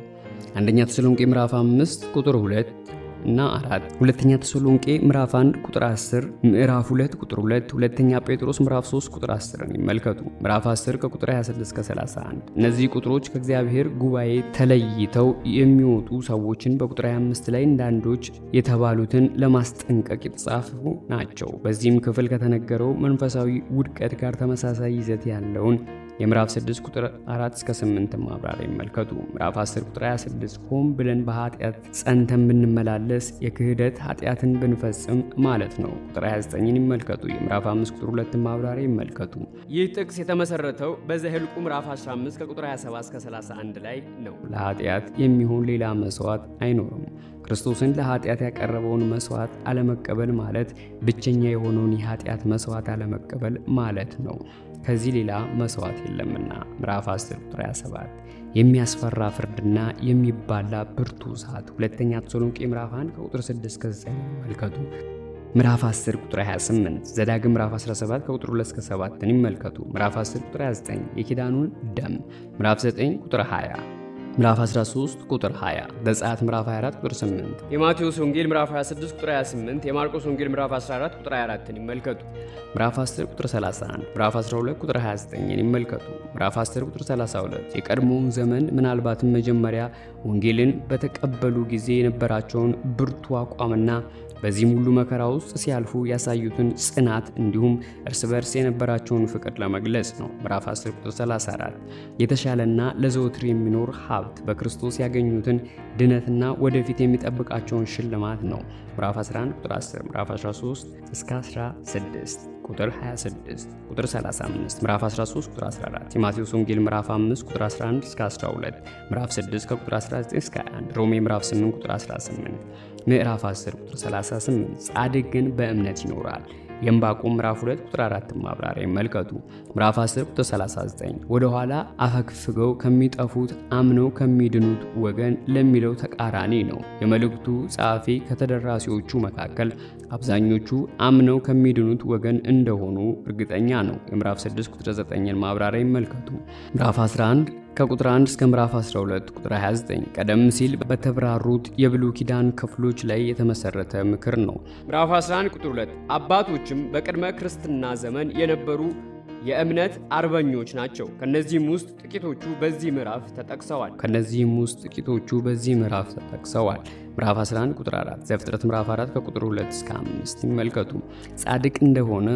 አንደኛ ተሰሎንቄ ምዕራፍ 5 ቁጥር 2 እና 4፣ ሁለተኛ ተሰሎንቄ ምዕራፍ 1 ቁጥር 10፣ ምዕራፍ 2 ቁጥር 2፣ ሁለተኛ ጴጥሮስ ምዕራፍ 3 ቁጥር 10 ይመልከቱ። ምዕራፍ 10 ከቁጥር 26-31 እነዚህ ቁጥሮች ከእግዚአብሔር ጉባኤ ተለይተው የሚወጡ ሰዎችን በቁጥር 25 ላይ እንዳንዶች የተባሉትን ለማስጠንቀቅ የተጻፉ ናቸው። በዚህም ክፍል ከተነገረው መንፈሳዊ ውድቀት ጋር ተመሳሳይ ይዘት ያለውን የምዕራፍ 6 ቁጥር 4-8 ማብራሪያ ይመልከቱ። ምዕራፍ 10 ቁጥር 26 ሆን ብለን በኃጢአት ጸንተን ብንመላለስ የክህደት ኃጢአትን ብንፈጽም ማለት ነው። ቁጥር 29ን ይመልከቱ። የምዕራፍ 5 ቁጥር 2 ማብራሪያ ይመልከቱ። ይህ ጥቅስ የተመሰረተው በዘኍልቍ ምዕራፍ 15 ከቁጥር 27-31 ላይ ነው። ለኃጢአት የሚሆን ሌላ መስዋዕት አይኖርም። ክርስቶስን ለኃጢአት ያቀረበውን መስዋዕት አለመቀበል ማለት ብቸኛ የሆነውን የኃጢአት መስዋዕት አለመቀበል ማለት ነው። ከዚህ ሌላ መስዋዕት የለምና። ምዕራፍ 10 ቁጥር 27 የሚያስፈራ ፍርድና የሚባላ ብርቱ እሳት። ሁለተኛ ተሰሎንቄ ምዕራፍ 1 ከቁጥር 6-9 ይመልከቱ። ምዕራፍ 10 ቁጥር 28 ዘዳግም ምዕራፍ 17 ከቁጥር 2-7 ይመልከቱ። ምዕራፍ 10 ቁጥር 29 የኪዳኑን ደም። ምዕራፍ 9 ቁጥር 20 ምዕራፍ 13 ቁጥር 20፣ ዘጸአት ምዕራፍ 24 ቁጥር 8፣ የማቴዎስ ወንጌል ምዕራፍ 26 ቁጥር 28፣ የማርቆስ ወንጌል ምዕራፍ 14 ቁጥር 24ን ይመልከቱ። ምዕራፍ 10 ቁጥር 31፣ ምዕራፍ 12 ቁጥር 29ን ይመልከቱ። ምዕራፍ 10 ቁጥር 32 የቀድሞውን ዘመን ምናልባትም መጀመሪያ ወንጌልን በተቀበሉ ጊዜ የነበራቸውን ብርቱ አቋምና በዚህም ሁሉ መከራ ውስጥ ሲያልፉ ያሳዩትን ጽናት እንዲሁም እርስ በርስ የነበራቸውን ፍቅር ለመግለጽ ነው። ምዕራፍ 10 ቁጥር 34 የተሻለና ለዘወትር የሚኖር ሀብት በክርስቶስ ያገኙትን ድነትና ወደፊት የሚጠብቃቸውን ሽልማት ነው። ምዕራፍ 11 ቁጥር 10፣ ምዕራፍ 13 እስከ 16 ቁጥር 26 ቁጥር 35፣ ምዕራፍ 13 ቁጥር 14፣ የማቴዎስ ወንጌል ምዕራፍ 5 ቁጥር 11 እስከ 12፣ ምዕራፍ 6 ከቁጥር 19 እስከ 21፣ ሮሜ ምዕራፍ 8 ቁጥር 18፣ ምዕራፍ 10 ቁጥር 38 ጻድቅ ግን በእምነት ይኖራል። የዕንባቆም ምዕራፍ 2 ቁጥር 4 ማብራሪያ ይመልከቱ። ምዕራፍ 10 ቁጥር 39 ወደ ኋላ አፈግፍገው ከሚጠፉት አምነው ከሚድኑት ወገን ለሚለው ተቃራኒ ነው። የመልእክቱ ጸሐፊ ከተደራሲዎቹ መካከል አብዛኞቹ አምነው ከሚድኑት ወገን እንደሆኑ እርግጠኛ ነው። የምዕራፍ 6 ቁጥር 9ን ማብራሪያ ይመልከቱ። ምዕራፍ 11 ከቁጥር 1 እስከ ምዕራፍ 12 ቁጥር 29 ቀደም ሲል በተብራሩት የብሉይ ኪዳን ክፍሎች ላይ የተመሰረተ ምክር ነው። ምዕራፍ 11 ቁጥር 2 አባቶችም በቅድመ ክርስትና ዘመን የነበሩ የእምነት አርበኞች ናቸው። ከነዚህም ውስጥ ጥቂቶቹ በዚህ ምዕራፍ ተጠቅሰዋል። ምዕራፍ 11 ቁጥር 4 ዘፍጥረት ምዕራፍ 4 ከቁጥር 2 እስከ 5 ይመልከቱ። ጻድቅ እንደሆነ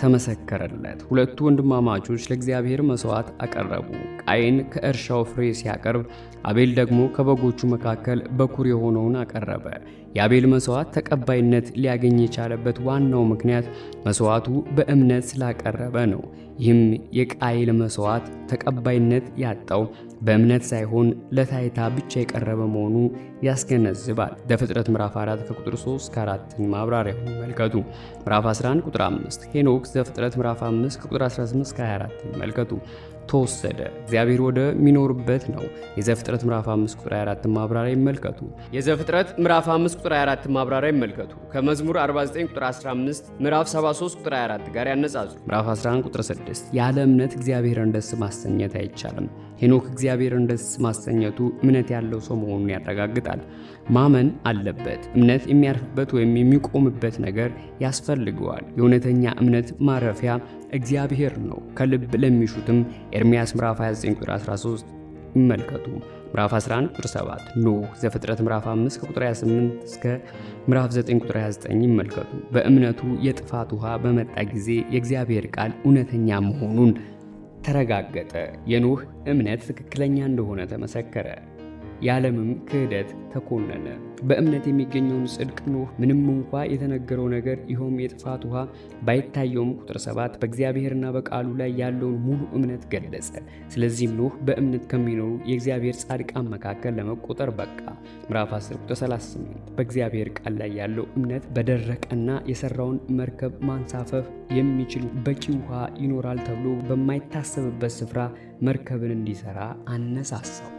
ተመሰከረለት። ሁለቱ ወንድማማቾች ለእግዚአብሔር መስዋዕት አቀረቡ። ቃየን ከእርሻው ፍሬ ሲያቀርብ፣ አቤል ደግሞ ከበጎቹ መካከል በኩር የሆነውን አቀረበ። የአቤል መስዋዕት ተቀባይነት ሊያገኝ የቻለበት ዋናው ምክንያት መስዋዕቱ በእምነት ስላቀረበ ነው። ይህም የቃየል መስዋዕት ተቀባይነት ያጣው በእምነት ሳይሆን ለታይታ ብቻ የቀረበ መሆኑ ያስገነዝባል። ዘፍጥረት ምዕራፍ 4 ከቁጥር 3 እስከ 4 ማብራሪያ ይመልከቱ። ምዕራፍ 11 ቁጥር 5 ሄኖክ ዘፍጥረት ምዕራፍ 5 ከቁጥር 18 እስከ 24 ይመልከቱ። ተወሰደ፣ እግዚአብሔር ወደ ሚኖርበት ነው። የዘፍጥረት ምዕራፍ 5 ቁጥር 24 ማብራሪያ ይመልከቱ። የዘፍጥረት ምዕራፍ 5 ቁጥር 24 ማብራሪያ ይመልከቱ። ከመዝሙር 49 ቁጥር 15 ምዕራፍ 73 ቁጥር 24 ጋር ያነጻጽሩ። ምዕራፍ 11 ቁጥር 6 ያለ እምነት እግዚአብሔርን ደስ ማሰኘት አይቻልም። ሄኖክ እግዚአብሔርን ደስ ማሰኘቱ እምነት ያለው ሰው መሆኑን ያረጋግጣል። ማመን አለበት። እምነት የሚያርፍበት ወይም የሚቆምበት ነገር ያስፈልገዋል። የእውነተኛ እምነት ማረፊያ እግዚአብሔር ነው። ከልብ ለሚሹትም ኤርምያስ ምዕራፍ 29 ቁጥር 13 ይመልከቱ። ምዕራፍ 11 ቁጥር 7 ኖህ ዘፍጥረት ምዕራፍ 5 ከቁጥር 28 እስከ ምዕራፍ 9 ቁጥር 29 ይመልከቱ። በእምነቱ የጥፋት ውሃ በመጣ ጊዜ የእግዚአብሔር ቃል እውነተኛ መሆኑን ተረጋገጠ። የኖህ እምነት ትክክለኛ እንደሆነ ተመሰከረ። የዓለምም ክህደት ተኮነነ። በእምነት የሚገኘውን ጽድቅ ኖህ ምንም እንኳ የተነገረው ነገር ይኸውም የጥፋት ውሃ ባይታየውም ቁጥር 7 በእግዚአብሔርና በቃሉ ላይ ያለውን ሙሉ እምነት ገለጸ። ስለዚህም ኖህ በእምነት ከሚኖሩ የእግዚአብሔር ጻድቃን መካከል ለመቆጠር በቃ። ምዕራፍ 10 ቁጥር 38 በእግዚአብሔር ቃል ላይ ያለው እምነት በደረቀና የሰራውን መርከብ ማንሳፈፍ የሚችል በቂ ውሃ ይኖራል ተብሎ በማይታሰብበት ስፍራ መርከብን እንዲሰራ አነሳሳው።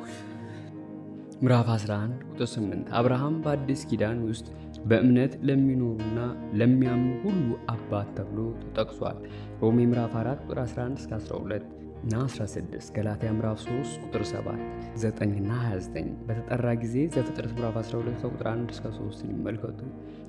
ምዕራፍ 11 ቁጥር 8 አብርሃም በአዲስ ኪዳን ውስጥ በእምነት ለሚኖሩና ለሚያምኑ ሁሉ አባት ተብሎ ተጠቅሷል። ሮሜ ምዕራፍ 4 ቁጥር 11 እስከ 12 እና 16፣ ገላትያ ምዕራፍ 3 ቁጥር 7፣ 9 እና 29 በተጠራ ጊዜ ዘፍጥረት ምዕራፍ 12 ከቁጥር 1 እስከ 3 ይመልከቱ።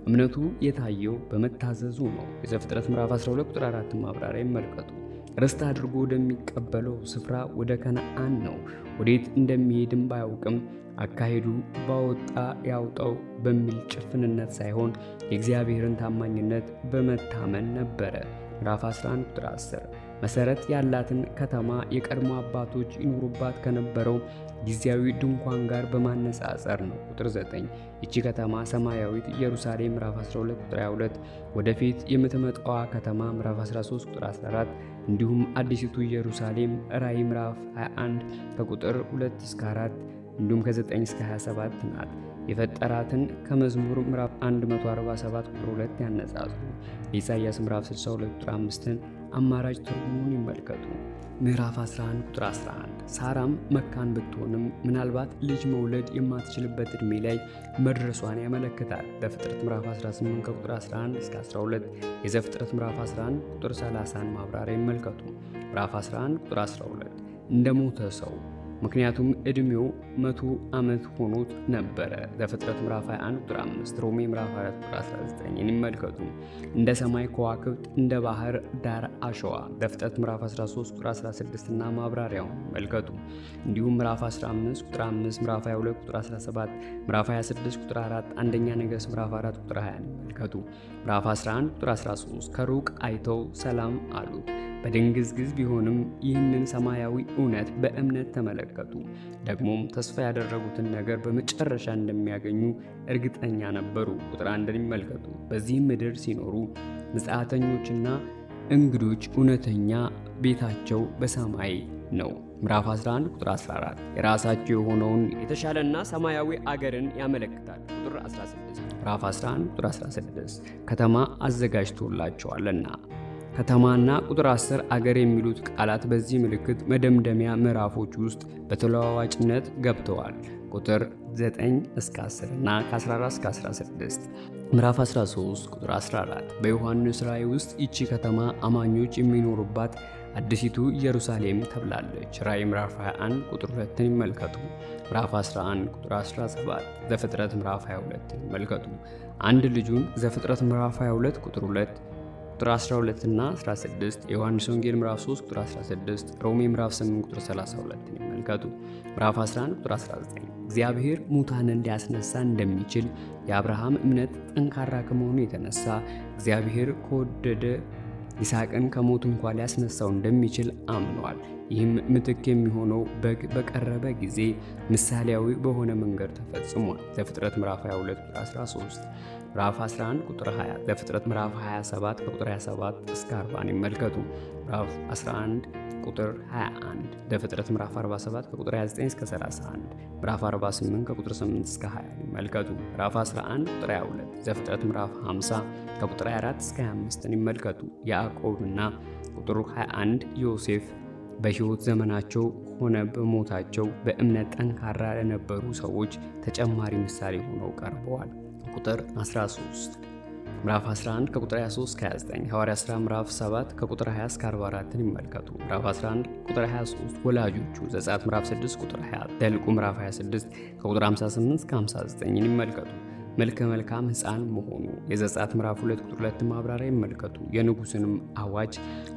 እምነቱ የታየው በመታዘዙ ነው። የዘፍጥረት ምዕራፍ 12 ቁጥር 4 ማብራሪያ ይመልከቱ። ርስት አድርጎ ወደሚቀበለው ስፍራ ወደ ከነዓን ነው። ወዴት እንደሚሄድም ባያውቅም አካሄዱ ባወጣ ያውጣው በሚል ጭፍንነት ሳይሆን የእግዚአብሔርን ታማኝነት በመታመን ነበረ። ምዕራፍ 11 ቁጥር 10 መሰረት ያላትን ከተማ የቀድሞ አባቶች ይኖሩባት ከነበረው ጊዜያዊ ድንኳን ጋር በማነጻጸር ነው። ቁጥር 9 ይቺ ከተማ ሰማያዊት ኢየሩሳሌም ምዕራፍ 12 ቁጥር 22 ወደፊት የምትመጣዋ ከተማ ምዕራፍ 13 ቁጥር 14 እንዲሁም አዲሲቱ ኢየሩሳሌም ራእይ ምዕራፍ 21 ከቁጥር 2 እስከ 4 እንዲሁም ከ9 እስከ 27 ናት። የፈጠራትን ከመዝሙር ምዕራፍ 147 ቁጥር 2 ያነጻጽሩ። የኢሳይያስ ምዕራፍ 62 ቁጥር 5ን አማራጭ ትርጉሙን ይመልከቱ። ምዕራፍ 11 ቁጥር 11 ሳራም መካን ብትሆንም ምናልባት ልጅ መውለድ የማትችልበት ዕድሜ ላይ መድረሷን ያመለክታል። በፍጥረት ምዕራፍ 18 ከቁጥር 11 እስከ 12፣ የዘፍጥረት ምዕራፍ 11 ቁጥር 30ን ማብራሪያ ይመልከቱ። ምዕራፍ 11 ቁጥር 12 እንደ ሞተ ሰው ምክንያቱም ዕድሜው 100 ዓመት ሆኖት ነበረ። ዘፍጥረት ምዕራፍ 21 ቁጥር 5፣ ሮሜ ምዕራፍ 4 ቁጥር 19 ይመልከቱ። እንደ ሰማይ ከዋክብት እንደ ባህር ዳር አሸዋ ዘፍጥረት ምዕራፍ 13 ቁጥር 16 እና ማብራሪያውን ይመልከቱ። እንዲሁም ምዕራፍ 15 ቁጥር 5፣ ምዕራፍ 22 ቁጥር 17፣ ምዕራፍ 26 ቁጥር 4፣ አንደኛ ነገሥት ምዕራፍ 4 ቁጥር 20 ይመልከቱ። ምዕራፍ 11 ቁጥር 13 ከሩቅ አይተው ሰላም አሉት። በድንግዝግዝ ቢሆንም ይህንን ሰማያዊ እውነት በእምነት ተመለከቱ። ደግሞም ተስፋ ያደረጉትን ነገር በመጨረሻ እንደሚያገኙ እርግጠኛ ነበሩ። ቁጥር 1 ይመልከቱ። በዚህም ምድር ሲኖሩ ምጽአተኞችና እንግዶች እውነተኛ ቤታቸው በሰማይ ነው። ምዕራፍ 11 ቁጥር 14 የራሳቸው የሆነውን የተሻለና ሰማያዊ አገርን ያመለክታል። ቁጥር 16 ምዕራፍ 11 ቁጥር 16 ከተማ አዘጋጅቶላቸዋልና። ከተማና ቁጥር 10 አገር የሚሉት ቃላት በዚህ ምልክት መደምደሚያ ምዕራፎች ውስጥ በተለዋዋጭነት ገብተዋል። ቁጥር 9 እስከ 10 እና ከ14 እስከ 16። ምዕራፍ 13 ቁጥር 14 በዮሐንስ ራእይ ውስጥ ይቺ ከተማ አማኞች የሚኖሩባት አዲሲቱ ኢየሩሳሌም ተብላለች። ራእይ ምዕራፍ 21 ቁጥር 2 ይመልከቱ። ምዕራፍ 11 ቁጥር 17 ዘፍጥረት ምዕራፍ 22 ይመልከቱ። አንድ ልጁን ዘፍጥረት ምዕራፍ 22 ቁጥር 2 ቁጥር 12 እና 16፣ የዮሐንስ ወንጌል ምዕራፍ 3 ቁጥር 16፣ ሮሜ ምዕራፍ 8 ቁጥር 32 ይመልከቱ። ምዕራፍ 11 ቁጥር 19 እግዚአብሔር ሙታንን ሊያስነሳ እንደሚችል የአብርሃም እምነት ጠንካራ ከመሆኑ የተነሳ እግዚአብሔር ከወደደ ይስሐቅን ከሞት እንኳን ሊያስነሳው እንደሚችል አምኗል። ይህም ምትክ የሚሆነው በግ በቀረበ ጊዜ ምሳሌያዊ በሆነ መንገድ ተፈጽሟል። ዘፍጥረት ምዕራፍ 22 ቁጥር 13፣ ምዕራፍ 11 ቁጥር 20፣ ዘፍጥረት ምዕራፍ 27 ከቁጥር 27 እስከ 40 ይመልከቱ። ምዕራፍ 11 ቁጥር 21፣ ዘፍጥረት ምዕራፍ 47 ከቁጥር 29 እስከ 31፣ ምዕራፍ 48 ከቁጥር 8 እስከ 20 ይመልከቱ። ምዕራፍ 11 ቁጥር 22፣ ዘፍጥረት ምዕራፍ 50 ከቁጥር 24 እስከ 25 ይመልከቱ። ያዕቆብና ቁጥር 21 ዮሴፍ በሕይወት ዘመናቸው ሆነ በሞታቸው በእምነት ጠንካራ ለነበሩ ሰዎች ተጨማሪ ምሳሌ ሆነው ቀርበዋል። ቁጥር 13 ምዕራፍ 11 ከቁጥር 23 እስከ 29፣ ሐዋርያት ሥራ ምዕራፍ 7 ከቁጥር 20 እስከ 44 ይመልከቱ። ምዕራፍ 11 ቁጥር 23 ወላጆቹ ዘጸአት ምዕራፍ 6 ቁጥር 20፣ ዘኍልቍ ምዕራፍ 26 ከቁጥር 58 እስከ 59 ይመልከቱ። መልከ መልካም ሕፃን መሆኑ የዘጸአት ምዕራፍ 2 ቁጥር 2 ማብራሪያ ይመልከቱ። የንጉሥንም አዋጅ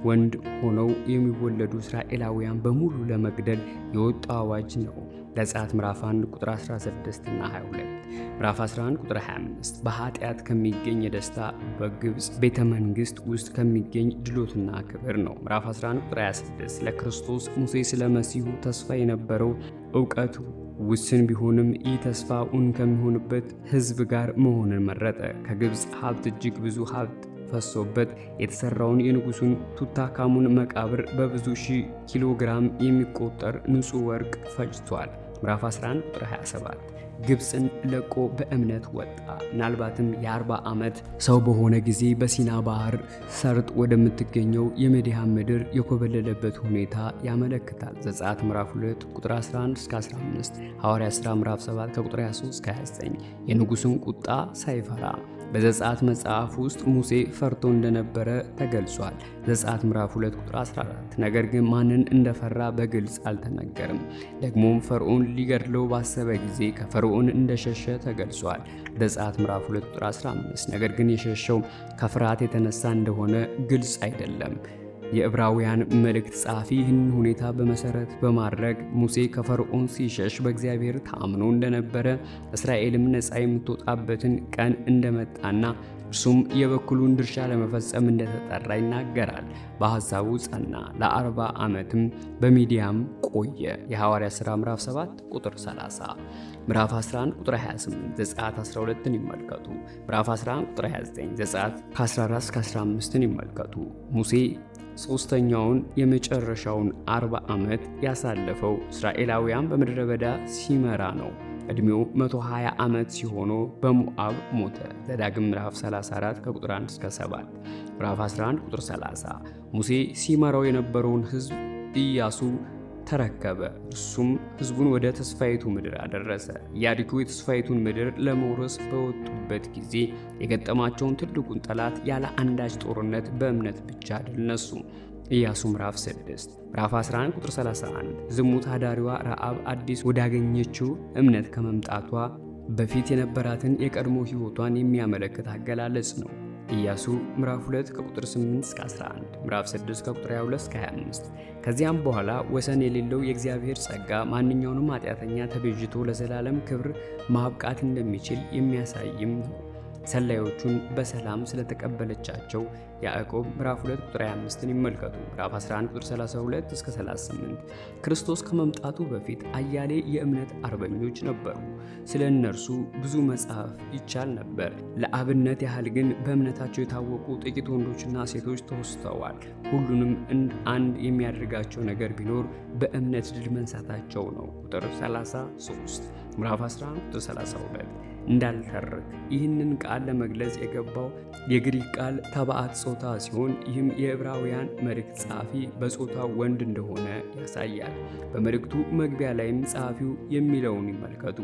ወንድ ሆነው የሚወለዱ እስራኤላውያን በሙሉ ለመግደል የወጣው አዋጅ ነው። ዘጸአት ምዕራፍ 1 ቁጥር 16 እና 22፣ ምዕራፍ 11 ቁጥር 25 በኃጢአት ከሚገኝ የደስታ በግብፅ ቤተ መንግሥት ውስጥ ከሚገኝ ድሎትና ክብር ነው። ምዕራፍ 11 ቁጥር 26 ለክርስቶስ ሙሴ ስለ መሲሁ ተስፋ የነበረው ዕውቀቱ ውስን ቢሆንም ይህ ተስፋ እውን ከሚሆንበት ሕዝብ ጋር መሆንን መረጠ። ከግብፅ ሀብት እጅግ ብዙ ሀብት ፈሶበት የተሰራውን የንጉሱን ቱታካሙን መቃብር በብዙ ሺህ ኪሎ ግራም የሚቆጠር ንጹሕ ወርቅ ፈጅቷል። ምዕራፍ 11 ቁጥር 27 ግብፅን ለቆ በእምነት ወጣ። ምናልባትም የ40 ዓመት ሰው በሆነ ጊዜ በሲና ባህር ሰርጥ ወደምትገኘው የምድያም ምድር የኮበለለበት ሁኔታ ያመለክታል። ዘጸአት ምዕራፍ 2 ቁጥር 11 እስከ 15፣ ሐዋርያት ሥራ ምዕራፍ 7 ከቁጥር 23 እስከ 29 የንጉሱን ቁጣ ሳይፈራ በዘጸአት መጽሐፍ ውስጥ ሙሴ ፈርቶ እንደነበረ ተገልጿል። ዘጸአት ምዕራፍ 2 ቁጥር 14 ነገር ግን ማንን እንደፈራ በግልጽ አልተነገርም። ደግሞም ፈርዖን ሊገድለው ባሰበ ጊዜ ከፈርዖን እንደሸሸ ተገልጿል። ዘጸአት ምዕራፍ 2 ቁጥር 15 ነገር ግን የሸሸው ከፍርሃት የተነሳ እንደሆነ ግልጽ አይደለም። የዕብራውያን መልእክት ጸሐፊ ይህንን ሁኔታ በመሰረት በማድረግ ሙሴ ከፈርዖን ሲሸሽ በእግዚአብሔር ታምኖ እንደነበረ እስራኤልም ነፃ የምትወጣበትን ቀን እንደመጣና እርሱም የበኩሉን ድርሻ ለመፈጸም እንደተጠራ ይናገራል። በሐሳቡ ጸና፣ ለ40 ዓመትም በሚዲያም ቆየ። የሐዋርያት ሥራ ምዕራፍ 7 ቁጥር 30፣ ምዕራፍ 11 ቁጥር 28 ዘጸአት 12ን ይመልከቱ። ምዕራፍ 11 ቁጥር 29 ዘጸአት ከ14 እስከ 15ን ይመልከቱ። ሙሴ ሶስተኛውን የመጨረሻውን 40 ዓመት ያሳለፈው እስራኤላውያን በምድረ በዳ ሲመራ ነው። ዕድሜው 120 ዓመት ሲሆነው በሞዓብ ሞተ። ዘዳግም ምዕራፍ 34 ከቁጥር 1 እስከ 7፣ ምዕራፍ 11 ቁጥር 30 ሙሴ ሲመራው የነበረውን ሕዝብ ኢያሱ ተረከበ። እርሱም ሕዝቡን ወደ ተስፋይቱ ምድር አደረሰ። ኢያሪኮ የተስፋይቱን ምድር ለመውረስ በወጡበት ጊዜ የገጠማቸውን ትልቁን ጠላት ያለ አንዳች ጦርነት በእምነት ብቻ ድል ነሱ። ኢያሱ ምዕራፍ 6 ምዕራፍ 11 ቁጥር 31 ዝሙት አዳሪዋ ረዓብ አዲስ ወዳገኘችው እምነት ከመምጣቷ በፊት የነበራትን የቀድሞ ሕይወቷን የሚያመለክት አገላለጽ ነው። ኢያሱ ምዕራፍ 2 ከቁጥር 8 እስከ 11 ምዕራፍ 6 ከቁጥር 22 እስከ 25። ከዚያም በኋላ ወሰን የሌለው የእግዚአብሔር ጸጋ ማንኛውንም ኃጢአተኛ ተቤዥቶ ለዘላለም ክብር ማብቃት እንደሚችል የሚያሳይም ነው። ሰላዮቹን በሰላም ስለተቀበለቻቸው ያዕቆብ ምዕራፍ 2 ቁጥር 25ን ይመልከቱ። ምዕራፍ 11 ቁጥር 32 እስከ 38 ክርስቶስ ከመምጣቱ በፊት አያሌ የእምነት አርበኞች ነበሩ። ስለ እነርሱ ብዙ መጻፍ ይቻል ነበር። ለአብነት ያህል ግን በእምነታቸው የታወቁ ጥቂት ወንዶችና ሴቶች ተወስተዋል። ሁሉንም አንድ የሚያደርጋቸው ነገር ቢኖር በእምነት ድል መንሳታቸው ነው። ቁጥር 33 ምዕራፍ 11 ቁጥር 32 እንዳልተርክ ይህንን ቃል ለመግለጽ የገባው የግሪክ ቃል ተባዕት ጾታ ሲሆን ይህም የዕብራውያን መልእክት ጸሐፊ በጾታው ወንድ እንደሆነ ያሳያል። በመልእክቱ መግቢያ ላይም ጸሐፊው የሚለውን ይመልከቱ።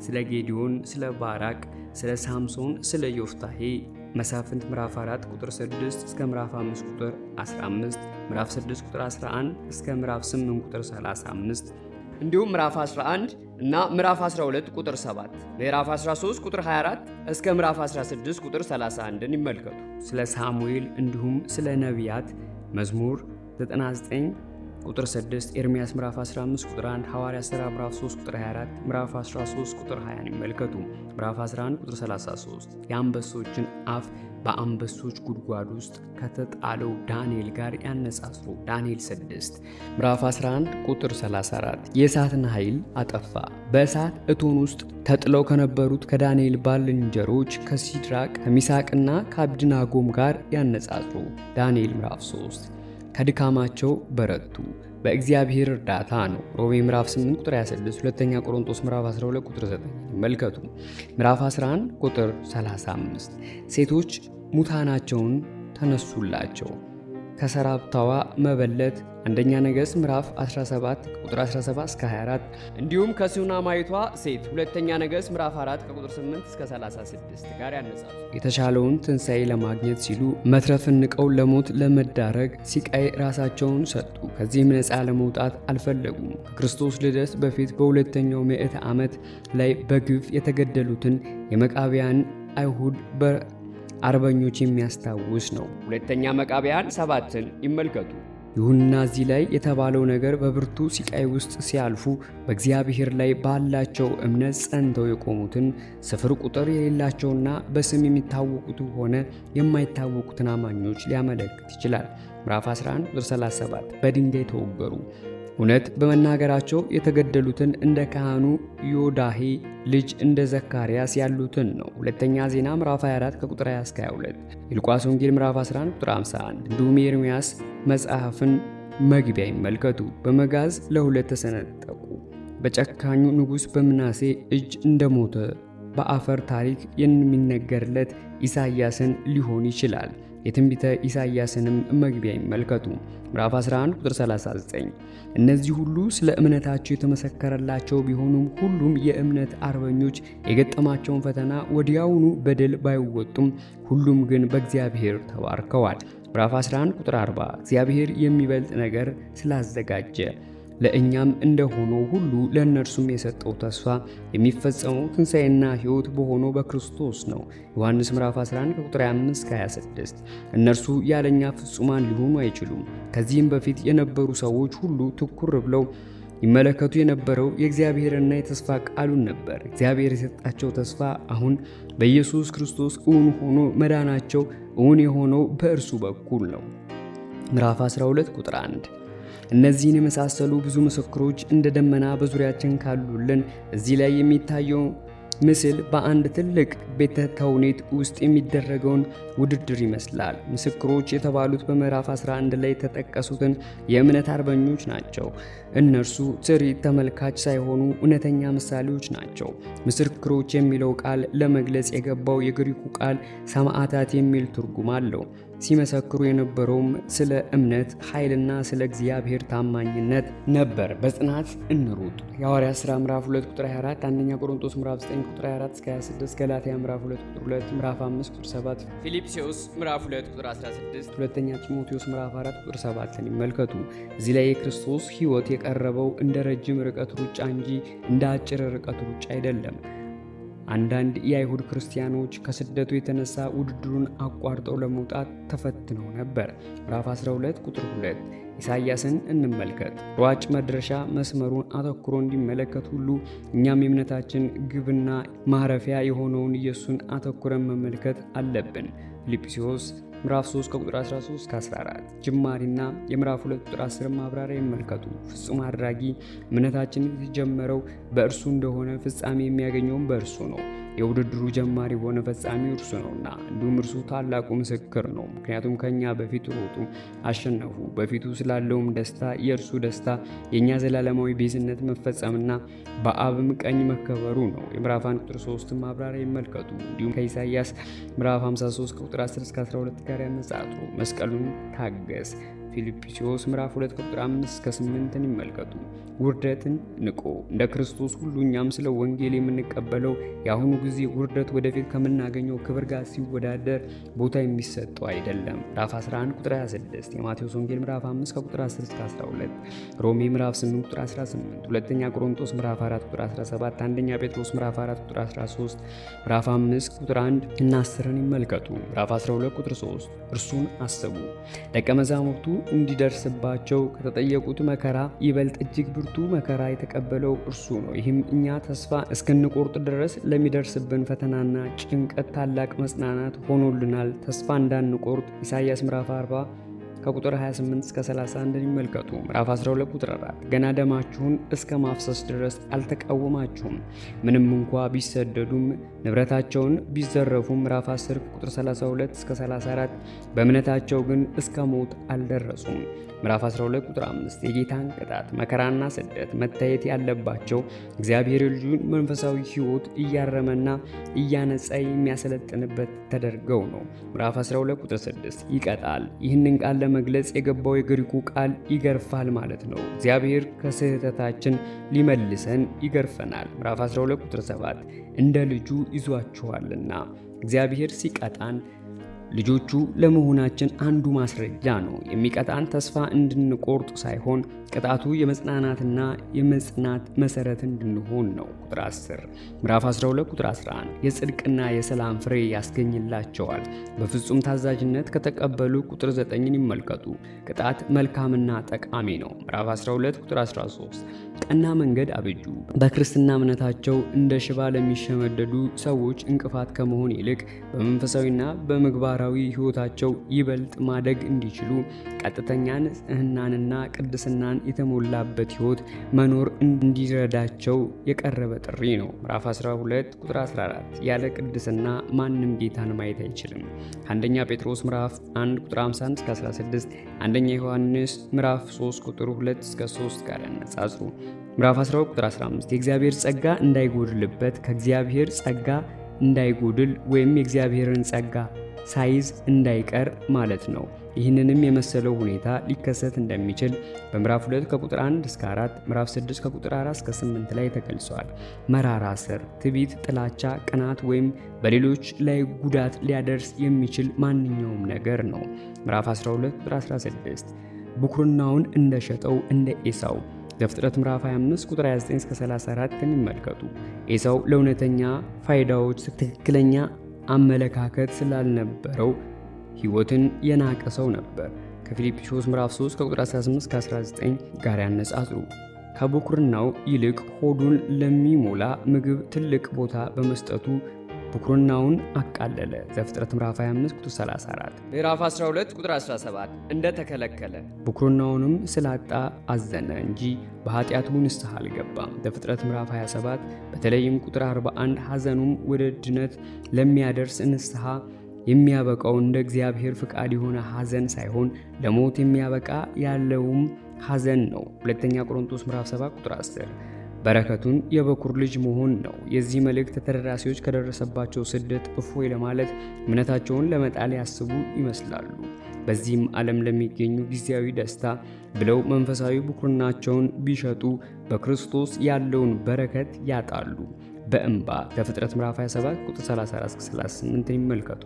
ስለ ጌዲዮን፣ ስለ ባራቅ፣ ስለ ሳምሶን፣ ስለ ዮፍታሄ መሳፍንት ምዕራፍ 4 ቁጥር 6 እስከ ምዕራፍ 5 ቁጥር 15፣ ምዕራፍ 6 ቁጥር 11 እስከ ምዕራፍ 8 ቁጥር 35 እንዲሁም ምዕራፍ 11 እና ምዕራፍ 12 ቁጥር 7፣ ምዕራፍ 13 ቁጥር 24 እስከ ምዕራፍ 16 ቁጥር 31ን ይመልከቱ። ስለ ሳሙኤል እንዲሁም ስለ ነቢያት መዝሙር 99 ቁጥር 6፣ ኤርምያስ ምዕራፍ 15 ቁጥር 1፣ ሐዋርያት ሥራ ምዕራፍ 3 ቁጥር 24፣ ምዕራፍ 13 ቁጥር 20ን ይመልከቱ። ምዕራፍ 11 ቁጥር 33 የአንበሶችን አፍ በአንበሶች ጉድጓድ ውስጥ ከተጣለው ዳንኤል ጋር ያነጻጽሩ። ዳንኤል 6 ምዕራፍ 11 ቁጥር 34 የእሳትን ኃይል አጠፋ። በእሳት እቶን ውስጥ ተጥለው ከነበሩት ከዳንኤል ባልንጀሮች ከሲድራቅ ከሚሳቅና ከአብድናጎም ጋር ያነጻጽሩ። ዳንኤል ምዕራፍ 3 ከድካማቸው በረቱ፣ በእግዚአብሔር እርዳታ ነው። ሮሜ ምዕራፍ 8 ቁጥር 26፣ ሁለተኛ ቆሮንቶስ ምዕራፍ 12 ቁጥር 9 ይመልከቱ። ምዕራፍ 11 ቁጥር 35 ሴቶች ሙታናቸውን ተነሱላቸው። ከሰራፕታዋ መበለት አንደኛ ነገሥት ምዕራፍ 17 ቁጥር 17 እስከ 24 እንዲሁም ከሱናማይቷ ሴት ሁለተኛ ነገሥት ምዕራፍ 4 ከቁጥር 8 እስከ 36 ጋር ያነጻሉ። የተሻለውን ትንሣኤ ለማግኘት ሲሉ መትረፍን ንቀው ለሞት ለመዳረግ ሲቃይ ራሳቸውን ሰጡ። ከዚህም ነፃ ለመውጣት አልፈለጉም። ከክርስቶስ ልደት በፊት በሁለተኛው ምዕተ ዓመት ላይ በግፍ የተገደሉትን የመቃብያን አይሁድ አርበኞች የሚያስታውስ ነው። ሁለተኛ መቃብያን 7ን ይመልከቱ። ይሁንና እዚህ ላይ የተባለው ነገር በብርቱ ሲቃይ ውስጥ ሲያልፉ በእግዚአብሔር ላይ ባላቸው እምነት ጸንተው የቆሙትን ስፍር ቁጥር የሌላቸውና በስም የሚታወቁት ሆነ የማይታወቁትን አማኞች ሊያመለክት ይችላል። ምዕራፍ 11 ቁጥር 37 በድንጋይ ተወገሩ። እውነት በመናገራቸው የተገደሉትን እንደ ካህኑ ዮዳሄ ልጅ እንደ ዘካርያስ ያሉትን ነው። ሁለተኛ ዜና ምዕራፍ 24 ከቁጥር 20 እስከ 22፣ የሉቃስ ወንጌል ምዕራፍ 11 ቁጥር 51 እንዲሁም የኤርምያስ መጽሐፍን መግቢያ ይመልከቱ። በመጋዝ ለሁለት ተሰነጠቁ። በጨካኙ ንጉሥ በምናሴ እጅ እንደሞተ በአፈር ታሪክ የሚነገርለት ኢሳይያስን ሊሆን ይችላል። የትንቢተ ኢሳይያስንም መግቢያ ይመልከቱ። ምዕራፍ 11 ቁጥር 39። እነዚህ ሁሉ ስለ እምነታቸው የተመሰከረላቸው ቢሆኑም ሁሉም የእምነት አርበኞች የገጠማቸውን ፈተና ወዲያውኑ በድል ባይወጡም ሁሉም ግን በእግዚአብሔር ተባርከዋል። ምዕራፍ 11 ቁጥር 40 እግዚአብሔር የሚበልጥ ነገር ስላዘጋጀ ለእኛም እንደሆነው ሁሉ ለእነርሱም የሰጠው ተስፋ የሚፈጸመው ትንሣኤና ሕይወት በሆነው በክርስቶስ ነው። ዮሐንስ ምዕራፍ 11 ቁጥር 5 እስከ 26። እነርሱ ያለኛ ፍጹማን ሊሆኑ አይችሉም። ከዚህም በፊት የነበሩ ሰዎች ሁሉ ትኩር ብለው ይመለከቱ የነበረው የእግዚአብሔርና የተስፋ ቃሉን ነበር። እግዚአብሔር የሰጣቸው ተስፋ አሁን በኢየሱስ ክርስቶስ እውን ሆኖ መዳናቸው እውን የሆነው በእርሱ በኩል ነው። ምዕራፍ 12 ቁጥር 1 እነዚህን የመሳሰሉ ብዙ ምስክሮች እንደ ደመና በዙሪያችን ካሉልን እዚህ ላይ የሚታየው ምስል በአንድ ትልቅ ቤተ ተውኔት ውስጥ የሚደረገውን ውድድር ይመስላል። ምስክሮች የተባሉት በምዕራፍ 11 ላይ የተጠቀሱትን የእምነት አርበኞች ናቸው። እነርሱ ትርኢት ተመልካች ሳይሆኑ እውነተኛ ምሳሌዎች ናቸው። ምስክሮች የሚለው ቃል ለመግለጽ የገባው የግሪኩ ቃል ሰማዕታት የሚል ትርጉም አለው። ሲመሰክሩ የነበረውም ስለ እምነት ኃይልና ስለ እግዚአብሔር ታማኝነት ነበር። በጽናት እንሩጥ። የሐዋርያት ሥራ ምዕራፍ 2 ቁጥር 24፣ አንደኛ ቆሮንቶስ ምዕራፍ 9 ቁጥር 24 እስከ 26፣ ገላትያ ምዕራፍ 2 ቁጥር 2፣ ምዕራፍ 5 ቁጥር 7፣ ፊልጵስዩስ ምዕራፍ 2 ቁጥር 16፣ ሁለተኛ ጢሞቴዎስ ምዕራፍ 4 ቁጥር 7ን ይመልከቱ። እዚህ ላይ የክርስቶስ ሕይወት የቀረበው እንደ ረጅም ርቀት ሩጫ እንጂ እንደ አጭር ርቀት ሩጫ አይደለም። አንዳንድ የአይሁድ ክርስቲያኖች ከስደቱ የተነሳ ውድድሩን አቋርጠው ለመውጣት ተፈትነው ነበር። ምዕራፍ 12 ቁጥር 2 ኢሳይያስን እንመልከት። ሯጭ መድረሻ መስመሩን አተኩሮ እንዲመለከት ሁሉ እኛም የእምነታችን ግብና ማረፊያ የሆነውን ኢየሱስን አተኩረን መመልከት አለብን። ፊልጵስዩስ ምዕራፍ 3 ከቁጥር 13 እስከ 14 ጅማሪና የምዕራፍ 2 ቁጥር 10 ማብራሪያ ይመልከቱ። ፍጹም አድራጊ እምነታችን የተጀመረው በእርሱ እንደሆነ ፍጻሜ የሚያገኘውም በእርሱ ነው። የውድድሩ ጀማሪ የሆነ ፈጻሚው እርሱ ነውና፣ እንዲሁም እርሱ ታላቁ ምስክር ነው። ምክንያቱም ከኛ በፊት ሮጡ፣ አሸነፉ። በፊቱ ስላለውም ደስታ የእርሱ ደስታ የእኛ ዘላለማዊ ቤዝነት መፈጸምና በአብም ቀኝ መከበሩ ነው። የምዕራፍ 1 ቁጥር 3 ማብራሪያ ይመልከቱ። እንዲሁም ከኢሳይያስ ምዕራፍ 53 ቁጥር 10 እስከ 12 ጋር ያነጻጽሩ። መስቀሉን ታገስ። ፊልጵስዩስ ምዕራፍ 2 ቁጥር 5 እስከ 8ን ይመልከቱ። ውርደትን ንቆ። እንደ ክርስቶስ ሁሉ እኛም ስለ ወንጌል የምንቀበለው የአሁኑ ጊዜ ውርደት ወደፊት ከምናገኘው ክብር ጋር ሲወዳደር ቦታ የሚሰጠው አይደለም። ምዕራፍ 11 ቁጥር 26፣ የማቴዎስ ወንጌል ምዕራፍ 5 ከቁጥር 10 እስከ 12፣ ሮሜ ምዕራፍ 8 ቁጥር 18፣ ሁለተኛ ቆሮንቶስ ምዕራፍ 4 ቁጥር 17፣ አንደኛ ጴጥሮስ ምዕራፍ 4 ቁጥር 13፣ ምዕራፍ 5 ቁጥር 1 እና 10ን ይመልከቱ። ምዕራፍ 12 ቁጥር 3 እርሱን አስቡ። ደቀ መዛሙርቱ እንዲደርስባቸው ከተጠየቁት መከራ ይበልጥ እጅግ ብርቱ መከራ የተቀበለው እርሱ ነው። ይህም እኛ ተስፋ እስክንቆርጥ ድረስ ለሚደርስብን ፈተናና ጭንቀት ታላቅ መጽናናት ሆኖልናል። ተስፋ እንዳንቆርጥ ኢሳይያስ ምዕራፍ 40 ከቁጥር 28 እስከ 31 ይመልከቱ። ምዕራፍ 12 ቁጥር 4 ገና ደማችሁን እስከ ማፍሰስ ድረስ አልተቃወማችሁም፣ ምንም እንኳ ቢሰደዱም ንብረታቸውን ቢዘረፉም። ምዕራፍ 10 ቁጥር 32 እስከ 34 በእምነታቸው ግን እስከ ሞት አልደረሱም። ምዕራፍ 12 ቁጥር 5 የጌታን ቅጣት መከራና ስደት መታየት ያለባቸው እግዚአብሔር ልጁን መንፈሳዊ ሕይወት እያረመና እያነጻ የሚያሰለጥንበት ተደርገው ነው። ምዕራፍ 12 ቁጥር 6 ይቀጣል። ይህንን ቃል ለመግለጽ የገባው የግሪኩ ቃል ይገርፋል ማለት ነው። እግዚአብሔር ከስህተታችን ሊመልሰን ይገርፈናል። ምዕራፍ 12 ቁጥር 7 እንደ ልጁ ይዟችኋልና። እግዚአብሔር ሲቀጣን ልጆቹ ለመሆናችን አንዱ ማስረጃ ነው። የሚቀጣን ተስፋ እንድንቆርጥ ሳይሆን ቅጣቱ የመጽናናትና የመጽናት መሰረት እንድንሆን ነው። ቁጥር 10 ምዕራፍ 12 ቁጥር 11 የጽድቅና የሰላም ፍሬ ያስገኝላቸዋል በፍጹም ታዛዥነት ከተቀበሉ። ቁጥር 9ን ይመልከቱ። ቅጣት መልካምና ጠቃሚ ነው። ምዕራፍ 12 ቁጥር 13 ቀና መንገድ አብጁ። በክርስትና እምነታቸው እንደ ሽባ ለሚሸመደዱ ሰዎች እንቅፋት ከመሆን ይልቅ በመንፈሳዊና በምግባራዊ ሕይወታቸው ይበልጥ ማደግ እንዲችሉ ቀጥተኛ ንጽሕናንና ቅድስናን የተሞላበት ሕይወት መኖር እንዲረዳቸው የቀረበ ጥሪ ነው። ምዕራፍ 12 ቁጥር 14 ያለ ቅድስና ማንም ጌታን ማየት አይችልም። አንደኛ ጴጥሮስ ምዕራፍ 1 ቁጥር 51 እስከ 16፣ አንደኛ ዮሐንስ ምዕራፍ 3 ቁጥር 2 እስከ 3 ጋር ያነጻጽሩ። ምዕራፍ 12 ቁጥር 15 የእግዚአብሔር ጸጋ እንዳይጎድልበት ከእግዚአብሔር ጸጋ እንዳይጎድል ወይም የእግዚአብሔርን ጸጋ ሳይዝ እንዳይቀር ማለት ነው። ይህንንም የመሰለው ሁኔታ ሊከሰት እንደሚችል በምዕራፍ 2 ከቁጥር 1 እስከ 4፣ ምዕራፍ 6 ከቁጥር 4 እስከ 8 ላይ ተገልጿል። መራራ ስር፣ ትዕቢት፣ ጥላቻ፣ ቅናት ወይም በሌሎች ላይ ጉዳት ሊያደርስ የሚችል ማንኛውም ነገር ነው። ምዕራፍ 12 ቁጥር 16 ብኩርናውን እንደሸጠው እንደ ኤሳው። ዘፍጥረት ምዕራፍ 25 ቁጥር 29 እስከ 34 ይመልከቱ። ኤሳው ለእውነተኛ ፋይዳዎች ትክክለኛ አመለካከት ስላልነበረው ሕይወትን የናቀ ሰው ነበር። ከፊልጵስዩስ ምዕራፍ 3 ከቁጥር 18 እስከ 19 ጋር ያነጻጽሩ። ከብኩርናው ይልቅ ሆዱን ለሚሞላ ምግብ ትልቅ ቦታ በመስጠቱ ብኩርናውን አቃለለ። ዘፍጥረት ምዕራፍ 25 ቁጥር 34። ምዕራፍ 12 ቁጥር 17 እንደተከለከለ ብኩርናውንም ስላጣ አዘነ እንጂ በኃጢአቱ ንስሐ አልገባም። ዘፍጥረት ምዕራፍ 27 በተለይም ቁጥር 41 ሐዘኑም ወደ ድነት ለሚያደርስ ንስሐ የሚያበቃው እንደ እግዚአብሔር ፍቃድ የሆነ ሐዘን ሳይሆን ለሞት የሚያበቃ ያለውም ሐዘን ነው። ሁለተኛ ቆሮንቶስ ምዕራፍ 7 ቁጥር 10 በረከቱን የበኩር ልጅ መሆን ነው። የዚህ መልእክት ተደራሲዎች ከደረሰባቸው ስደት እፎይ ለማለት እምነታቸውን ለመጣል ያስቡ ይመስላሉ። በዚህም ዓለም ለሚገኙ ጊዜያዊ ደስታ ብለው መንፈሳዊ ብኩርናቸውን ቢሸጡ በክርስቶስ ያለውን በረከት ያጣሉ። በእንባ ከፍጥረት ምዕራፍ 27 ቁጥር 34-38 ይመልከቱ።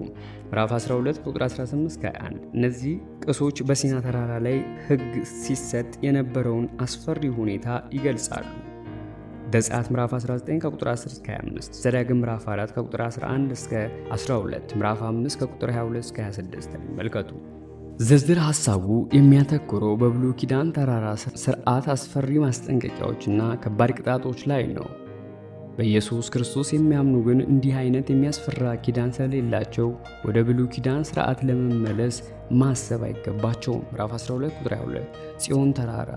ምዕራፍ 12 ቁጥር 18-21 እነዚህ ቅሶች በሲና ተራራ ላይ ሕግ ሲሰጥ የነበረውን አስፈሪ ሁኔታ ይገልጻሉ። ዘጸአት ምዕራፍ 19 ከቁጥር 10-25፣ ዘዳግም ምዕራፍ 4 ከቁጥር 11-12፣ ምዕራፍ 5 ከቁጥር 22-26 ይመልከቱ። ዝርዝር ሐሳቡ የሚያተኩረው በብሉይ ኪዳን ተራራ ሥርዓት አስፈሪ ማስጠንቀቂያዎችና ከባድ ቅጣቶች ላይ ነው። በኢየሱስ ክርስቶስ የሚያምኑ ግን እንዲህ አይነት የሚያስፈራ ኪዳን ስለሌላቸው ወደ ብሉይ ኪዳን ሥርዓት ለመመለስ ማሰብ አይገባቸውም። ምዕራፍ 12 ቁጥር 22 ጽዮን ተራራ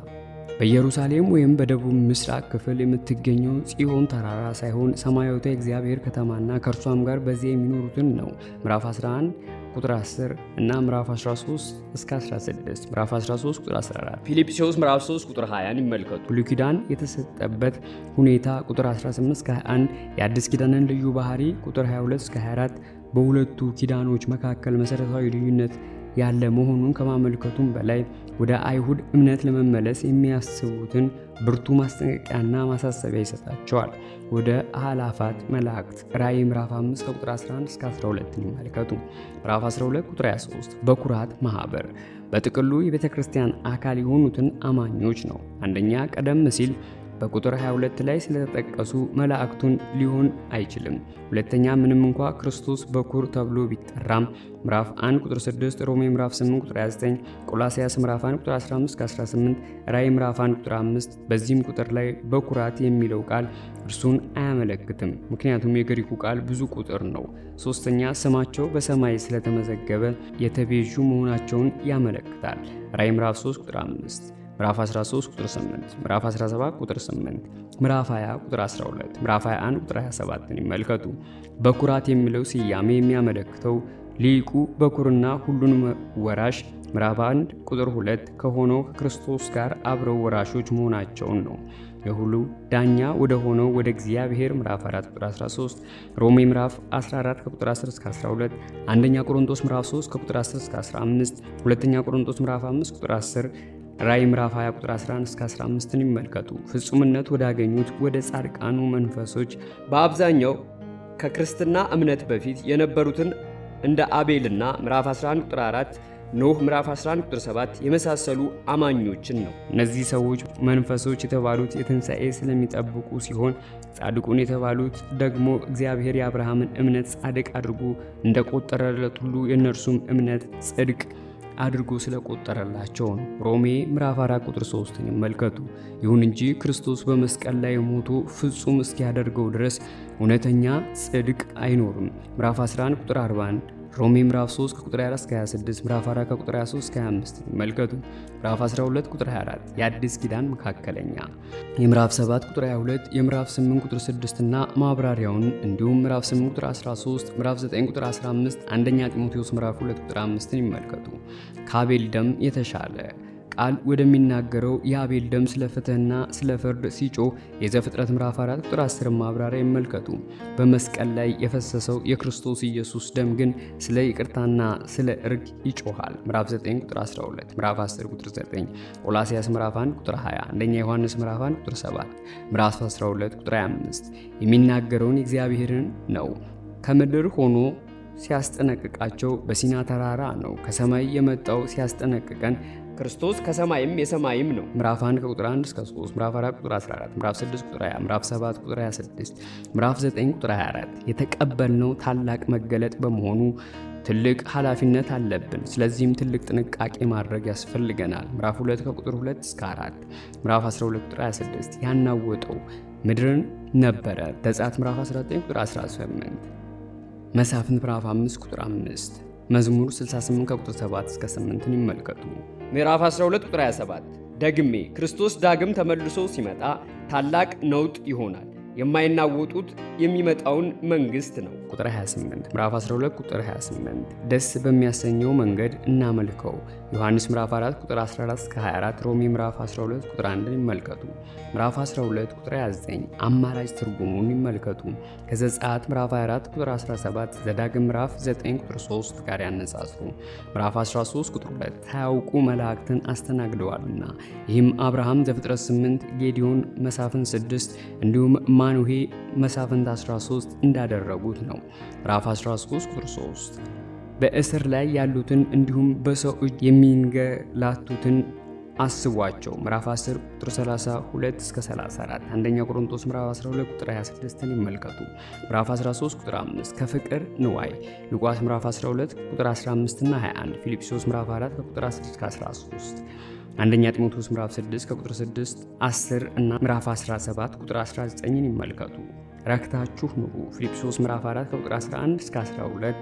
በኢየሩሳሌም ወይም በደቡብ ምስራቅ ክፍል የምትገኘው ጽዮን ተራራ ሳይሆን ሰማያዊቷ የእግዚአብሔር ከተማና ከእርሷም ጋር በዚያ የሚኖሩትን ነው። ምዕራፍ 11 ቁጥር 10 እና ምዕራፍ 13-16፣ ምዕራፍ 13 ቁጥር 14። ፊልጵስዩስ ምዕራፍ 3 ቁጥር 20 ይመልከቱ። ብሉይ ኪዳን የተሰጠበት ሁኔታ ቁጥር 18-21፣ የአዲስ ኪዳንን ልዩ ባህሪ ቁጥር 22-24 በሁለቱ ኪዳኖች መካከል መሠረታዊ ልዩነት ያለ መሆኑን ከማመልከቱም በላይ ወደ አይሁድ እምነት ለመመለስ የሚያስቡትን ብርቱ ማስጠንቀቂያና ማሳሰቢያ ይሰጣቸዋል። ወደ አላፋት መላእክት ራእይ ምዕራፍ 5 ከቁጥር 11-12 ይመልከቱ። ምዕራፍ 12 ቁጥር 23 በኩራት ማህበር በጥቅሉ የቤተ ክርስቲያን አካል የሆኑትን አማኞች ነው። አንደኛ ቀደም ሲል በቁጥር 22 ላይ ስለተጠቀሱ መላእክቱን ሊሆን አይችልም። ሁለተኛ ምንም እንኳ ክርስቶስ በኩር ተብሎ ቢጠራም ምዕራፍ 1 ቁጥር 6፣ ሮሜ ምዕራፍ 8 ቁጥር 29፣ ቆላስያስ ምዕራፍ 1 ቁጥር 15-18፣ ራእይ ምዕራፍ 1 ቁጥር 5 በዚህም ቁጥር ላይ በኩራት የሚለው ቃል እርሱን አያመለክትም። ምክንያቱም የግሪኩ ቃል ብዙ ቁጥር ነው። ሶስተኛ ስማቸው በሰማይ ስለተመዘገበ የተቤዡ መሆናቸውን ያመለክታል። ራእይ ምዕራፍ 3 ቁጥር 5፣ ምዕራፍ 13 ቁጥር 8፣ ምዕራፍ 17 ቁጥር 8፣ ምዕራፍ 20 ቁጥር 12፣ ምዕራፍ 21 ቁጥር 27 ይመልከቱ። በኩራት የሚለው ስያሜ የሚያመለክተው ሊቁ በኩርና ሁሉን ወራሽ ምዕራፍ 1 ቁጥር 2 ከሆነው ከክርስቶስ ጋር አብረው ወራሾች መሆናቸውን ነው። የሁሉ ዳኛ ወደ ሆነው ወደ እግዚአብሔር ምዕራፍ 4 ቁጥር 13፣ ሮሜ ምዕራፍ 14 ከቁጥር 10-12፣ አንደኛ ቆሮንቶስ ምዕራፍ 3 ከቁጥር 10-15፣ ሁለተኛ ቆሮንቶስ ምዕራፍ 5 ቁጥር 10፣ ራእይ ምዕራፍ 20 ቁጥር 11-15 ይመልከቱ። ፍጹምነት ወዳገኙት ወደ ጻድቃኑ መንፈሶች በአብዛኛው ከክርስትና እምነት በፊት የነበሩትን እንደ አቤልና ምዕራፍ 11 ቁጥር 4፣ ኖህ ምዕራፍ 11 ቁጥር 7 የመሳሰሉ አማኞችን ነው። እነዚህ ሰዎች መንፈሶች የተባሉት የትንሣኤ ስለሚጠብቁ ሲሆን ጻድቁን የተባሉት ደግሞ እግዚአብሔር የአብርሃምን እምነት ጻድቅ አድርጎ እንደቆጠረለት ሁሉ የእነርሱም እምነት ጽድቅ አድርጎ ስለቆጠረላቸው ነው። ሮሜ ምዕራፍ 4 ቁጥር 3 ይመልከቱ። ይሁን እንጂ ክርስቶስ በመስቀል ላይ ሞቶ ፍጹም እስኪያደርገው ድረስ እውነተኛ ጽድቅ አይኖርም። ምዕራፍ 11 ቁጥር 41፣ ሮሜ ምዕራፍ 3 ከቁጥር 24-26፣ ምዕራፍ 4 ከቁጥር 23-25 ይመልከቱ። ምዕራፍ 12 ቁጥር 24 የአዲስ ኪዳን መካከለኛ፣ የምዕራፍ 7 ቁጥር 22፣ የምዕራፍ 8 ቁጥር 6 እና ማብራሪያውን እንዲሁም ምዕራፍ 8 ቁጥር 13፣ ምዕራፍ 9 ቁጥር 15፣ አንደኛ ጢሞቴዎስ ምዕራፍ 2 ቁጥር 5 ይመልከቱ። ከአቤል ደም የተሻለ ቃል ወደሚናገረው የአቤል ደም ስለ ፍትህና ስለ ፍርድ ሲጮህ የዘፍጥረት ምዕራፍ 4 ቁጥር 10 ማብራሪያ ይመልከቱ። በመስቀል ላይ የፈሰሰው የክርስቶስ ኢየሱስ ደም ግን ስለ ይቅርታና ስለ እርቅ ይጮሃል። ምዕራፍ 9 ቁጥር 12፣ ምዕራፍ 10 ቁጥር 9፣ ቆላስያስ ምዕራፍ 1 ቁጥር 20፣ አንደኛ ዮሐንስ ምዕራፍ 1 ቁጥር 7፣ ምዕራፍ 12 ቁጥር 25 የሚናገረውን እግዚአብሔርን ነው። ከምድር ሆኖ ሲያስጠነቅቃቸው በሲና ተራራ ነው። ከሰማይ የመጣው ሲያስጠነቅቀን ክርስቶስ ከሰማይም የሰማይም ነው። ምዕራፍ 1 ከቁጥር 1 እስከ 3፣ ምዕራፍ 4 ቁጥር 14፣ ምዕራፍ 6 ቁጥር 20፣ ምዕራፍ 7 ቁጥር 26፣ ምዕራፍ 9 ቁጥር 24 የተቀበልነው ታላቅ መገለጥ በመሆኑ ትልቅ ኃላፊነት አለብን። ስለዚህም ትልቅ ጥንቃቄ ማድረግ ያስፈልገናል። ምዕራፍ 2 ከቁጥር 2 እስከ 4፣ ምዕራፍ 12 ቁጥር 26 ያናወጠው ምድርን ነበረ። ዘጸአት ምዕራፍ 19 ቁጥር 18፣ መሳፍንት ምዕራፍ 5 ቁጥር 5፣ መዝሙር 68 ከቁጥር 7 እስከ 8 ይመልከቱ። ምዕራፍ 12 ቁጥር 27 ደግሜ ክርስቶስ ዳግም ተመልሶ ሲመጣ ታላቅ ነውጥ ይሆናል፣ የማይናወጡት የሚመጣውን መንግሥት ነው። ቁጥር 28 ምዕራፍ 12 ቁጥር 28 ደስ በሚያሰኘው መንገድ እናመልከው። ዮሐንስ ምዕራፍ 4 ቁጥር 14 እስከ 24 ሮሜ ምዕራፍ 12 ቁጥር 1 ይመልከቱ። ምዕራፍ 12 ቁጥር 29 አማራጭ ትርጉሙን ይመልከቱ። ከዘጸአት ምዕራፍ 24 ቁጥር 17 ዘዳግም ምዕራፍ 9 ቁጥር 3 ጋር ያነጻጽሩ። ምዕራፍ 13 ቁጥር 2 ሳያውቁ መላእክትን አስተናግደዋልና ይህም አብርሃም ዘፍጥረት 8፣ ጌዲዮን መሳፍንት 6 እንዲሁም ማኑሄ መሳፍንት 13 እንዳደረጉት ነው። ምዕራፍ 13 ቁጥር 3 በእስር ላይ ያሉትን እንዲሁም በሰው እጅ የሚንገላቱትን አስቧቸው። ምዕራፍ 10 ቁጥር 32 እስከ 34 አንደኛ ቆሮንቶስ ምዕራፍ 12 ቁጥር 26ን ይመልከቱ። ምዕራፍ 13 ቁጥር 5 ከፍቅር ንዋይ። ሉቃስ ምዕራፍ 12 ቁጥር 15 እና 21 ፊልጵስዩስ ምዕራፍ 4 ቁጥር 10 እስከ 13 አንደኛ ጢሞቴዎስ ምዕራፍ 6 ከቁጥር 6 10 እና ምዕራፍ 17 ቁጥር 19ን ይመልከቱ። ረክታችሁ ኑሩ። ፊልጵስዩስ ምዕራፍ 4 ከቁጥር 11 እስከ 12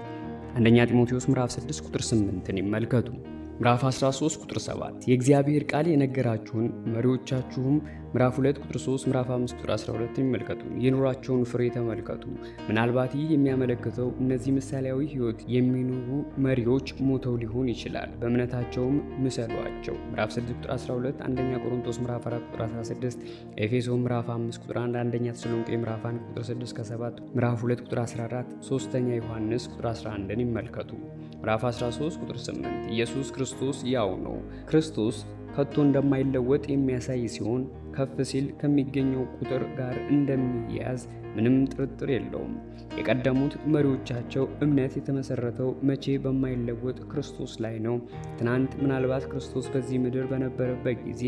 አንደኛ ጢሞቴዎስ ምዕራፍ 6 ቁጥር 8ን ይመልከቱ። ምዕራፍ 13 ቁጥር 7 የእግዚአብሔር ቃል የነገራችሁን መሪዎቻችሁም ምዕራፍ 2 ቁጥር 3 ምዕራፍ 5 ቁጥር 12 ይመልከቱ። የኑሯቸውን ፍሬ ተመልከቱ። ምናልባት ይህ የሚያመለክተው እነዚህ ምሳሌያዊ ሕይወት የሚኖሩ መሪዎች ሞተው ሊሆን ይችላል። በእምነታቸውም ምሰሏቸው። ምዕራፍ 6 ቁጥር 12 አንደኛ ቆሮንቶስ ምዕራፍ 4 ቁጥር 16 ኤፌሶን ምዕራፍ 5 ቁጥር 1 አንደኛ ተሰሎንቄ ምዕራፍ 1 ቁጥር 6 እስከ 7 ምዕራፍ 2 ቁጥር 14 ሶስተኛ ዮሐንስ ቁጥር 11ን ይመልከቱ። ምዕራፍ 13 ቁጥር 8 ኢየሱስ ክርስቶስ ያው ነው። ክርስቶስ ከቶ እንደማይለወጥ የሚያሳይ ሲሆን ከፍ ሲል ከሚገኘው ቁጥር ጋር እንደሚያዝ ምንም ጥርጥር የለውም። የቀደሙት መሪዎቻቸው እምነት የተመሰረተው መቼ በማይለወጥ ክርስቶስ ላይ ነው። ትናንት ምናልባት ክርስቶስ በዚህ ምድር በነበረበት ጊዜ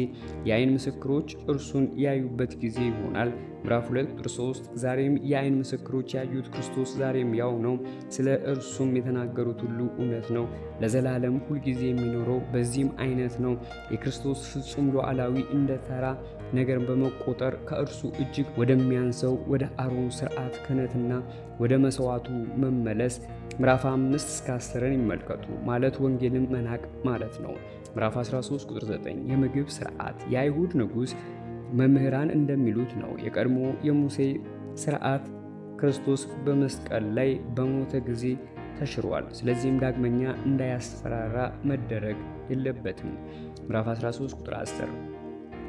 የዓይን ምስክሮች እርሱን ያዩበት ጊዜ ይሆናል። ምዕራፍ 2 ቁጥር 3 ዛሬም የዓይን ምስክሮች ያዩት ክርስቶስ ዛሬም ያው ነው። ስለ እርሱም የተናገሩት ሁሉ እውነት ነው። ለዘላለም ሁልጊዜ የሚኖረው በዚህም አይነት ነው። የክርስቶስ ፍጹም ሉዓላዊ እንደ ተራ ነገር በመቆጠር ከእርሱ እጅግ ወደሚያንሰው ወደ አሮን ስርዓት ክህነትና ወደ መስዋዕቱ መመለስ ምዕራፍ 5 እስከ 10ን ይመልከቱ። ማለት ወንጌልን መናቅ ማለት ነው። ምዕራፍ 13 ቁጥር 9 የምግብ ስርዓት የአይሁድ ንጉሥ መምህራን እንደሚሉት ነው። የቀድሞ የሙሴ ስርዓት ክርስቶስ በመስቀል ላይ በሞተ ጊዜ ተሽሯል። ስለዚህም ዳግመኛ እንዳያስፈራራ መደረግ የለበትም። ምዕራፍ 13 ቁጥር 10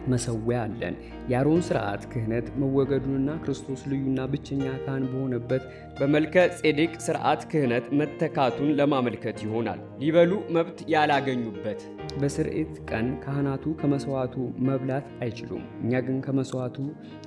መሰዊያ አለን። የአሮን ስርዓት ክህነት መወገዱንና ክርስቶስ ልዩና ብቸኛ ካህን በሆነበት በመልከ ጼዴቅ ስርዓት ክህነት መተካቱን ለማመልከት ይሆናል። ሊበሉ መብት ያላገኙበት በስርዓት ቀን ካህናቱ ከመስዋዕቱ መብላት አይችሉም። እኛ ግን ከመስዋዕቱ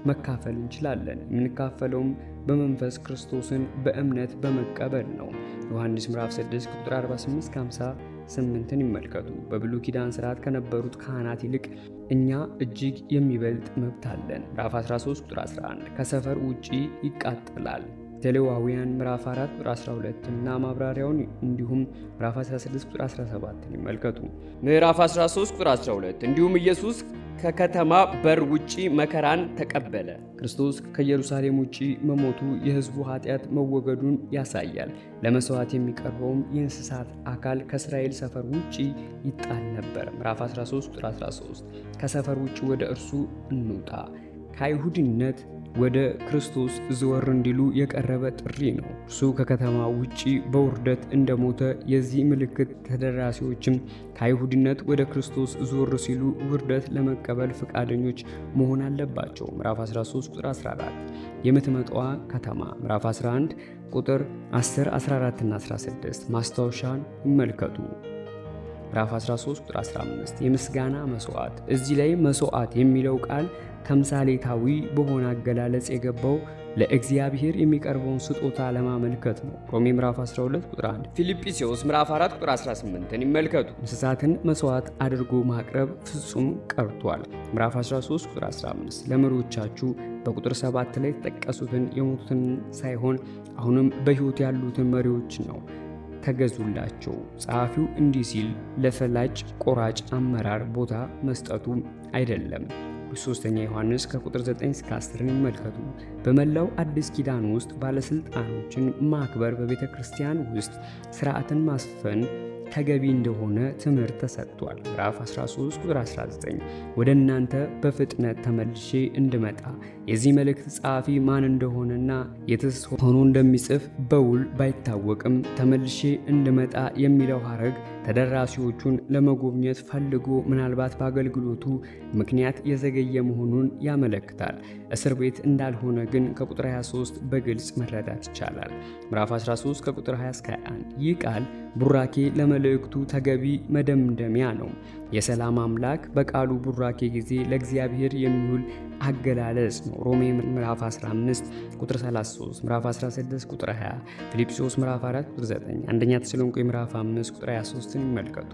መካፈል እንችላለን። የምንካፈለውም በመንፈስ ክርስቶስን በእምነት በመቀበል ነው። ዮሐንስ ምዕራፍ 6 ቁጥር 48-58ን ይመልከቱ። በብሉይ ኪዳን ስርዓት ከነበሩት ካህናት ይልቅ እኛ እጅግ የሚበልጥ መብት አለን። ምዕራፍ 13 ቁጥር 11 ከሰፈር ውጪ ይቃጠላል። ዘሌዋውያን ምዕራፍ 4 ቁጥር 12 እና ማብራሪያውን እንዲሁም ምዕራፍ 16 ቁጥር 17ን ይመልከቱ። ምዕራፍ 13 ቁጥር 12 እንዲሁም ኢየሱስ ከከተማ በር ውጪ መከራን ተቀበለ። ክርስቶስ ከኢየሩሳሌም ውጪ መሞቱ የሕዝቡ ኃጢአት መወገዱን ያሳያል። ለመስዋዕት የሚቀርበውም የእንስሳት አካል ከእስራኤል ሰፈር ውጪ ይጣል ነበር። ምዕራፍ 13 ቁጥር 13 ከሰፈር ውጪ ወደ እርሱ እንውጣ። ከአይሁድነት ወደ ክርስቶስ ዘወር እንዲሉ የቀረበ ጥሪ ነው። እርሱ ከከተማ ውጪ በውርደት እንደሞተ የዚህ ምልክት ተደራሲዎችም ከአይሁድነት ወደ ክርስቶስ ዞር ሲሉ ውርደት ለመቀበል ፈቃደኞች መሆን አለባቸው። ምዕራፍ 13 ቁጥር 14 የምትመጣዋ ከተማ ምዕራፍ 11 ቁጥር 10፣ 14 እና 16 ማስታወሻን ይመልከቱ። ምዕራፍ 13 ቁጥር 15 የምስጋና መስዋዕት። እዚህ ላይ መስዋዕት የሚለው ቃል ተምሳሌታዊ በሆነ አገላለጽ የገባው ለእግዚአብሔር የሚቀርበውን ስጦታ ለማመልከት ነው። ሮሜ ምዕራፍ 12 ቁጥር 1፣ ፊልጵስዩስ ምዕራፍ 4 ቁጥር 18ን ይመልከቱ። እንስሳትን መስዋዕት አድርጎ ማቅረብ ፍጹም ቀርቷል። ምዕራፍ 13 ቁጥር 15 ለመሪዎቻችሁ በቁጥር 7 ላይ የተጠቀሱትን የሞቱትን ሳይሆን አሁንም በሕይወት ያሉትን መሪዎች ነው ተገዙላቸው። ጸሐፊው እንዲህ ሲል ለፈላጭ ቆራጭ አመራር ቦታ መስጠቱ አይደለም። ሶስተኛ ዮሐንስ ከቁጥር 9 እስከ 10ን ይመልከቱ። በመላው አዲስ ኪዳን ውስጥ ባለስልጣኖችን ማክበር በቤተ ክርስቲያን ውስጥ ስርዓትን ማስፈን ተገቢ እንደሆነ ትምህርት ተሰጥቷል። ምዕራፍ 13 ቁጥር 19 ወደ እናንተ በፍጥነት ተመልሼ እንድመጣ የዚህ መልእክት ጸሐፊ ማን እንደሆነና የትስ ሆኖ እንደሚጽፍ በውል ባይታወቅም ተመልሼ እንድመጣ የሚለው ሐረግ ተደራሲዎቹን ለመጎብኘት ፈልጎ ምናልባት በአገልግሎቱ ምክንያት የዘገየ መሆኑን ያመለክታል። እስር ቤት እንዳልሆነ ግን ከቁጥር 23 በግልጽ መረዳት ይቻላል። ምዕራፍ 13 ከቁጥር 20 እስከ 21 ይህ ቃል ቡራኬ ለመልእክቱ ተገቢ መደምደሚያ ነው። የሰላም አምላክ በቃሉ ቡራኬ ጊዜ ለእግዚአብሔር የሚውል አገላለጽ ነው። ሮሜ ምዕራፍ 15 ቁጥር 33፣ ምዕራፍ 16 ቁጥር 20፣ ፊልጵስዩስ ምዕራፍ 4 ቁጥር 9፣ አንደኛ ተሰሎንቄ ምዕራፍ 5 ቁጥር 23ን ይመልከቱ።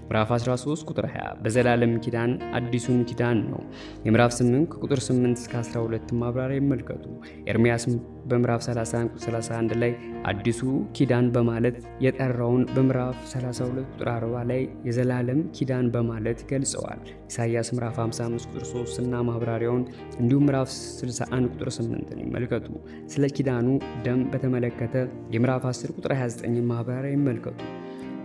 ምዕራፍ 13 ቁጥር 20 በዘላለም ኪዳን አዲሱን ኪዳን ነው። የምዕራፍ 8 ቁጥር 8 እስከ 12 ማብራሪያ ይመልከቱ። ኤርምያስ በምዕራፍ 31 ቁጥር 31 ላይ አዲሱ ኪዳን በማለት የጠራውን በምዕራፍ 32 ቁጥር 40 ላይ የዘላለም ኪዳን በማለት ገልጸዋል። ኢሳይያስ ምዕራፍ 55 ቁጥር 3 እና ማብራሪያውን እንዲሁም ምዕራፍ 61 ቁጥር 8ን ይመልከቱ። ስለ ኪዳኑ ደም በተመለከተ የምዕራፍ 10 ቁጥር 29 ማብራሪያ ይመልከቱ።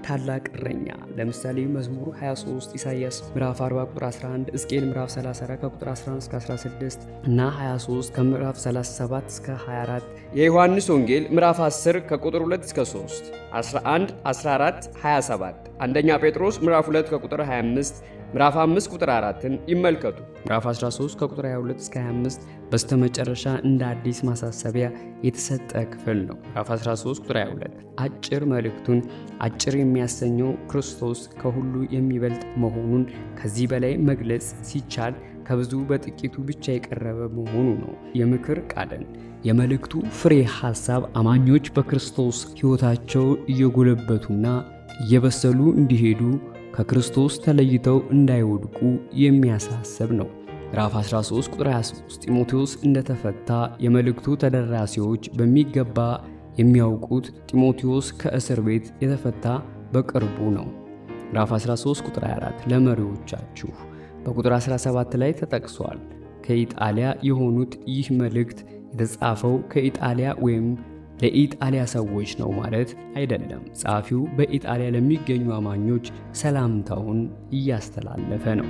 ታላቅ እረኛ ለምሳሌ መዝሙር 23፣ ኢሳይያስ ምዕራፍ 40 ቁጥር 11፣ ሕዝቅኤል ምዕራፍ 34 ከቁጥር 11 እስከ 16 እና 23 ከምዕራፍ 37 እስከ 24፣ የዮሐንስ ወንጌል ምዕራፍ 10 ከቁጥር 2 እስከ 3፣ 11፣ 14፣ 27፣ አንደኛ ጴጥሮስ ምዕራፍ 2 ከቁጥር 25፣ ምዕራፍ 5 ቁጥር 4ን ይመልከቱ። ምዕራፍ 13 ከቁጥር 22 እስከ 25 በስተመጨረሻ እንደ አዲስ ማሳሰቢያ የተሰጠ ክፍል ነው። ምዕራፍ 13 ቁጥር 22 አጭር መልእክቱን አጭር የሚያሰኘው ክርስቶስ ከሁሉ የሚበልጥ መሆኑን ከዚህ በላይ መግለጽ ሲቻል ከብዙ በጥቂቱ ብቻ የቀረበ መሆኑ ነው። የምክር ቃልን የመልእክቱ ፍሬ ሐሳብ አማኞች በክርስቶስ ሕይወታቸው እየጎለበቱና እየበሰሉ እንዲሄዱ ከክርስቶስ ተለይተው እንዳይወድቁ የሚያሳስብ ነው። ምዕራፍ 13 ቁጥር 23 ጢሞቴዎስ እንደተፈታ የመልእክቱ ተደራሲዎች በሚገባ የሚያውቁት ጢሞቴዎስ ከእስር ቤት የተፈታ በቅርቡ ነው። ምዕራፍ 13 ቁጥር 24 ለመሪዎቻችሁ በቁጥር 17 ላይ ተጠቅሷል። ከኢጣሊያ የሆኑት ይህ መልእክት የተጻፈው ከኢጣሊያ ወይም ለኢጣሊያ ሰዎች ነው ማለት አይደለም። ጸሐፊው በኢጣሊያ ለሚገኙ አማኞች ሰላምታውን እያስተላለፈ ነው።